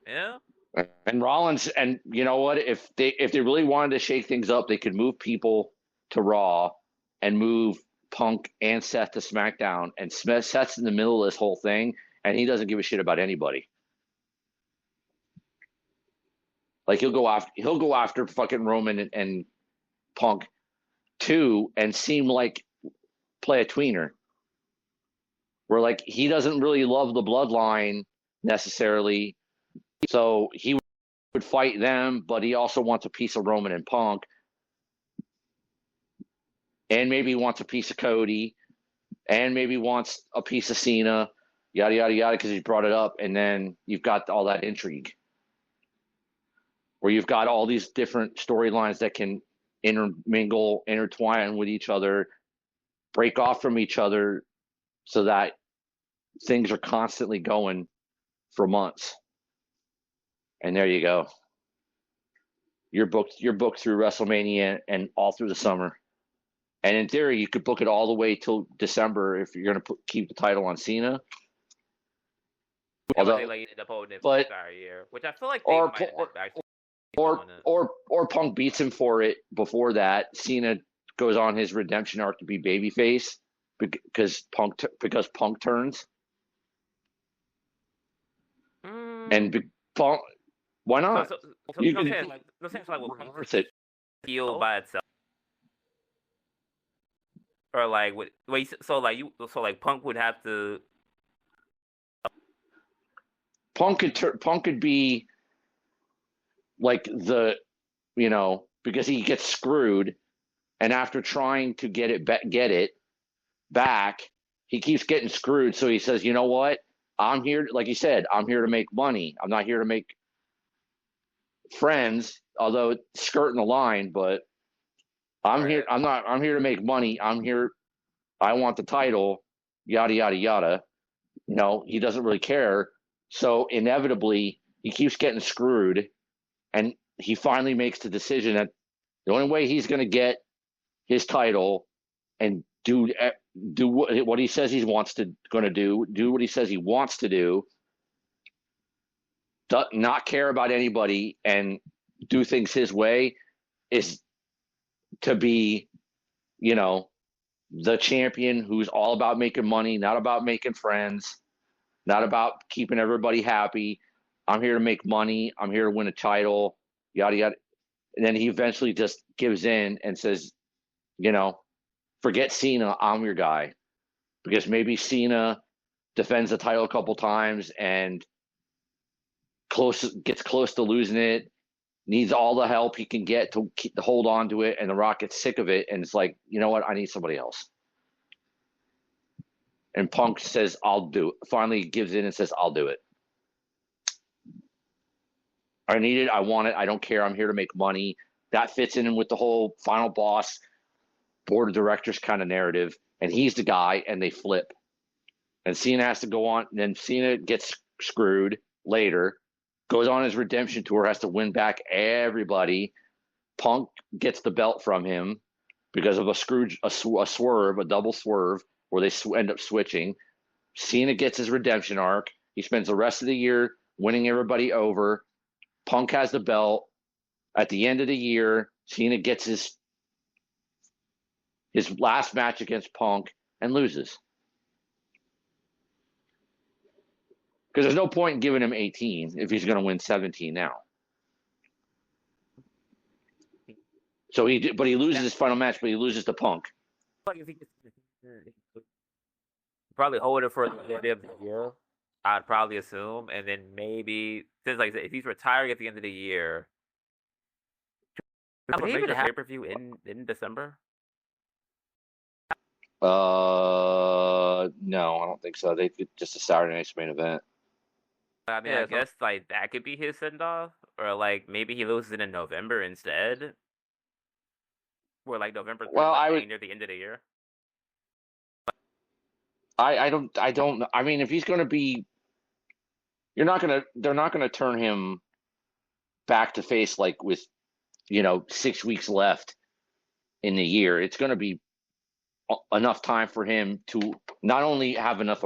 Yeah. And Rollins, and you know what? If they really wanted to shake things up, they could move people to Raw and move Punk and Seth to SmackDown, and Seth's in the middle of this whole thing, and he doesn't give a shit about anybody. Like he'll go after fucking Roman and Punk too, and seem like play a tweener, where like he doesn't really love the bloodline, necessarily. So he would fight them, but he also wants a piece of Roman and Punk, and maybe wants a piece of Cody, and maybe wants a piece of Cena, yada yada yada, because he brought it up, and then you've got all that intrigue, where you've got all these different storylines that can intermingle, intertwine with each other, break off from each other, so that things are constantly going for months. And there you go. You're booked through WrestleMania and all through the summer. And in theory, you could book it all the way till December if you're going to keep the title on Cena. Although they end up holding it for the entire year, which I feel like they might end up actually or Punk beats him for it before that. Cena goes on his redemption arc to be babyface because Punk turns. And Punk, why not? You can reverse it. Heal by itself, or like wait, so like Punk would have to. Punk could be like because he gets screwed, and after trying to get it back, he keeps getting screwed. So he says, you know what? I'm here, like you said, I'm here to make money. I'm not here to make friends, although skirting the line, but I'm here. I'm here to make money. I'm here. I want the title, yada, yada, yada. He doesn't really care. So inevitably he keeps getting screwed, and he finally makes the decision that the only way he's going to get his title and do what he says he wants to do what he says he wants to do, not care about anybody and do things his way, is to be, the champion who's all about making money, not about making friends, not about keeping everybody happy. I'm here to make money. I'm here to win a title, yada, yada. And then he eventually just gives in and says, forget Cena, I'm your guy. Because maybe Cena defends the title a couple times and gets close to losing it, needs all the help he can get to hold on to it, and The Rock gets sick of it, and it's like, you know what, I need somebody else. And Punk says, I'll do it. Finally gives in and says, I'll do it. I need it. I want it. I don't care. I'm here to make money. That fits in with the whole final boss, board of directors kind of narrative. And he's the guy, and they flip. And Cena has to go on. And then Cena gets screwed later, goes on his redemption tour, has to win back everybody. Punk gets the belt from him because of a swerve, a double swerve, where they end up switching. Cena gets his redemption arc. He spends the rest of the year winning everybody over. Punk has the belt. At the end of the year, Cena gets his last match against Punk and loses. Because there's no point in giving him 18 if he's going to win 17 now. So he loses his final match, but he loses to Punk. Probably hold it for the end of the year, I'd probably assume, and then maybe, since like I said, if he's retiring at the end of the year, have a major pay-per-view in December? No, I don't think so. They could just a Saturday night's main event. I mean, I guess like that could be his send-off, or like maybe he loses it in November instead, or like November 3rd, near the end of the year. I don't. I mean, if he's going to be, they're not going to turn him back to face like with, 6 weeks left in the year. It's going to be enough time for him to not only have enough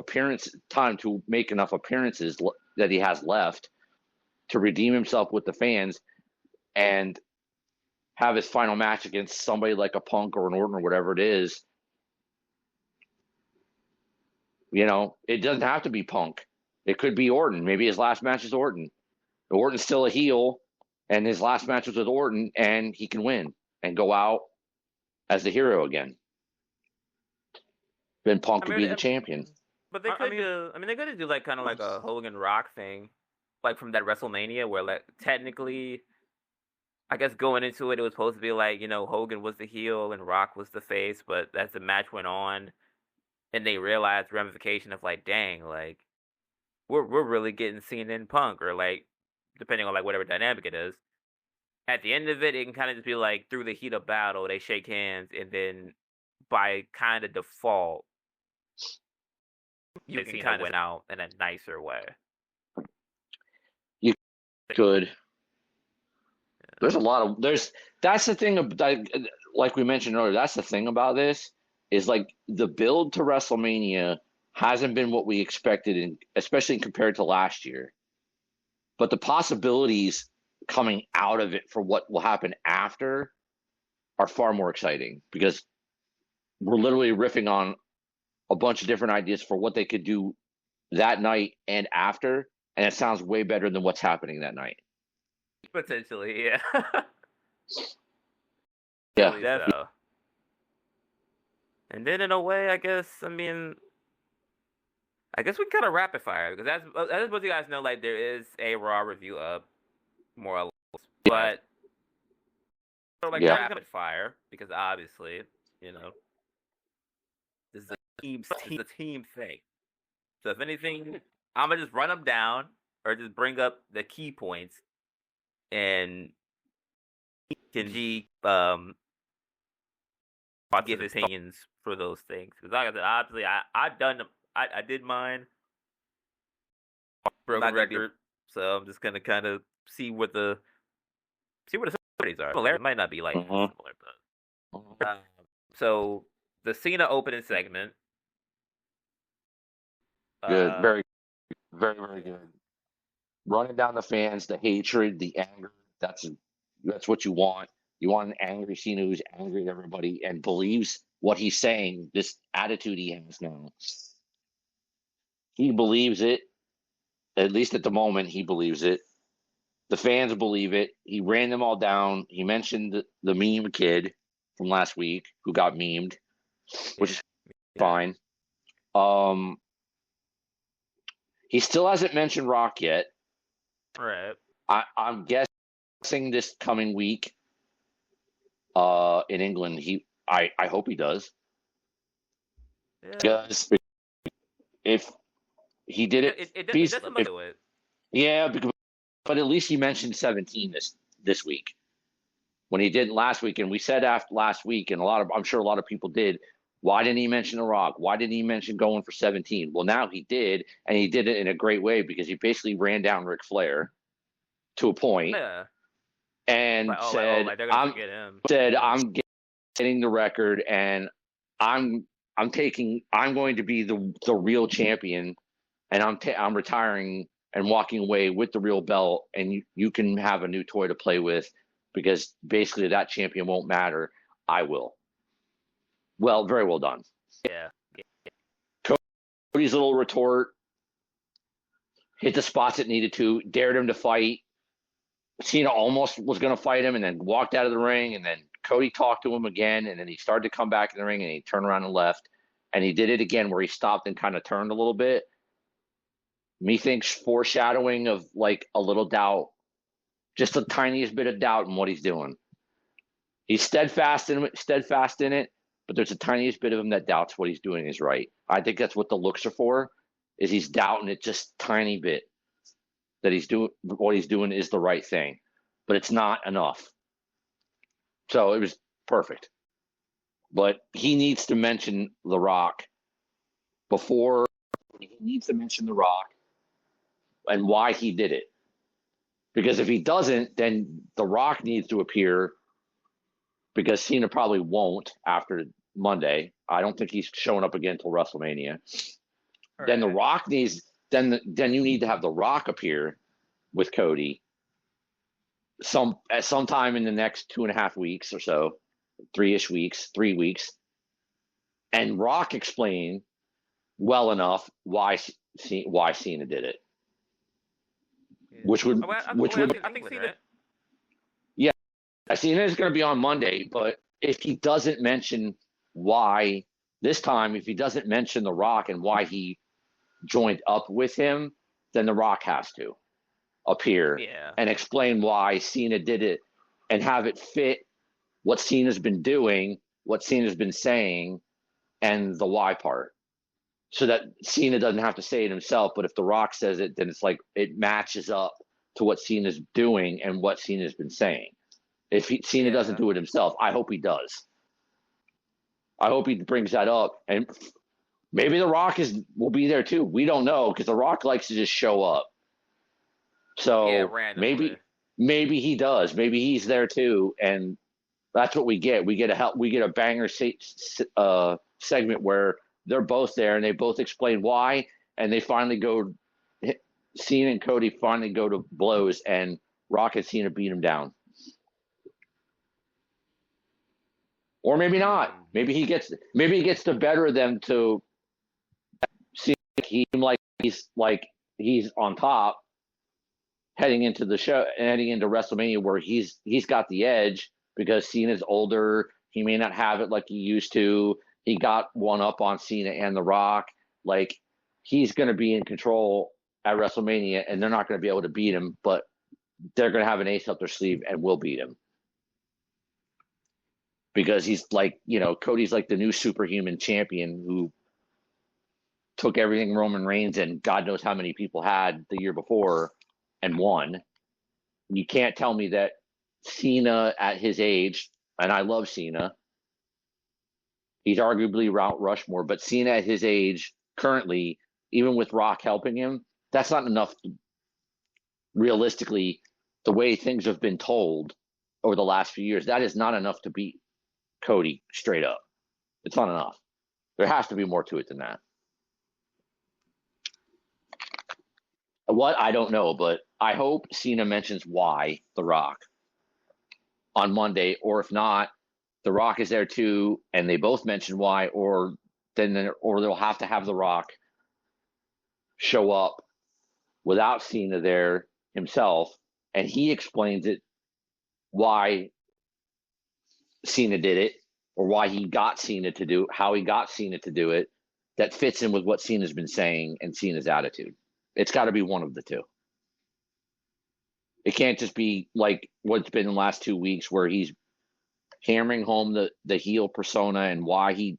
time to make enough appearances that he has left to redeem himself with the fans and have his final match against somebody like a Punk or an Orton or whatever it is. It doesn't have to be Punk. It could be Orton. Maybe his last match is Orton. Orton's still a heel, and his last match was with Orton, and he can win and go out as the hero again. Then Punk could be the champion. But they could do. I mean, they could do like kind of like a Hogan Rock thing, like from that WrestleMania where like technically, I guess going into it, it was supposed to be like Hogan was the heel and Rock was the face, but as the match went on, and they realized the ramification of like, dang, like we're really getting Cena in Punk, or like depending on like whatever dynamic it is. At the end of it, it can kind of just be like through the heat of battle, they shake hands, and then by kind of default, you can kind of win out in a nicer way. You could. There's a lot of that's the thing like we mentioned earlier. That's the thing about this is like the build to WrestleMania hasn't been what we expected, especially compared to last year. But the possibilities coming out of it for what will happen after are far more exciting because we're literally riffing on a bunch of different ideas for what they could do that night and after, and it sounds way better than what's happening that night. Potentially, yeah. Yeah. So. And then in a way, I guess we can kind of rapid fire because that's what you guys know. Like there is a Raw review up, more or less, but rapid fire because obviously this is a team thing. So if anything, I'm gonna just run them down or just bring up the key points and G give his opinions for those things because like I said, obviously I did mine. Broken record, so I'm just gonna kind of see what the similarities are. It might not be like similar, but so the Cena opening segment. Good, very, very, very good. Running down the fans, the hatred, the anger. That's what you want. You want an angry Cena who's angry at everybody and believes what he's saying. This attitude he has now. He believes it. At least at the moment, he believes it. The fans believe it. He ran them all down. He mentioned the meme kid from last week who got memed, which is fine. He still hasn't mentioned Rock yet. Right. I'm guessing this coming week in England, I hope he does. Yeah. Because if he did it doesn't do it. Yeah, but at least he mentioned 17 this week. When he did last week, and we said after last week, and I'm sure a lot of people did. Why didn't he mention The Rock? Why didn't he mention going for 17? Well, now he did, and he did it in a great way because he basically ran down Ric Flair to a point, and said, "I'm getting the record, and I'm going to be the real champion, and I'm retiring and walking away with the real belt, and you can have a new toy to play with because basically that champion won't matter. I will." Well, very well done. Yeah. Cody's little retort hit the spots it needed to, dared him to fight. Cena almost was going to fight him and then walked out of the ring, and then Cody talked to him again, and then he started to come back in the ring, and he turned around and left, and he did it again where he stopped and kind of turned a little bit. Methinks foreshadowing of like a little doubt, just the tiniest bit of doubt in what he's doing. He's steadfast in it, but there's a tiniest bit of him that doubts what he's doing is right. I think that's what the looks are for, is he's doubting it just tiny bit that what he's doing is the right thing, but it's not enough. So it was perfect. But he needs to mention The Rock before he needs to mention The Rock and why he did it. Because if he doesn't, then The Rock needs to appear because Cena probably won't after Monday. I don't think he's showing up again until WrestleMania. Right. Then The Rock needs then you need to have The Rock appear with Cody at some time in the next 2.5 weeks or so, 3 weeks, and Rock explain well enough why Cena did it. Yeah. Which would I think Cena. Yeah, Cena is going to be on Monday, but if he doesn't mention why this time, if he doesn't mention The Rock and why he joined up with him, then The Rock has to appear Yeah. and explain why Cena did it and have it fit what Cena's been doing, what Cena's been saying, and the why part. So that Cena doesn't have to say it himself, but if The Rock says it, then it's like it matches up to what Cena's doing and what Cena's been saying. If Cena doesn't Yeah. do it himself, I hope he does. I hope he brings that up, and maybe The Rock will be there too. We don't know because The Rock likes to just show up. Yeah, So randomly. maybe he does. Maybe he's there too, and that's what we get. We get a banger segment where they're both there and they both explain why, and they finally go. Cena and Cody finally go to blows, and Rock and Cena beat him down. Or maybe not. Maybe he gets the better of them to seem like he's on top heading into the show, heading into WrestleMania, where he's got the edge because Cena's older. He may not have it like he used to. He got one up on Cena and The Rock. Like he's going to be in control at WrestleMania, and they're not going to be able to beat him, but they're going to have an ace up their sleeve and will beat him. Because he's like, Cody's like the new superhuman champion who took everything Roman Reigns and God knows how many people had the year before and won. You can't tell me that Cena at his age, and I love Cena, he's arguably Mount Rushmore, but Cena at his age currently, even with Rock helping him, that's not enough. Realistically, the way things have been told over the last few years, that is not enough to beat Cody straight up. It's not enough. There has to be more to it than that. What? I don't know, but I hope Cena mentions why The Rock on Monday, or if not, The Rock is there too, and they both mention why, or they'll have to have The Rock show up without Cena there himself, and he explains it why Cena did it, or why he got Cena to do how he got Cena to do it. That fits in with what Cena's been saying and Cena's attitude. It's got to be one of the two. It can't just be like what's been in the last 2 weeks where he's hammering home the heel persona and why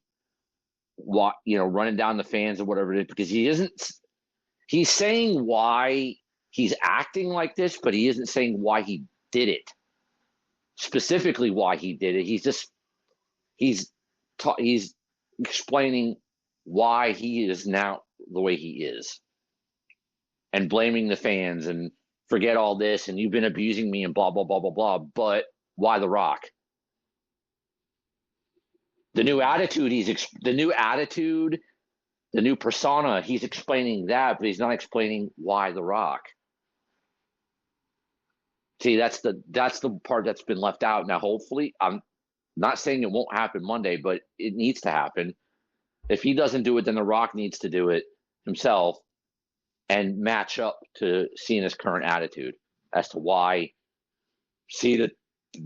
running down the fans or whatever it is, because he's saying why he's acting like this, but he isn't saying why he did it. Specifically why he did it. He's explaining why he is now the way he is and blaming the fans and forget all this and you've been abusing me and blah, blah, blah, blah, blah. But why The Rock? The new attitude, the new persona, he's explaining that, but he's not explaining why The Rock. See, that's the part that's been left out. Now, hopefully, I'm not saying it won't happen Monday, but it needs to happen. If he doesn't do it, then The Rock needs to do it himself and match up to Cena's current attitude as to why Cena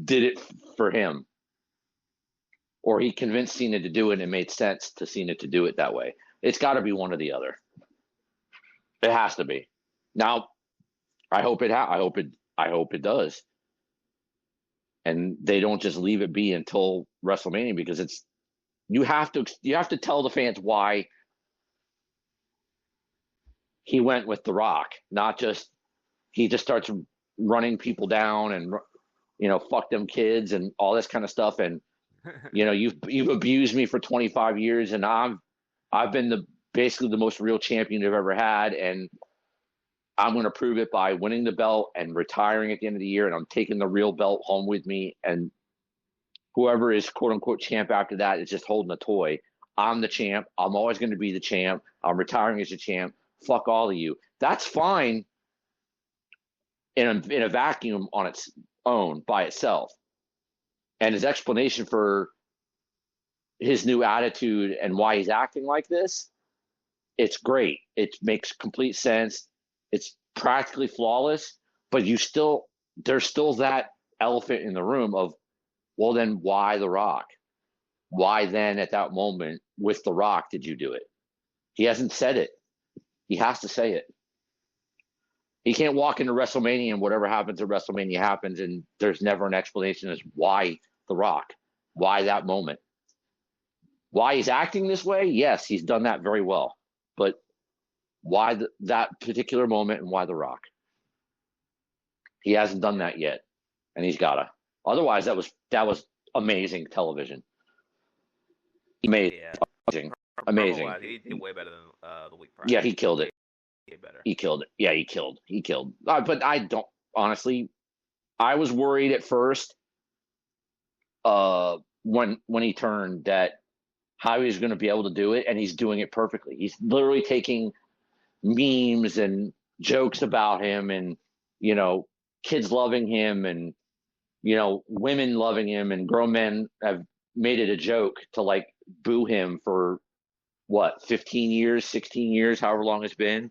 did it for him. Or he convinced Cena to do it and it made sense to Cena to do it that way. It's got to be one or the other. It has to be. Now, I hope it does. And they don't just leave it be until WrestleMania, because you have to tell the fans why he went with The Rock, not just he just starts running people down and fuck them kids and all this kind of stuff, and you've abused me for 25 years and I've been basically the most real champion you've ever had, and I'm going to prove it by winning the belt and retiring at the end of the year, and I'm taking the real belt home with me, and whoever is quote unquote champ after that is just holding a toy. I'm the champ. I'm always going to be the champ. I'm retiring as a champ. Fuck all of you. That's fine in a vacuum on its own by itself. And his explanation for his new attitude and why he's acting like this, it's great. It makes complete sense. It's practically flawless, but there's still that elephant in the room of, well, then why The Rock? Why then at that moment with The Rock did you do it? He hasn't said it. He has to say it. He can't walk into WrestleMania and whatever happens at WrestleMania happens, and there's never an explanation as why The Rock, why that moment, why he's acting this way. Yes, he's done that very well, but why that particular moment and why The Rock? He hasn't done that yet, and he's gotta. Otherwise, that was amazing television. Amazing, Yeah. amazing. He did way better than the week prior. Yeah, he killed it. Better. He killed it. Yeah, he killed. But I don't honestly. I was worried at first, when he turned, that how he was going to be able to do it, and he's doing it perfectly. He's literally taking memes and jokes about him, and kids loving him, and women loving him, and grown men have made it a joke to like boo him for what, 15 years, 16 years, however long it's been.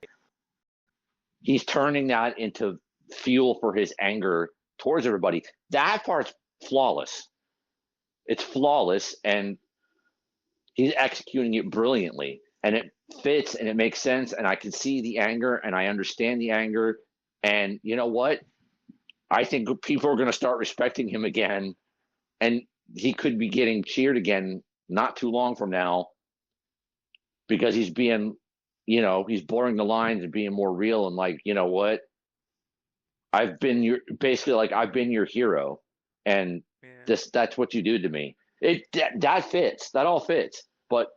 He's turning that into fuel for his anger towards everybody. That part's flawless. It's flawless, and he's executing it brilliantly, and it fits and it makes sense, and I can see the anger and I understand the anger, and you know what? I think people are going to start respecting him again, and he could be getting cheered again not too long from now, because he's being, he's blurring the lines and being more real, and like, you know what? I've been your hero, and that's what you do to me. That fits. That all fits. But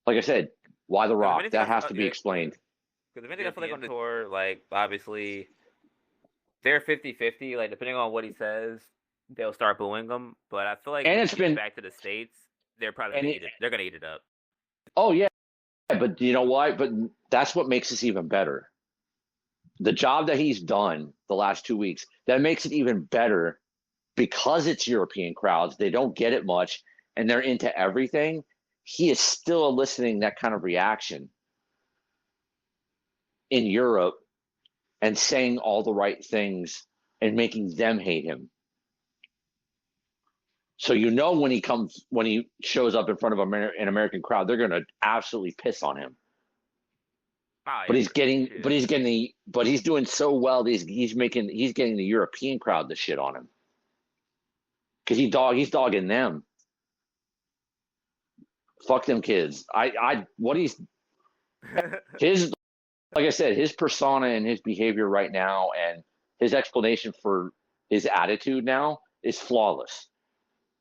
like I said, why The Rock? That has to be explained. Because the minute I feel like on the tour, like obviously they're 50-50. Like depending on what he says, they'll start booing him. But I feel like and it's been back to the States, they're probably they're gonna eat it up. Oh yeah, but you know what? But that's what makes this even better. The job that he's done the last 2 weeks, that makes it even better, because it's European crowds. They don't get it much, and they're into everything. He is still eliciting that kind of reaction in Europe and saying all the right things and making them hate him. So when he shows up in front of an American crowd, they're going to absolutely piss on him. But he's doing so well. He's getting the European crowd to shit on him, because he's dogging them. Fuck them kids. His, like I said, his persona and his behavior right now, and his explanation for his attitude now is flawless.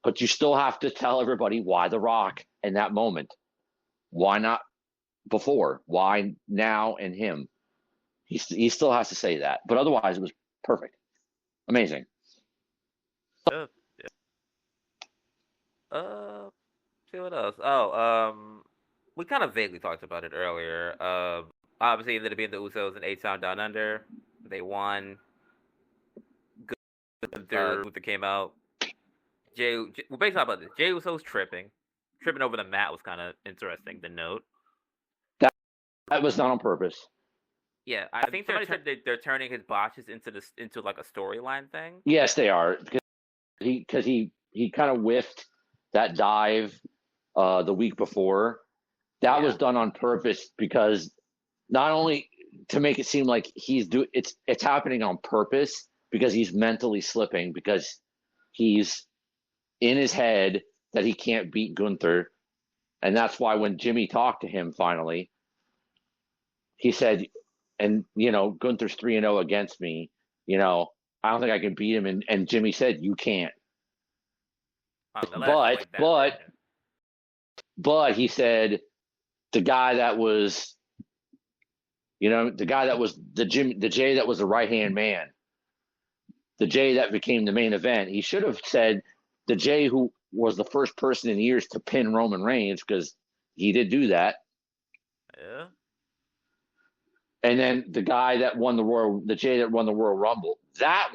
But you still have to tell everybody why The Rock in that moment. Why not before? Why now and him? He still has to say that. But otherwise, it was perfect. Amazing. See what else? We kind of vaguely talked about it earlier. Obviously, ended up being the Usos in 8-Town Down Under. They won. Gunther came out. We're basically talking about this. Jey Uso's tripping over the mat was kind of interesting to note. That was not on purpose. Yeah, I think they're turning his botches into like a storyline thing. Yes, they are, because he kind of whiffed that dive the week before. That was done on purpose, because not only to make it seem like it's happening on purpose, because he's mentally slipping, because he's in his head that he can't beat Gunther. And that's why when Jimmy talked to him finally, he said, and Gunther's 3-0 against me, I don't think I can beat him. And Jimmy said, you can't. But he said, the guy that was the Jay that was the right-hand man, the Jay that became the main event, he should have said the Jay who was the first person in years to pin Roman Reigns, because he did do that. Yeah. And then the guy that won the Jay that won the Royal Rumble, that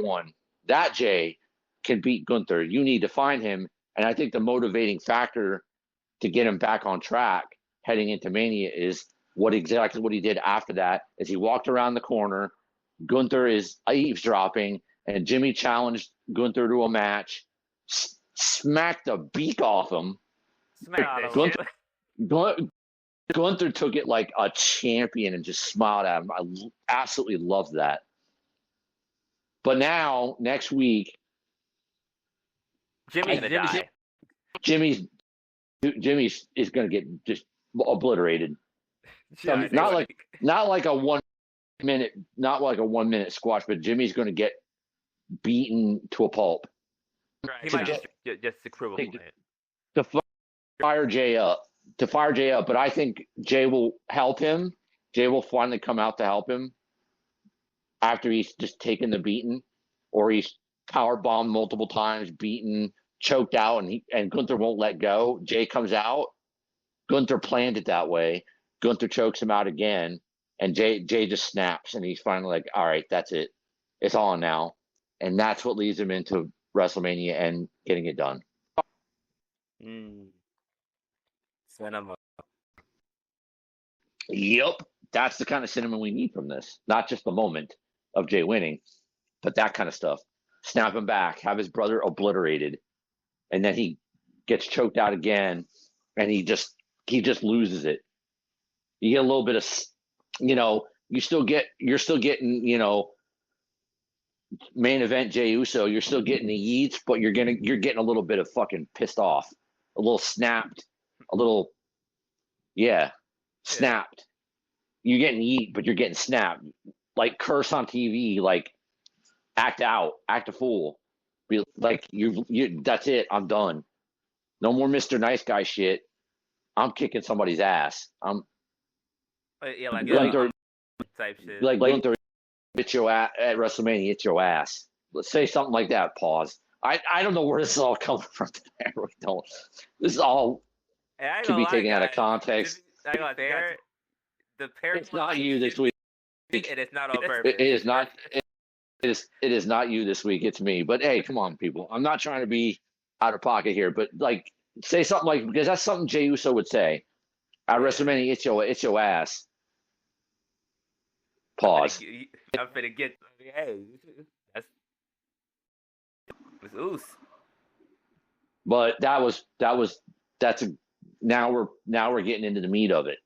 Jay can beat Gunther. You need to find him. And I think the motivating factor to get him back on track heading into Mania is exactly what he did after that. As he walked around the corner, Gunther is eavesdropping, and Jimmy challenged Gunther to a match, smacked the beak off him. Gunther took it like a champion and just smiled at him. I absolutely loved that. But now, next week, Jimmy's gonna die. Jimmy's Jimmy's is going to get just obliterated. Not like a 1 minute, not like a 1 minute squash, but Jimmy's going to get beaten to a pulp. Right. He might just equivalent to fire Jay up. But I think Jay will help him. Jay will finally come out to help him after he's just taken the beating, or he's power bombed multiple times, beaten, choked out, and Gunther won't let go. Jay comes out. Gunther planned it that way. Gunther chokes him out again, and Jay just snaps, and he's finally like, all right, that's it. It's on now. And that's what leads him into WrestleMania and getting it done. Cinema. Yep. That's the kind of cinnamon we need from this. Not just the moment of Jay winning, but that kind of stuff. Snap him back, have his brother obliterated, and then he gets choked out again, and he just loses it. You get a little bit of, you're still getting, main event Jey Uso. You're still getting the yeets, but you're getting a little bit of fucking pissed off, a little snapped, a little, snapped. You're getting yeet, but you're getting snapped. Like curse on TV, like act out, act a fool. Be like you. That's it. I'm done. No more Mr. Nice Guy shit. I'm kicking somebody's ass. Like type shit. Like Gunther, it's your ass at WrestleMania. It's your ass. Let's say something like that. Pause. I don't know where this is all coming from. I really don't. This is all to be taken out of context. It's not you this week. It is not on purpose. It is not. It is not you this week. It's me. But hey, come on, people. I'm not trying to be out of pocket here, but like say something like, because that's something Jey Uso would say at WrestleMania. It's your ass. Pause. I'm finna get. Hey, it's Oos. But now we're getting into the meat of it.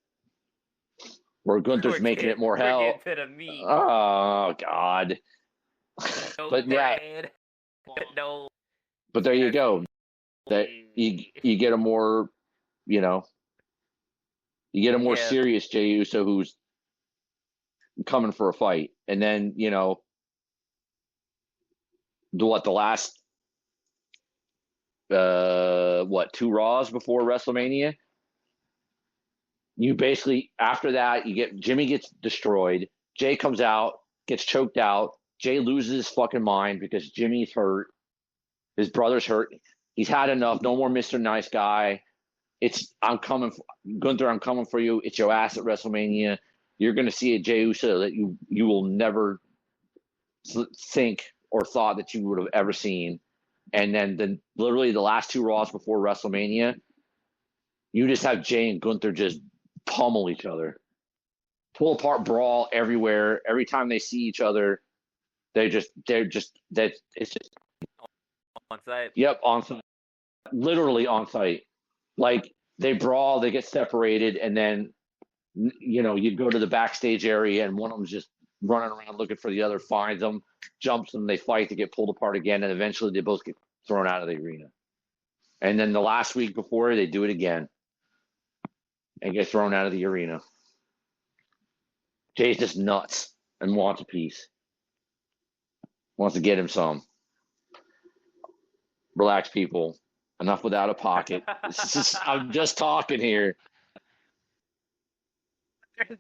Where Gunther's making it more hell. We're getting to the meat. Oh God. But bread. No. But there you go. That you get a more, you get a more serious Jey Uso who's coming for a fight, and then the last 2 Raws before WrestleMania. You basically, after that, Jimmy gets destroyed. Jay comes out, gets choked out. Jay loses his fucking mind because Jimmy's hurt. His brother's hurt. He's had enough. No more Mr. Nice Guy. Gunther, I'm coming for you. It's your ass at WrestleMania. You're going to see a Jey Uso that you will never think or thought that you would have ever seen. And then literally the last 2 Raws before WrestleMania, you just have Jay and Gunther just pummel each other, pull apart, brawl everywhere. Every time they see each other, it's just on site. Yep, on site, literally on site. Like they brawl, they get separated, and then you go to the backstage area, and one of them's just running around looking for the other, finds them, jumps them, they fight, they get pulled apart again, and eventually they both get thrown out of the arena. And then the last week before, they do it again and get thrown out of the arena. Jay's just nuts and wants a piece. Wants to get him some. Relax, people. Enough with out of pocket. I'm just talking here.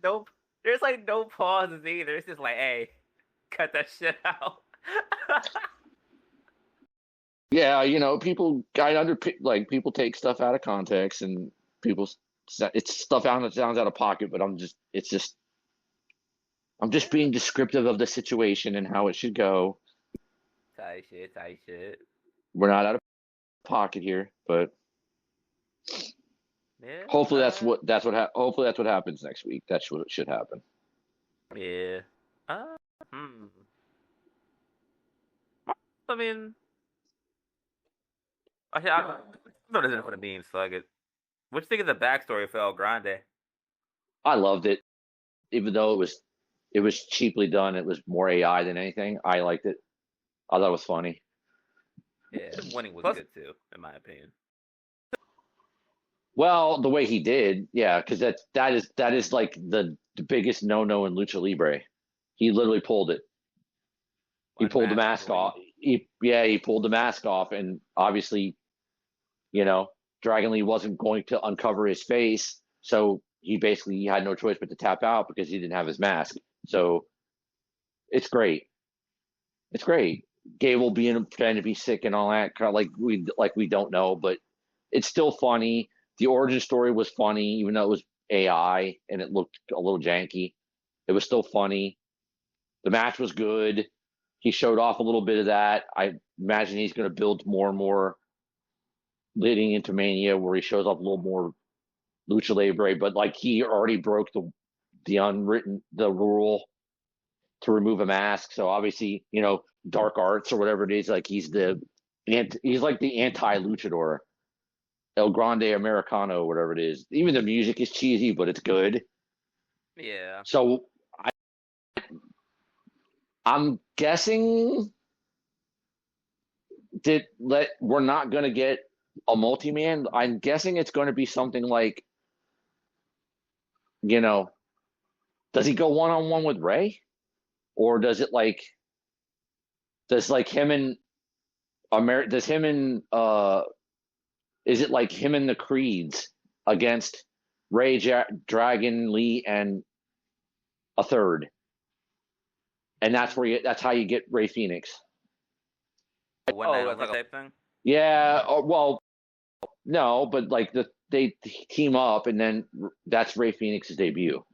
There's like no pauses either. It's just like, hey, cut that shit out. Yeah, people people take stuff out of context, and it's stuff out that sounds out of pocket, but I'm just being descriptive of the situation and how it should go. Tight shit. We're not out of pocket here, but hopefully hopefully that's what happens next week. That's what should happen. Yeah. I mean, I'm not listening for the memes, so I get. What do you think of the backstory for El Grande? I loved it, even though it was cheaply done. It was more AI than anything. I liked it. I thought it was funny. Yeah, him winning was good too, in my opinion. Well, the way he did, yeah, because that is like the biggest no in lucha libre. He literally pulled it. He pulled the mask off. He pulled the mask off, and obviously, you know, Dragon Lee wasn't going to uncover his face, so he had no choice but to tap out because he didn't have his mask. So it's great. It's great. Gable being pretending to be sick and all that, kind of like we don't know, but it's still funny. The origin story was funny, even though it was AI and it looked a little janky. It was still funny. The match was good. He showed off a little bit of that. I imagine he's going to build more and more leading into Mania, where he shows off a little more lucha libre. But like he already broke the rule to remove a mask. So obviously, dark arts or whatever it is, like he's like the anti luchador, El Grande Americano, whatever it is. Even the music is cheesy, but it's good. Yeah. So I'm guessing we're not going to get a multi-man. I'm guessing it's going to be something like, does he go one-on-one with Ray? Or does it is it like him and the Creeds against Ray, Dragon, Lee, and a third? And that's how you get Ray Phoenix. One night only type thing? Yeah, well, no, but like they team up, and then that's Ray Phoenix's debut.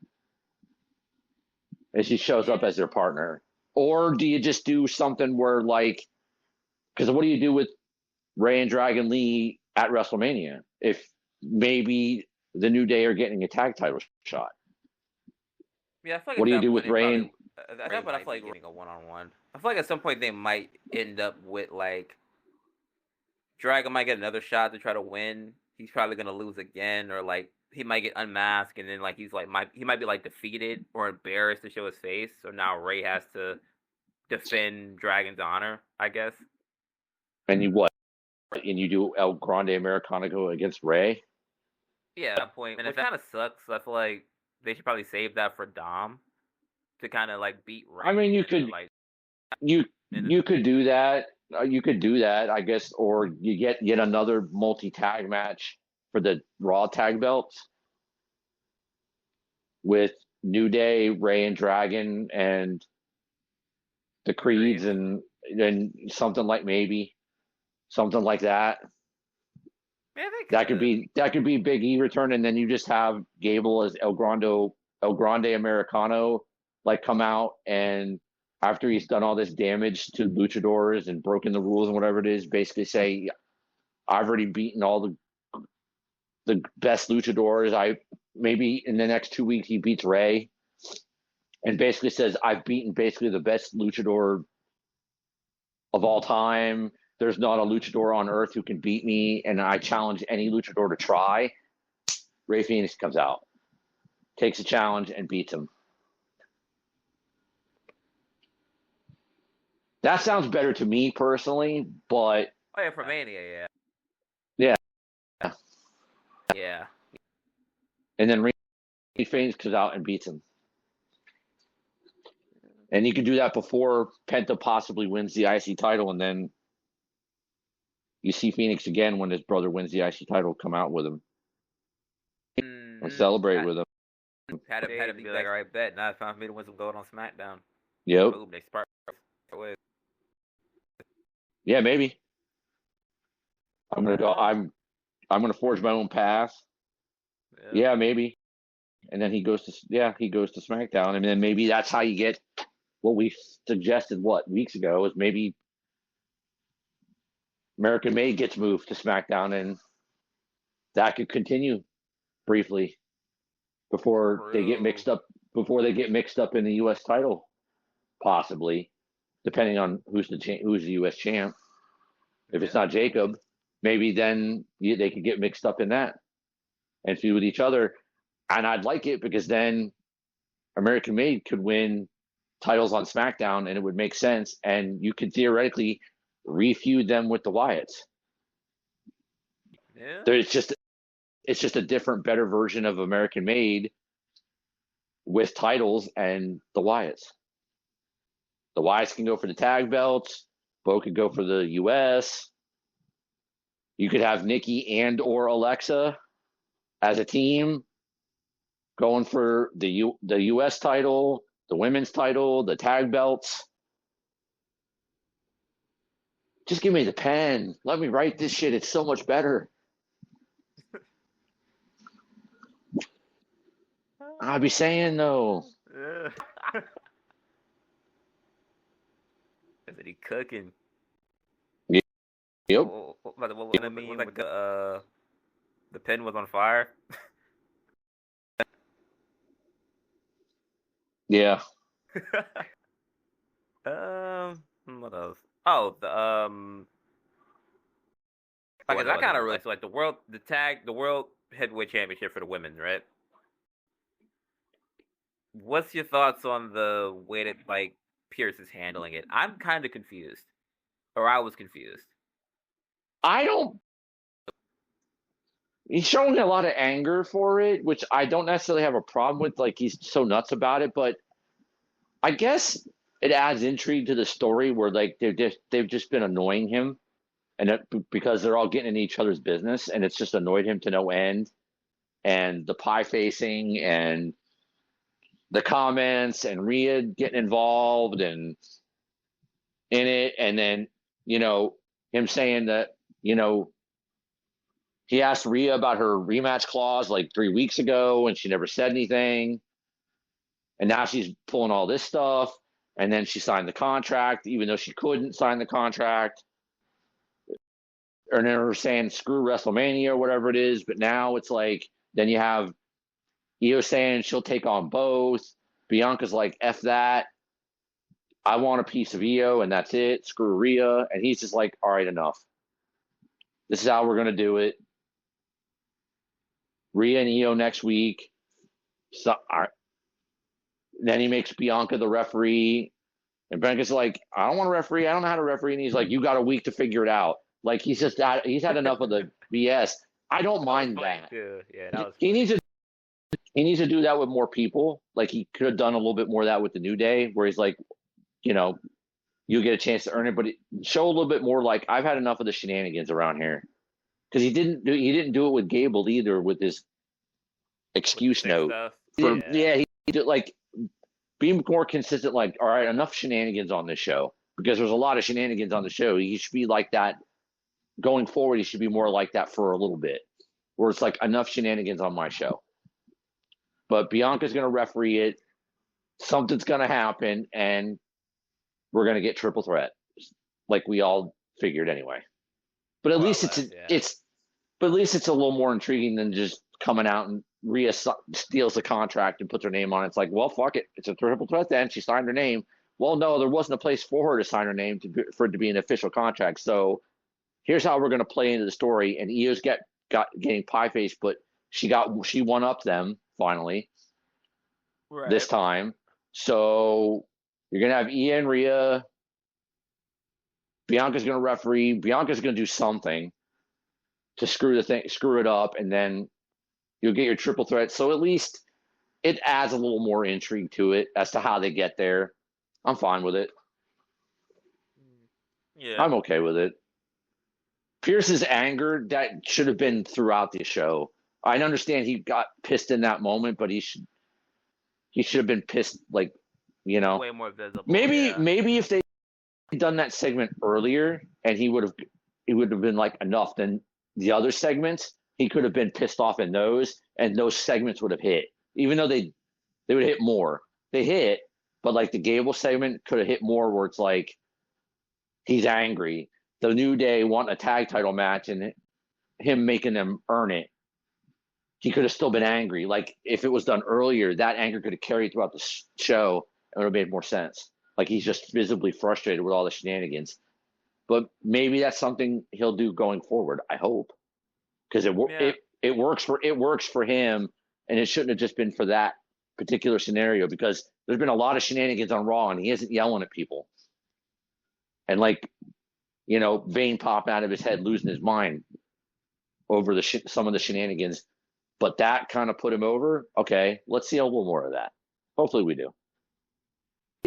And she shows up as their partner. Or do you just do something where because what do you do with Ray and Dragon Lee at WrestleMania if maybe the New Day are getting a tag title shot? Yeah, I feel like what do you do with Ray? I feel like getting a one-on-one. I feel like at some point they might end up with Dragon might get another shot to try to win. He's probably gonna lose again, or he might get unmasked, and then he might be defeated or embarrassed to show his face. So now Ray has to defend Dragon's honor, I guess. And you do El Grande Americano go against Ray? Yeah, at that point, and it kind of sucks. I feel like they should probably save that for Dom to kind of beat Ray. I mean, you could do that. You could do that, I guess, or you get yet another multi-tag match for the Raw tag belts with New Day, Ray and Dragon, and the Creeds, and something like that. Yeah, that could be Big E return, and then you just have Gable as El Grande Americano, come out, and after he's done all this damage to luchadors and broken the rules and whatever it is, basically say, I've already beaten all the best luchadors. Maybe in the next 2 weeks he beats Ray, and basically says, I've beaten basically the best luchador of all time. There's not a luchador on earth who can beat me, and I challenge any luchador to try. Ray Phoenix comes out, takes a challenge, and beats him. That sounds better to me personally, but... Oh, yeah, for Mania, yeah. Yeah. Yeah. And then Ray Phoenix comes out and beats him. And you can do that before Penta possibly wins the IC title, and then you see Phoenix again when his brother wins the IC title, come out with him. And celebrate with him. Had him be like, all right, bet. Now it's time for me to win some gold on SmackDown. Yep. Boom, they spark away. Yeah, maybe. I'm gonna forge my own path. Yeah, maybe. And then he goes to SmackDown, and then maybe that's how you get what we suggested weeks ago, is maybe American Made gets moved to SmackDown, and that could continue briefly before they get mixed up in the US title, possibly, depending on who's the US champ. If it's not Jacob, maybe then they could get mixed up in that and feud with each other. And I'd like it because then American Made could win titles on SmackDown and it would make sense. And you could theoretically refeud them with the Wyatts. Yeah. There's just it's just a different, better version of American Made with titles and the Wyatts. The Wyatts can go for the tag belts. Bo could go for the US. You could have Nikki and or Alexa as a team going for the US title, the women's title, the tag belts. Just give me the pen. Let me write this shit. It's so much better. I'll be saying though. Yeah. Is he cooking? Yep. What was the meme with the pen was on fire? Yeah. What else? Oh, like I kind of really so like the world heavyweight championship for the women, right? What's your thoughts on the way that like Pierce is handling it? I'm kind of confused, or I was confused. I don't. He's showing a lot of anger for it, which I don't necessarily have a problem with. Like he's so nuts about it, but I guess it adds intrigue to the story where like they've just been annoying him, and because they're all getting in each other's business, and it's just annoyed him to no end. And the pie facing and the comments and Rhea getting involved and in it, and then him saying that he asked Rhea about her rematch clause like 3 weeks ago, and she never said anything. And now she's pulling all this stuff. And then she signed the contract, even though she couldn't sign the contract. Or then her saying, screw WrestleMania or whatever it is. But now it's like, then you have Io saying she'll take on both. Bianca's like, F that. I want a piece of Io, and that's it. Screw Rhea. And he's just like, all right, enough. This is how we're going to do it. Rhea and Io next week. So, all right. Then he makes Bianca the referee. And Bianca's like, I don't want to referee. I don't know how to referee. And he's like, you got a week to figure it out. Like he's had enough of the BS. I don't mind that. Yeah, that was he needs to do that with more people. Like he could have done a little bit more of that with the New Day, where he's like, you get a chance to earn it, but show a little bit more. Like I've had enough of the shenanigans around here, because he didn't do it with Gable either with his excuse note. He did like. Be more consistent, like, all right, enough shenanigans on this show, because there's a lot of shenanigans on the show. He should be like that going forward. He should be more like that for a little bit, where it's like enough shenanigans on my show. But Bianca's going to referee it. Something's going to happen, and we're going to get triple threat, like we all figured anyway. But at least it's a little more intriguing than just coming out and Rhea steals the contract and puts her name on it. It's like, well, fuck it. It's a triple threat then. She signed her name. Well, no, there wasn't a place for her to sign her name for it to be an official contract. So here's how we're going to play into the story. And Io's getting pie face, but she won up them finally this time. So you're going to have Io and Rhea. Bianca's going to referee. Bianca's going to do something to screw it up, and then you'll get your triple threat. So at least it adds a little more intrigue to it as to how they get there. I'm fine with it. Yeah. I'm okay with it. Pierce's anger, that should have been throughout the show. I understand he got pissed in that moment, but he should have been pissed, like, way more visible. Maybe if they had done that segment earlier and he would have been like enough, then the other segments, he could have been pissed off in those, and those segments would have hit. Even though they would hit more. They hit, but like the Gable segment could have hit more, where it's like he's angry. The New Day want a tag title match, and him making them earn it. He could have still been angry. Like if it was done earlier, that anger could have carried throughout the show, and it would have made more sense. Like he's just visibly frustrated with all the shenanigans. But maybe that's something he'll do going forward. I hope, because it works for him and it shouldn't have just been for that particular scenario because there's been a lot of shenanigans on Raw, and he isn't yelling at people. And like, Vane popping out of his head, losing his mind over some of the shenanigans, but that kind of put him over. Okay, let's see a little more of that. Hopefully, we do.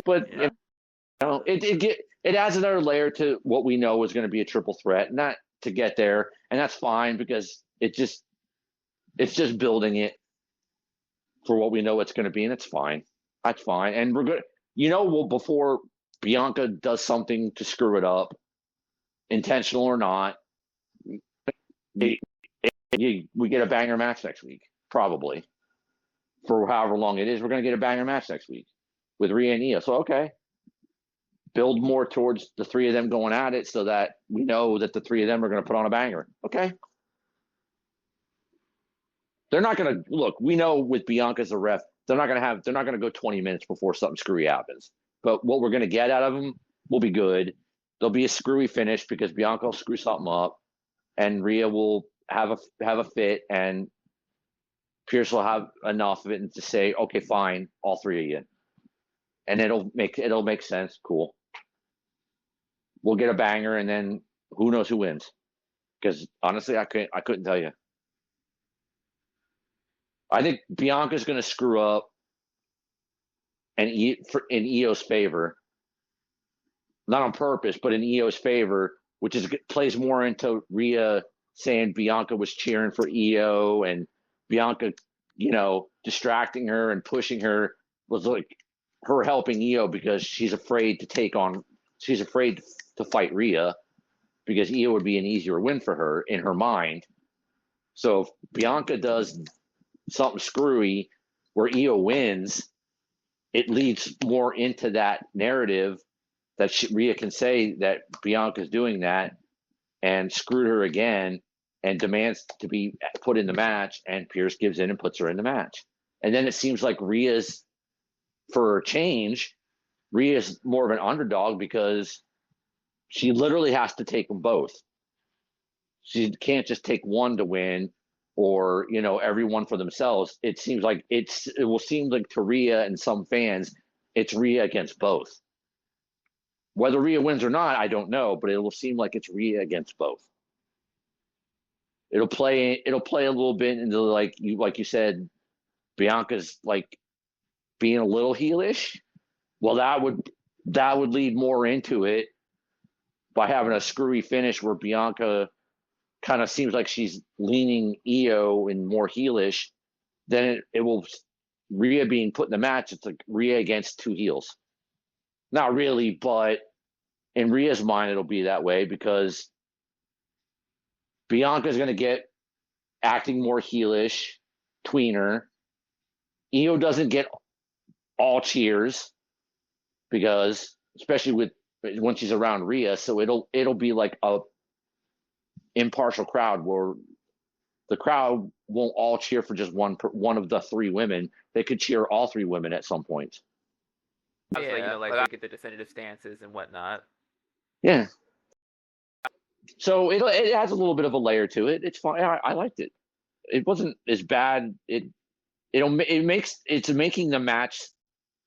But it adds another layer to what we know is going to be a triple threat, not to get there, and that's fine because it's just building it for what we know it's going to be, and it's fine. That's fine, and we're good. Before Bianca does something to screw it up, intentional or not, we get a banger match next week, probably. For however long it is, we're going to get a banger match next week with Rhea and Io. So, okay. Build more towards the three of them going at it so that we know that the three of them are going to put on a banger. Okay. They're not going to look. We know with Bianca as a ref, they're not going to go 20 minutes before something screwy happens. But what we're going to get out of them will be good. There'll be a screwy finish because Bianca will screw something up, and Rhea will have a fit, and Pierce will have enough of it to say, okay, fine, all three of you, and it'll make sense. Cool. We'll get a banger, and then who knows who wins? Because honestly, I couldn't tell you. I think Bianca's going to screw up, and in Io's favor, not on purpose, but in Io's favor, which plays more into Rhea saying Bianca was cheering for Io, and Bianca, distracting her and pushing her was like her helping Io because she's afraid to fight Rhea because Io would be an easier win for her in her mind. So if Bianca does something screwy where Io wins, it leads more into that narrative that Rhea can say that Bianca's doing that and screwed her again and demands to be put in the match, and Pierce gives in and puts her in the match. And then it seems like for a change, Rhea's more of an underdog because she literally has to take them both. She can't just take one to win or, everyone for themselves. It seems like it will seem like to Rhea and some fans, it's Rhea against both. Whether Rhea wins or not, I don't know, but it will seem like it's Rhea against both. It'll play a little bit into like you said, Bianca's like being a little heelish. Well, that would lead more into it by having a screwy finish where Bianca kind of seems like she's leaning Io and more heelish. Then it will Rhea being put in the match. It's like Rhea against two heels. Not really, but in Rhea's mind, it'll be that way because Bianca's going to get acting more heelish, tweener. Io doesn't get all cheers because, especially when she's around Rhea, so it'll be like a impartial crowd where the crowd won't all cheer for just one of the three women. They could cheer all three women at some point. Yeah, like they get the definitive stances and whatnot. Yeah. So it adds a little bit of a layer to it. It's fine. I liked it. It wasn't as bad. It's making the match,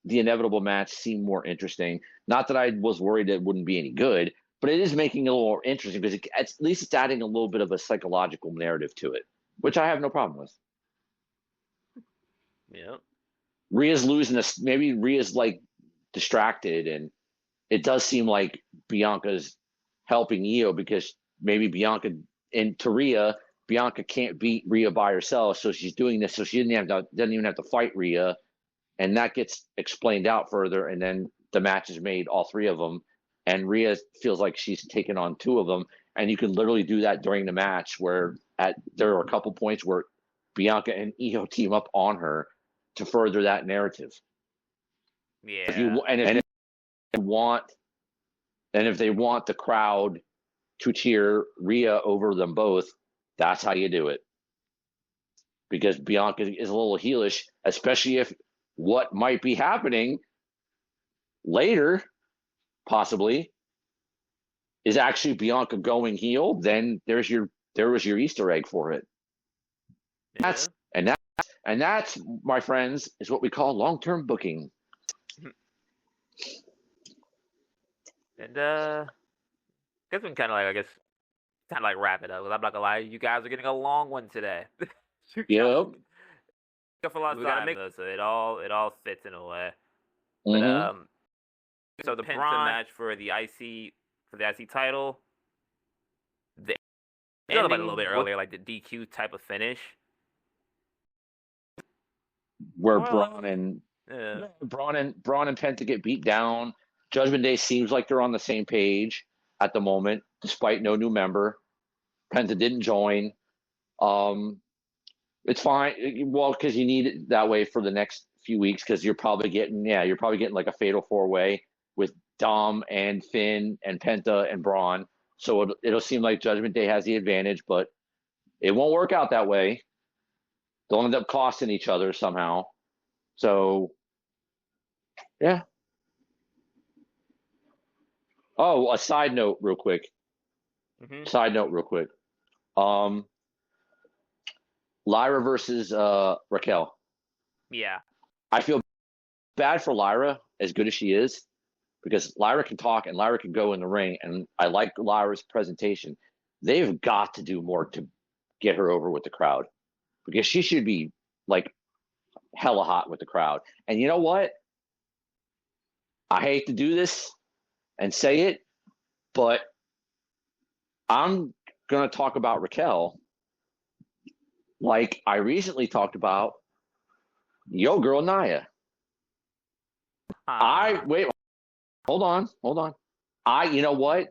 the inevitable match, seem more interesting. Not that I was worried it wouldn't be any good, but it is making it a little more interesting because at least it's adding a little bit of a psychological narrative to it, which I have no problem with. Yeah. Rhea's losing this. Maybe Rhea's like distracted, and it does seem like Bianca's helping Io because maybe Bianca can't beat Rhea by herself, so she's doing this so she doesn't even have to fight Rhea, and that gets explained out further, and then the match is made, all three of them, and Rhea feels like she's taken on two of them, and you can literally do that during the match where there are a couple points where Bianca and Io team up on her to further that narrative. Yeah. If they want the crowd to cheer Rhea over them both, that's how you do it. Because Bianca is a little heelish, especially if what might be happening later, possibly, is actually Bianca going heel, then there was your Easter egg for it. Yeah. That's And that's, my friends, is what we call long-term booking. And guess we can kind of wrap it up. I'm not gonna lie, you guys are getting a long one today. Yep. For a lot of time, though, so it all fits in a way. But Mm-hmm. so the Penta match for the IC title, the ending a little bit earlier, like the DQ type of finish, where Braun and Penta get beat down. Judgment Day seems like they're on the same page at the moment, despite no new member. Penta didn't join. It's fine. Well, because you need it that way for the next few weeks, because you're probably getting like a fatal 4-way with Dom and Finn and Penta and Braun. So it'll seem like Judgment Day has the advantage, but it won't work out that way. They'll end up costing each other somehow. So, yeah. Oh, a side note real quick. Lyra versus Raquel. Yeah. I feel bad for Lyra, as good as she is, because Lyra can talk and Lyra can go in the ring, and I like Lyra's presentation. They've got to do more to get her over with the crowd, because she should be like hella hot with the crowd. And you know what? I hate to do this and say it, but I'm going to talk about Raquel like I recently talked about yo girl Nia. Hold on. You know what?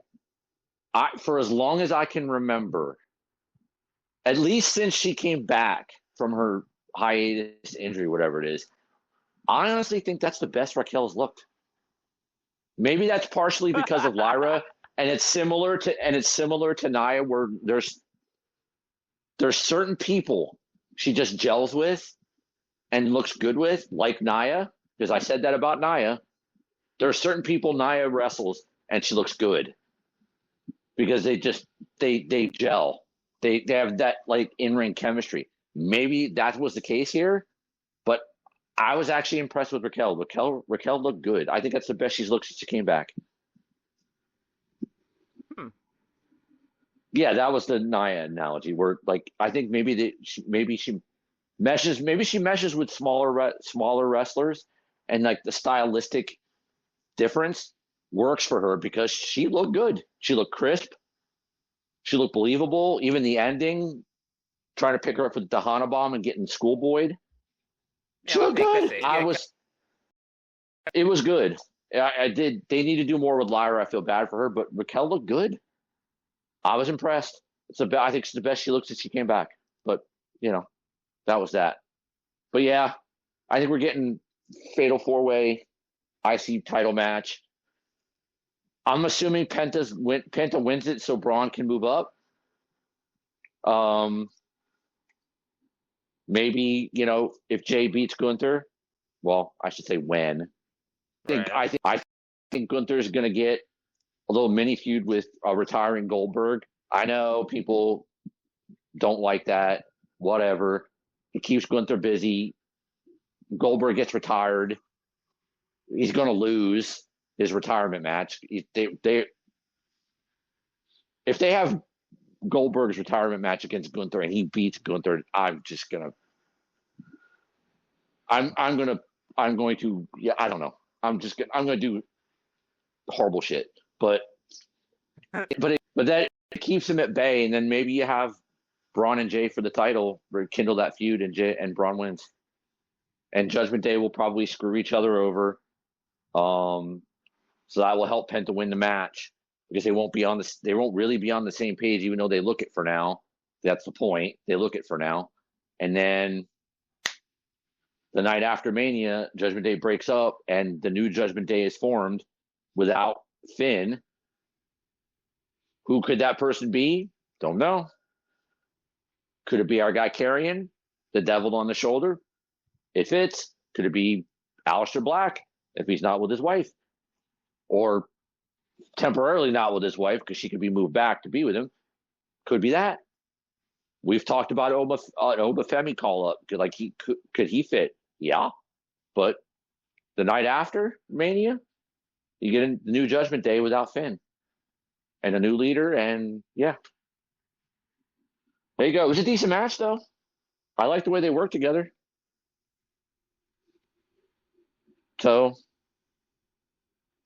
For as long as I can remember, at least since she came back from her hiatus injury, whatever it is, I honestly think that's the best Raquel's looked. Maybe that's partially because of Lyra, and it's similar to Nia, where there's certain people she just gels with and looks good with, like Nia, because I said that about Nia. There are certain people Nia wrestles and she looks good because they gel. They have that like in-ring chemistry. Maybe that was the case here, but I was actually impressed with Raquel. Raquel looked good. I think that's the best she's looked since she came back. Yeah, that was the Nia analogy, where like I think maybe she meshes with smaller wrestlers, and like the stylistic difference works for her because she looked good. She looked crisp. She looked believable. Even the ending, trying to pick her up with the Hana bomb and getting schoolboyed. She looked good. It was good. I did. They need to do more with Lyra. I feel bad for her, but Raquel looked good. I was impressed. I think it's the best she looked since she came back. But that was that. But yeah, I think we're getting fatal 4-way IC title match. I'm assuming Penta wins it so Braun can move up. Maybe if Jay beats Gunther, well, I should say when. I think Gunther's going to get a little mini feud with retiring Goldberg. I know people don't like that. Whatever. It keeps Gunther busy. Goldberg gets retired. He's going to lose his retirement match. If they have Goldberg's retirement match against Gunther and he beats Gunther, I'm going to I don't know. I'm going to do horrible shit. But that keeps him at bay, and then maybe you have Braun and Jay for the title, rekindle that feud, and Braun wins. And Judgment Day will probably screw each other over. So that will help Penta win the match, because they won't really be on the same page, even though they look it for now. That's the point. They look it for now. And then the night after Mania, Judgment Day breaks up and the new Judgment Day is formed without Finn. Who could that person be? Don't know. Could it be our guy Karrion, the devil on the shoulder? It fits. Could it be Aleister Black if he's not with his wife? Or temporarily not with his wife because she could be moved back to be with him. Could be that. We've talked about Oba Femi call up. Like could he fit? Yeah, but the night after Mania, you get a new Judgment Day without Finn and a new leader, and yeah, there you go. It was a decent match though. I like the way they work together. So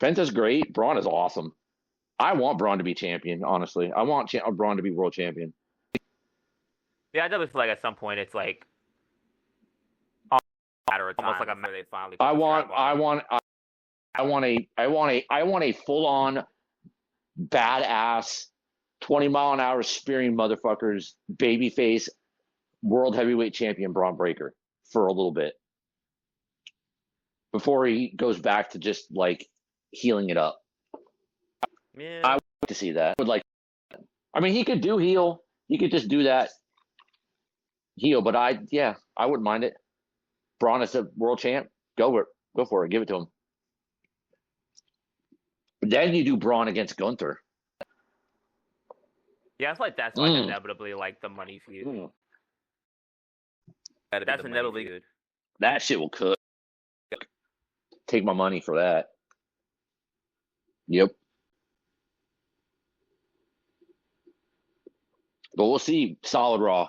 Penta's great. Braun is awesome. I want Braun to be champion. Honestly, I want Braun to be world champion. Yeah, I definitely feel like at some point it's like a matter of time, almost like a matter they finally. I want a full on badass 20-mile-an-hour spearing motherfuckers babyface world heavyweight champion Braun Breaker for a little bit before he goes back to just like healing it up. Yeah. I would like to see that. I mean, he could do heel. He could just do that heel, but I wouldn't mind it. Braun is a world champ. Go for it. Give it to him. Then you do Braun against Gunther. Yeah, it's like that's like inevitably like the money feud. That's inevitably good. That shit will cook. Take my money for that. Yep. But we'll see. Solid Raw.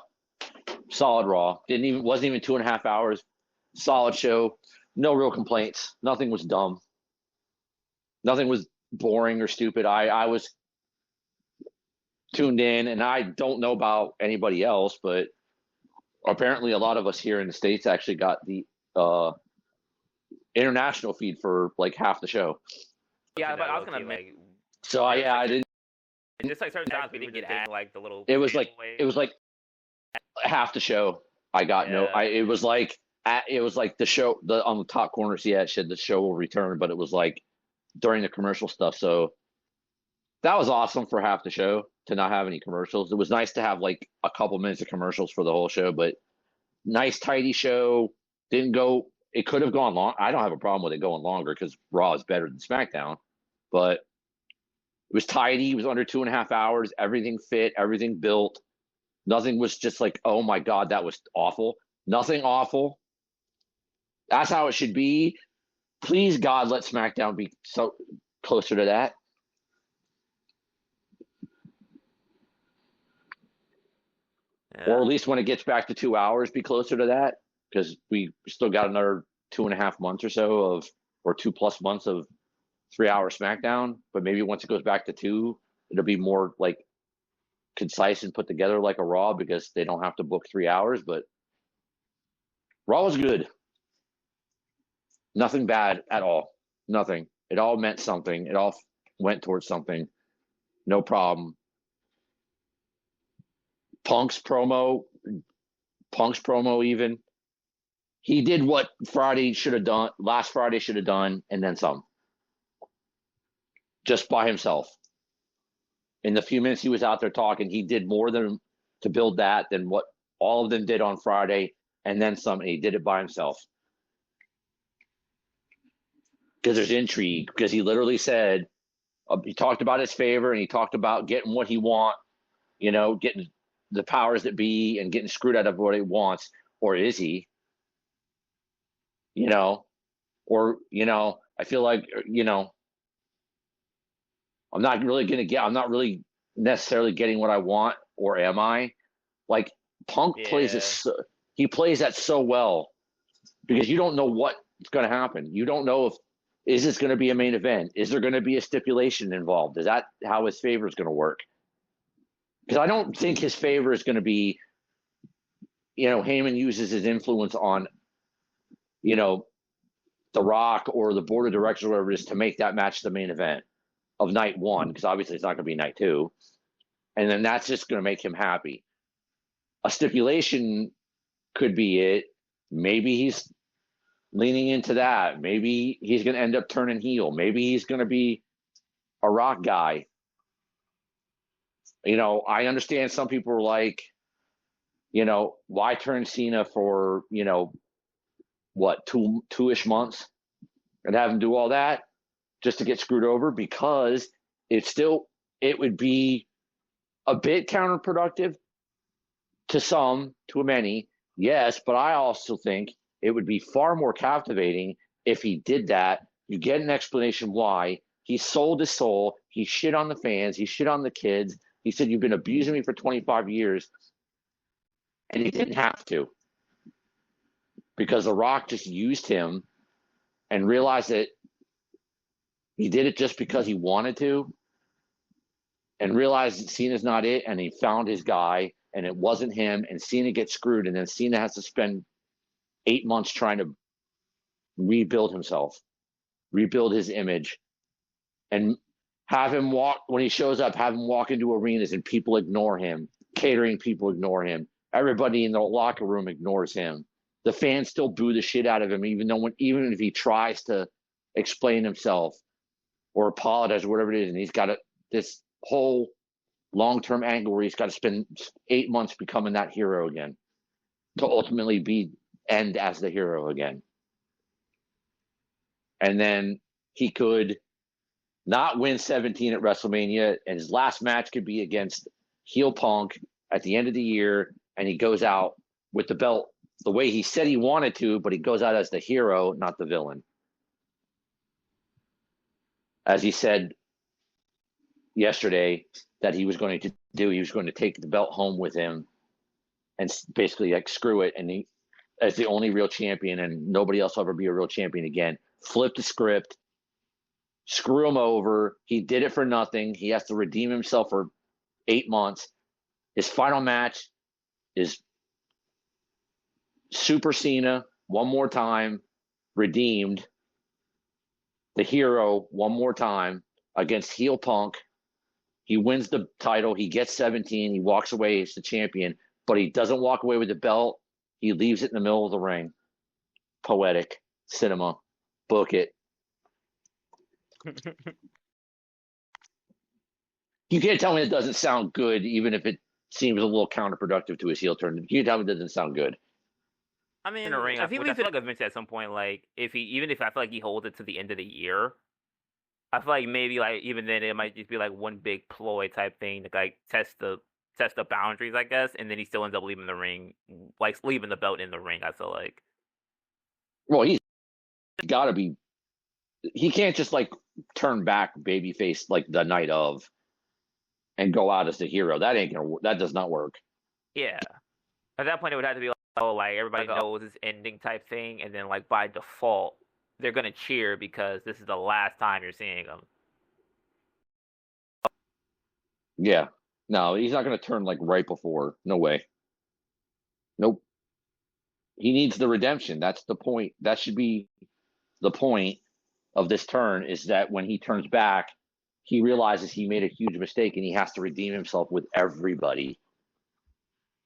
Wasn't even 2.5 hours. Solid show. No real complaints. Nothing was dumb. Nothing was boring or stupid. I was tuned in, and I don't know about anybody else, but apparently a lot of us here in the States actually got the international feed for like half the show. Yeah, but I was gonna make. So I didn't. Just like certain times we didn't get like the little. It was like half the show. I got it was like the show on the top corners. Yeah, it said the show will return, but it was like during the commercial stuff. So that was awesome for half the show to not have any commercials. It was nice to have like a couple minutes of commercials for the whole show, but nice tidy show. Didn't go. It could have gone long. I don't have a problem with it going longer because Raw is better than SmackDown, but it was tidy. It was under 2.5 hours. Everything fit. Everything built. Nothing was just like, oh my God, that was awful. Nothing awful. That's how it should be. Please, God, let SmackDown be so closer to that. Yeah. Or at least when it gets back to 2 hours, be closer to that, because we still got another 2.5 months or so or 2+ months of 3-hour SmackDown. But maybe once it goes back to 2, it'll be more like concise and put together like a Raw, because they don't have to book 3 hours. But Raw was good. Nothing bad at all. Nothing. It all meant something. It all went towards something. No problem. Punk's promo even. He did what last Friday should have done, and then some. Just by himself. In the few minutes he was out there talking, he did more to build that than what all of them did on Friday, and then some, and he did it by himself. Because there's intrigue, because he literally said, he talked about his favor, and he talked about getting what he wants, getting the powers that be and getting screwed out of what he wants. Or is he? I feel like, I'm not really necessarily getting what I want, or am I? Like, Punk plays he plays that so well, because you don't know what's going to happen. You don't know is this going to be a main event? Is there going to be a stipulation involved? Is that how his favor is going to work? Because I don't think his favor is going to be, Heyman uses his influence on, The Rock or the board of directors or whatever it is to make that match the main event of night 1, because obviously it's not going to be night 2. And then that's just going to make him happy. A stipulation could be it. Maybe he's leaning into that. Maybe he's going to end up turning heel. Maybe he's going to be a Rock guy. I understand some people are like, why turn Cena for, what, two-ish months and have him do all that just to get screwed over? Because it would be a bit counterproductive to some, to many, yes, but I also think it would be far more captivating if he did that. You get an explanation why. He sold his soul. He shit on the fans. He shit on the kids. He said, "You've been abusing me for 25 years." And he didn't have to, because The Rock just used him and realized that he did it just because he wanted to, and realized that Cena's not it, and he found his guy, and it wasn't him, and Cena gets screwed, and then Cena has to spend 8 months trying to rebuild himself, rebuild his image, and have him walk, when he shows up, have him walk into arenas and people ignore him. Catering people ignore him. Everybody in the locker room ignores him. The fans still boo the shit out of him, even if he tries to explain himself or apologize or whatever it is. And he's got this whole long-term angle where he's got to spend 8 months becoming that hero again to ultimately end as the hero again. And then he could not win 17 at WrestleMania, and his last match could be against heel Punk at the end of the year, and he goes out with the belt the way he said he wanted to, but he goes out as the hero, not the villain. As he said yesterday that he was going to do, he was going to take the belt home with him and basically like screw it, and he, as the only real champion, and nobody else will ever be a real champion again. Flip the script, screw him over. He did it for nothing. He has to redeem himself for 8 months. His final match is Super Cena one more time, redeemed, the hero one more time against heel Punk. He wins the title. He gets 17. He walks away as the champion, but he doesn't walk away with the belt. He leaves it in the middle of the ring. Poetic cinema. Book it. You can't tell me it doesn't sound good, even if it seems a little counterproductive to his heel turn. You can't tell me it doesn't sound good. I mean, in the ring, I feel like eventually at some point, like even if I feel like he holds it to the end of the year, I feel like maybe like even then it might just be like one big ploy type thing to like test the boundaries, I guess, and then he still ends up leaving the ring, like leaving the belt in the ring. I feel like. Well, he's got to be. He can't just like turn back babyface like the night of and go out as the hero. That ain't gonna. That does not work. Yeah, at that point it would have to be like, oh, like everybody knows it's ending type thing, and then like by default they're gonna cheer because this is the last time you're seeing them. Yeah, no, he's not gonna turn like right before. No way. Nope. He needs the redemption. That's the point. That should be the point of this turn, is that when he turns back, he realizes he made a huge mistake and he has to redeem himself with everybody.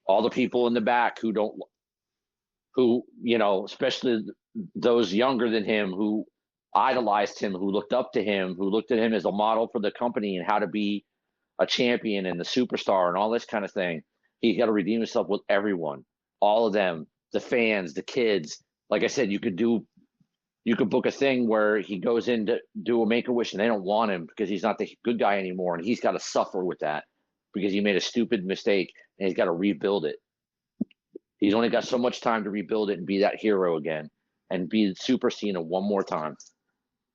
All the people in the back who, especially those younger than him, who idolized him, who looked up to him, who looked at him as a model for the company and how to be a champion and the superstar and all this kind of thing. He's got to redeem himself with everyone, all of them, the fans, the kids. Like I said, you could book a thing where he goes in to do a Make-A-Wish and they don't want him because he's not the good guy anymore, and he's got to suffer with that because he made a stupid mistake and he's got to rebuild it. He's only got so much time to rebuild it and be that hero again and be Super Cena one more time.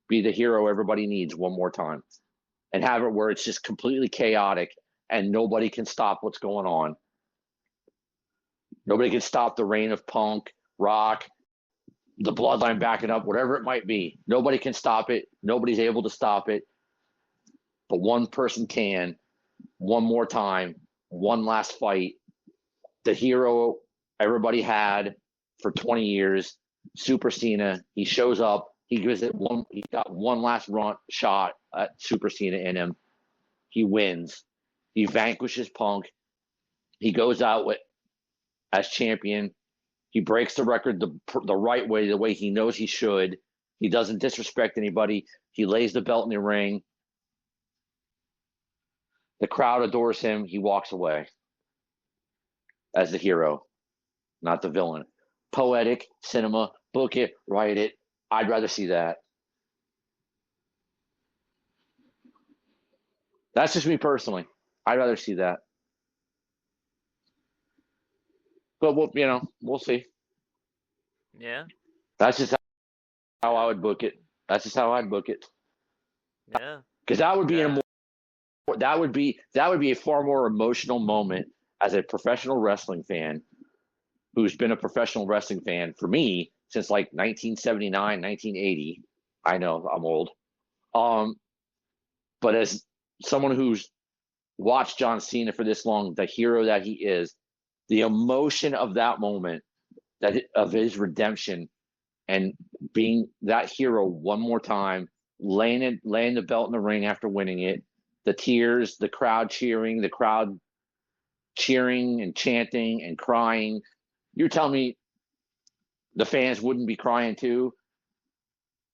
Be the hero everybody needs one more time and have it where it's just completely chaotic and nobody can stop what's going on. Nobody can stop the reign of Punk, Rock, the bloodline backing up, whatever it might be. Nobody can stop it. Nobody's able to stop it. But one person can, one more time, one last fight. The hero everybody had for 20 years, Super Cena, he shows up. He got one last shot at Super Cena in him. He wins. He vanquishes Punk. He goes out as champion. He breaks the record the right way, the way he knows he should. He doesn't disrespect anybody. He lays the belt in the ring. The crowd adores him. He walks away as the hero, not the villain. Poetic cinema. Book it. Write it. I'd rather see that. That's just me personally. I'd rather see that. But we'll see. Yeah, That's just how I would book it. That's just how I'd book it. yeah, Because that would be yeah. a far more emotional moment as a professional wrestling fan who's been a professional wrestling fan for me since like 1979, 1980. I know I'm old. Um, but as someone who's watched John Cena for this long, the hero that he is, the emotion of that moment, that of his redemption and being that hero one more time, laying the belt in the ring after winning it, the tears, the crowd cheering and chanting and crying. You're telling me the fans wouldn't be crying too?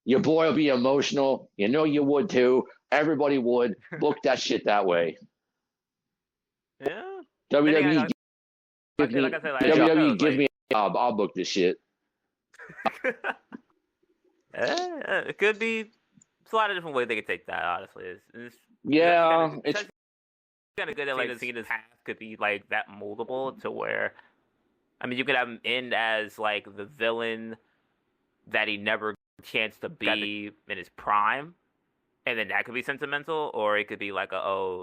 Your boy will be emotional. You know you would too. Everybody would book that shit that way. Yeah. Then again, WWE give like me I said, like who WWE knows? give Like, me a job. I'll book this shit. it could be. It's a lot of different ways they could take that. Honestly, Yeah, it's it's actually kind of good that like Cena's path could be like that moldable to where, I mean, you could have him end as like the villain that he never got the chance to be in his prime, and then that could be sentimental, or it could be like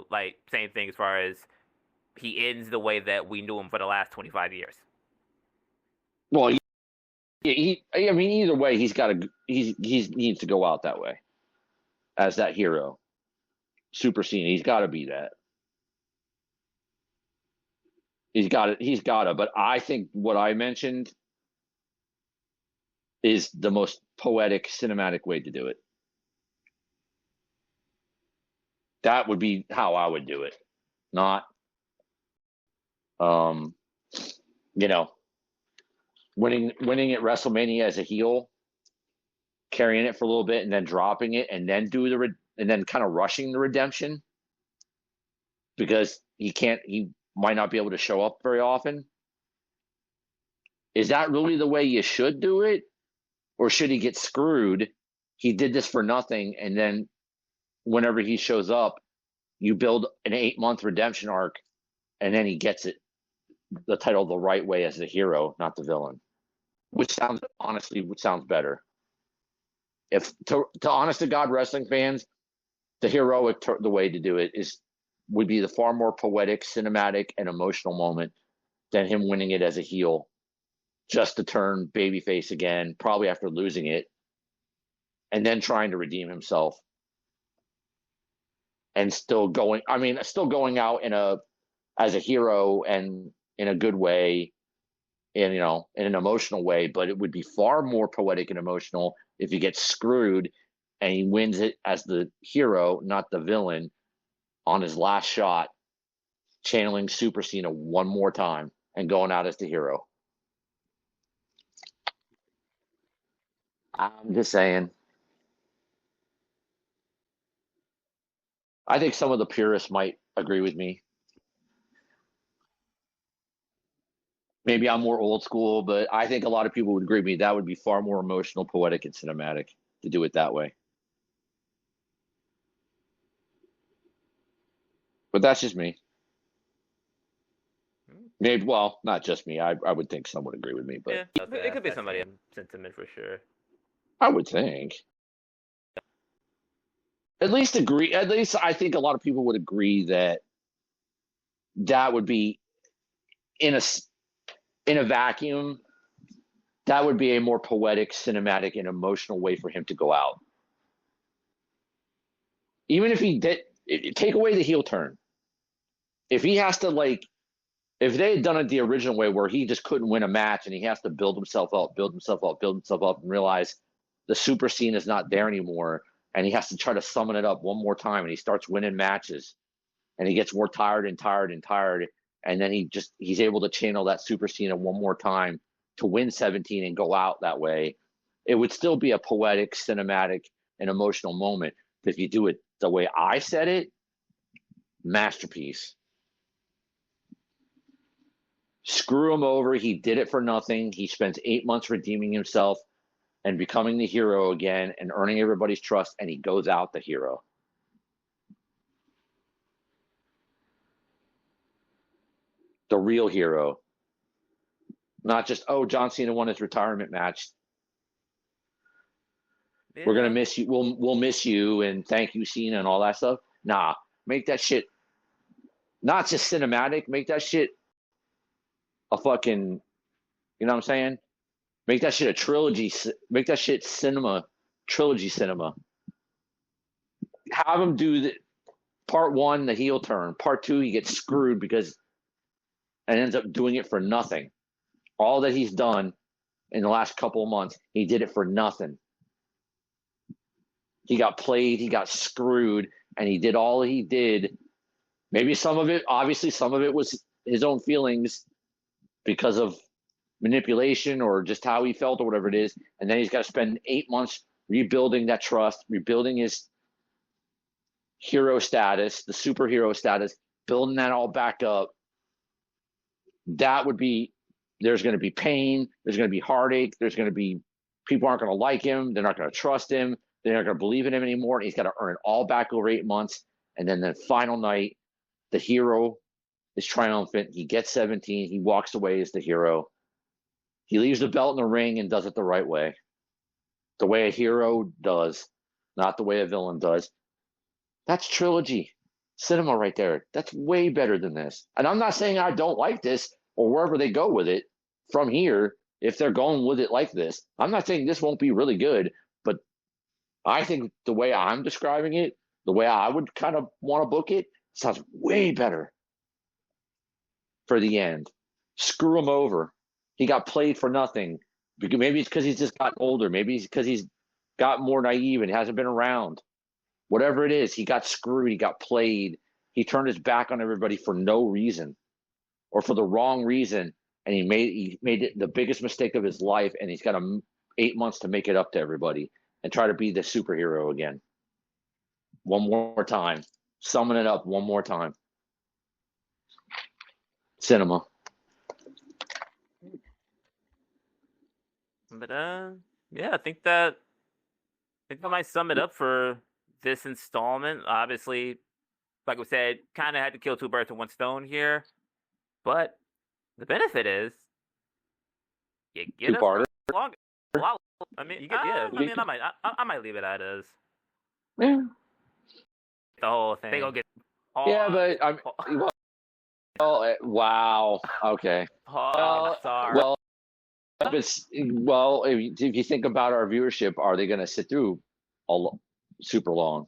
like same thing as far as he ends the way that we knew him for the last 25 years. well, I mean, either way, he needs to go out that way as that hero, super Cena. He's got to be that. He's got it. He's got to. But I think what I mentioned is the most poetic, cinematic way to do it. That would be how I would do it. Not, um, you know, winning at WrestleMania as a heel, carrying it for a little bit, and then dropping it, and then and then kind of rushing the redemption because he might not be able to show up very often. Is that really the way you should do it, or should he get screwed? He did this for nothing, and then whenever he shows up, you build an 8-month redemption arc, and then he gets the title the right way as the hero, not the villain. Which sounds better. If to honest to God wrestling fans, the way to do it would be the far more poetic, cinematic, and emotional moment than him winning it as a heel, just to turn babyface again, probably after losing it, and then trying to redeem himself and still going out as a hero and in a good way, and in an emotional way. But it would be far more poetic and emotional if he gets screwed and he wins it as the hero, not the villain, on his last shot, channeling Super Cena one more time and going out as the hero. I'm just saying. I think some of the purists might agree with me. Maybe I'm more old school, but I think a lot of people would agree with me. That would be far more emotional, poetic, and cinematic to do it that way. But that's just me. Maybe, well, not just me. I would think some would agree with me, but Yeah, it could be somebody sentiment for sure. I would think at least I think a lot of people would agree that that would be in a in a vacuum, that would be a more poetic, cinematic, and emotional way for him to go out. Even if he did take away the heel turn, if he has to if they had done it the original way where he just couldn't win a match and he has to build himself up, build himself up, build himself up, and realize the super scene is not there anymore, and he has to try to summon it up one more time, and he starts winning matches, and he gets more tired and tired and tired, and then he's able to channel that super scene one more time to win 17 and go out that way. It would still be a poetic, cinematic, and emotional moment. But if you do it the way I said it, masterpiece. Screw him over. He did it for nothing. He spends 8 months redeeming himself and becoming the hero again and earning everybody's trust, and he goes out the hero. The real hero. Not just, oh, John Cena won his retirement match. Yeah. We're gonna miss you. We'll miss you and thank you, Cena, and all that stuff. Nah, make that shit not just cinematic. Make that shit a fucking. You know what I'm saying? Make that shit a trilogy. Make that shit cinema, trilogy cinema. Have him do the part one, the heel turn. Part two, he gets screwed because and ends up doing it for nothing. All that he's done in the last couple of months, he did it for nothing. He got played, he got screwed, and he did all he did. Maybe some of it, obviously, some of it was his own feelings because of manipulation or just how he felt or whatever it is. And then he's got to spend 8 months rebuilding that trust, rebuilding his hero status, the superhero status, building that all back up. That would be, there's going to be pain, there's going to be heartache, there's going to be, people aren't going to like him, they're not going to trust him, they're not going to believe in him anymore, and he's got to earn it all back over 8 months. And then the final night, the hero is triumphant. He gets 17. He walks away as the hero. He leaves the belt in the ring and does it the right way. The way a hero does, not the way a villain does. That's trilogy cinema right there. That's way better than this. And I'm not saying I don't like this or wherever they go with it from here, if they're going with it like this. I'm not saying this won't be really good, but I think the way I'm describing it, the way I would kind of want to book it, sounds way better for the end. Screw him over. He got played for nothing. Maybe it's because he's just gotten older. Maybe it's because he's got more naive and hasn't been around. Whatever it is, he got screwed. He got played. He turned his back on everybody for no reason or for the wrong reason. And he made it the biggest mistake of his life. And he's got 8 months to make it up to everybody and try to be the superhero again. One more time. Summon it up one more time. Cinema. But yeah, I think that might sum it up for this installment. Obviously, like we said, kind of had to kill two birds with one stone here. But the benefit is you get us long. I mean, you get I might leave it at as yeah. The whole thing. They gonna get. Yeah, but I'm. Wow. Okay. Sorry. If you think about our viewership, are they going to sit through super long,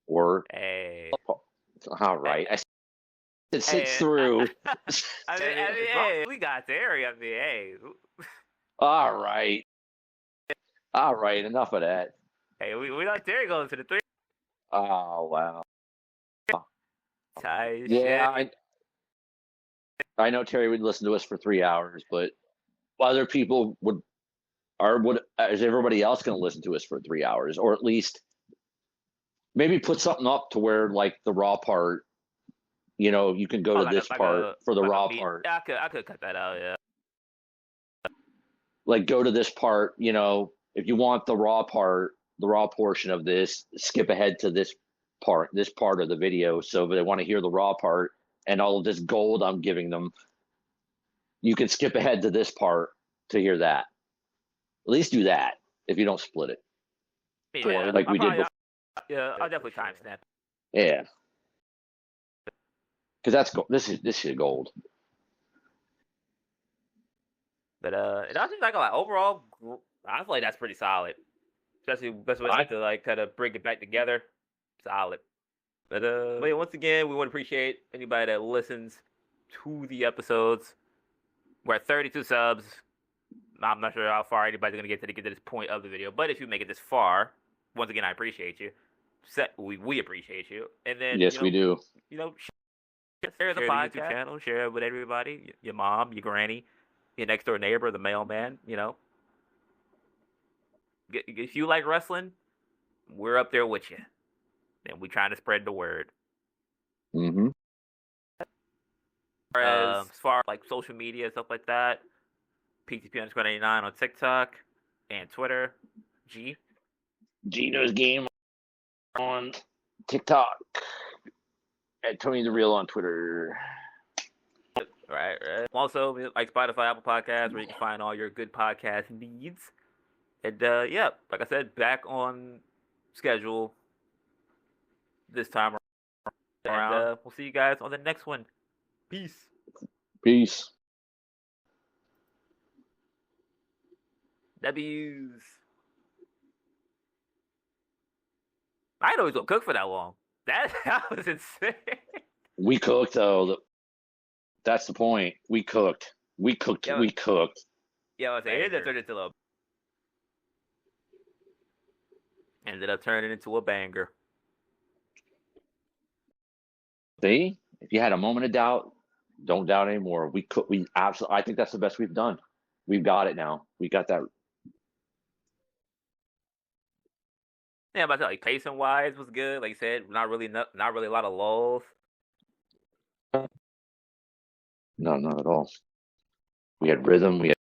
or? Hey. All right. It sits through. Hey, we got there. I mean, hey. All right. All right. Enough of that. Hey, we not there going to the 3. Oh wow. Yeah, I know Terry would listen to us for 3 hours, but other people would is everybody else going to listen to us for 3 hours, or at least maybe put something up to where like the Raw part, you can go to this part for the Raw part. I could cut that out. Yeah. Like go to this part, if you want the Raw part, the Raw portion of this, skip ahead to this part of the video. So if they want to hear the Raw part and all of this gold I'm giving them, you can skip ahead to this part to hear that. At least do that if you don't split it. Yeah, like we did before. Yeah, I'll definitely timestamp. Yeah. Because that's gold. This is gold. But it also like overall, I feel like that's pretty solid. Especially best way to like kind of bring it back together. Solid. But yeah, once again, we want to appreciate anybody that listens to the episodes. We're at 32 subs. I'm not sure how far anybody's gonna get to this point of the video, but if you make it this far, once again, I appreciate you. We appreciate you. And then yes, we do. Share the podcast YouTube channel, share it with everybody. Your mom, your granny, your next door neighbor, the mailman. If you like wrestling, we're up there with you, and we trying to spread the word. Mm-hmm. As far as like social media stuff like that, PTP_99 on TikTok and Twitter. Gino's Game on TikTok. At Tony the Real on Twitter. Right. Also, like Spotify, Apple Podcasts, where you can find all your good podcast needs. And yeah, like I said, back on schedule this time around. And we'll see you guys on the next one. Peace. Peace. W's. I didn't know he was gonna cook for that long. That was insane. We cooked though. That's the point. We cooked. We cooked. Yo, we cooked. Yeah, it ended up turning into a banger. See, if you had a moment of doubt, don't doubt anymore. We could. We absolutely. I think that's the best we've done. We've got it now. We got that. Yeah, but like pacing wise was good. Like you said, not really a lot of lulls. No, not at all. We had rhythm. We had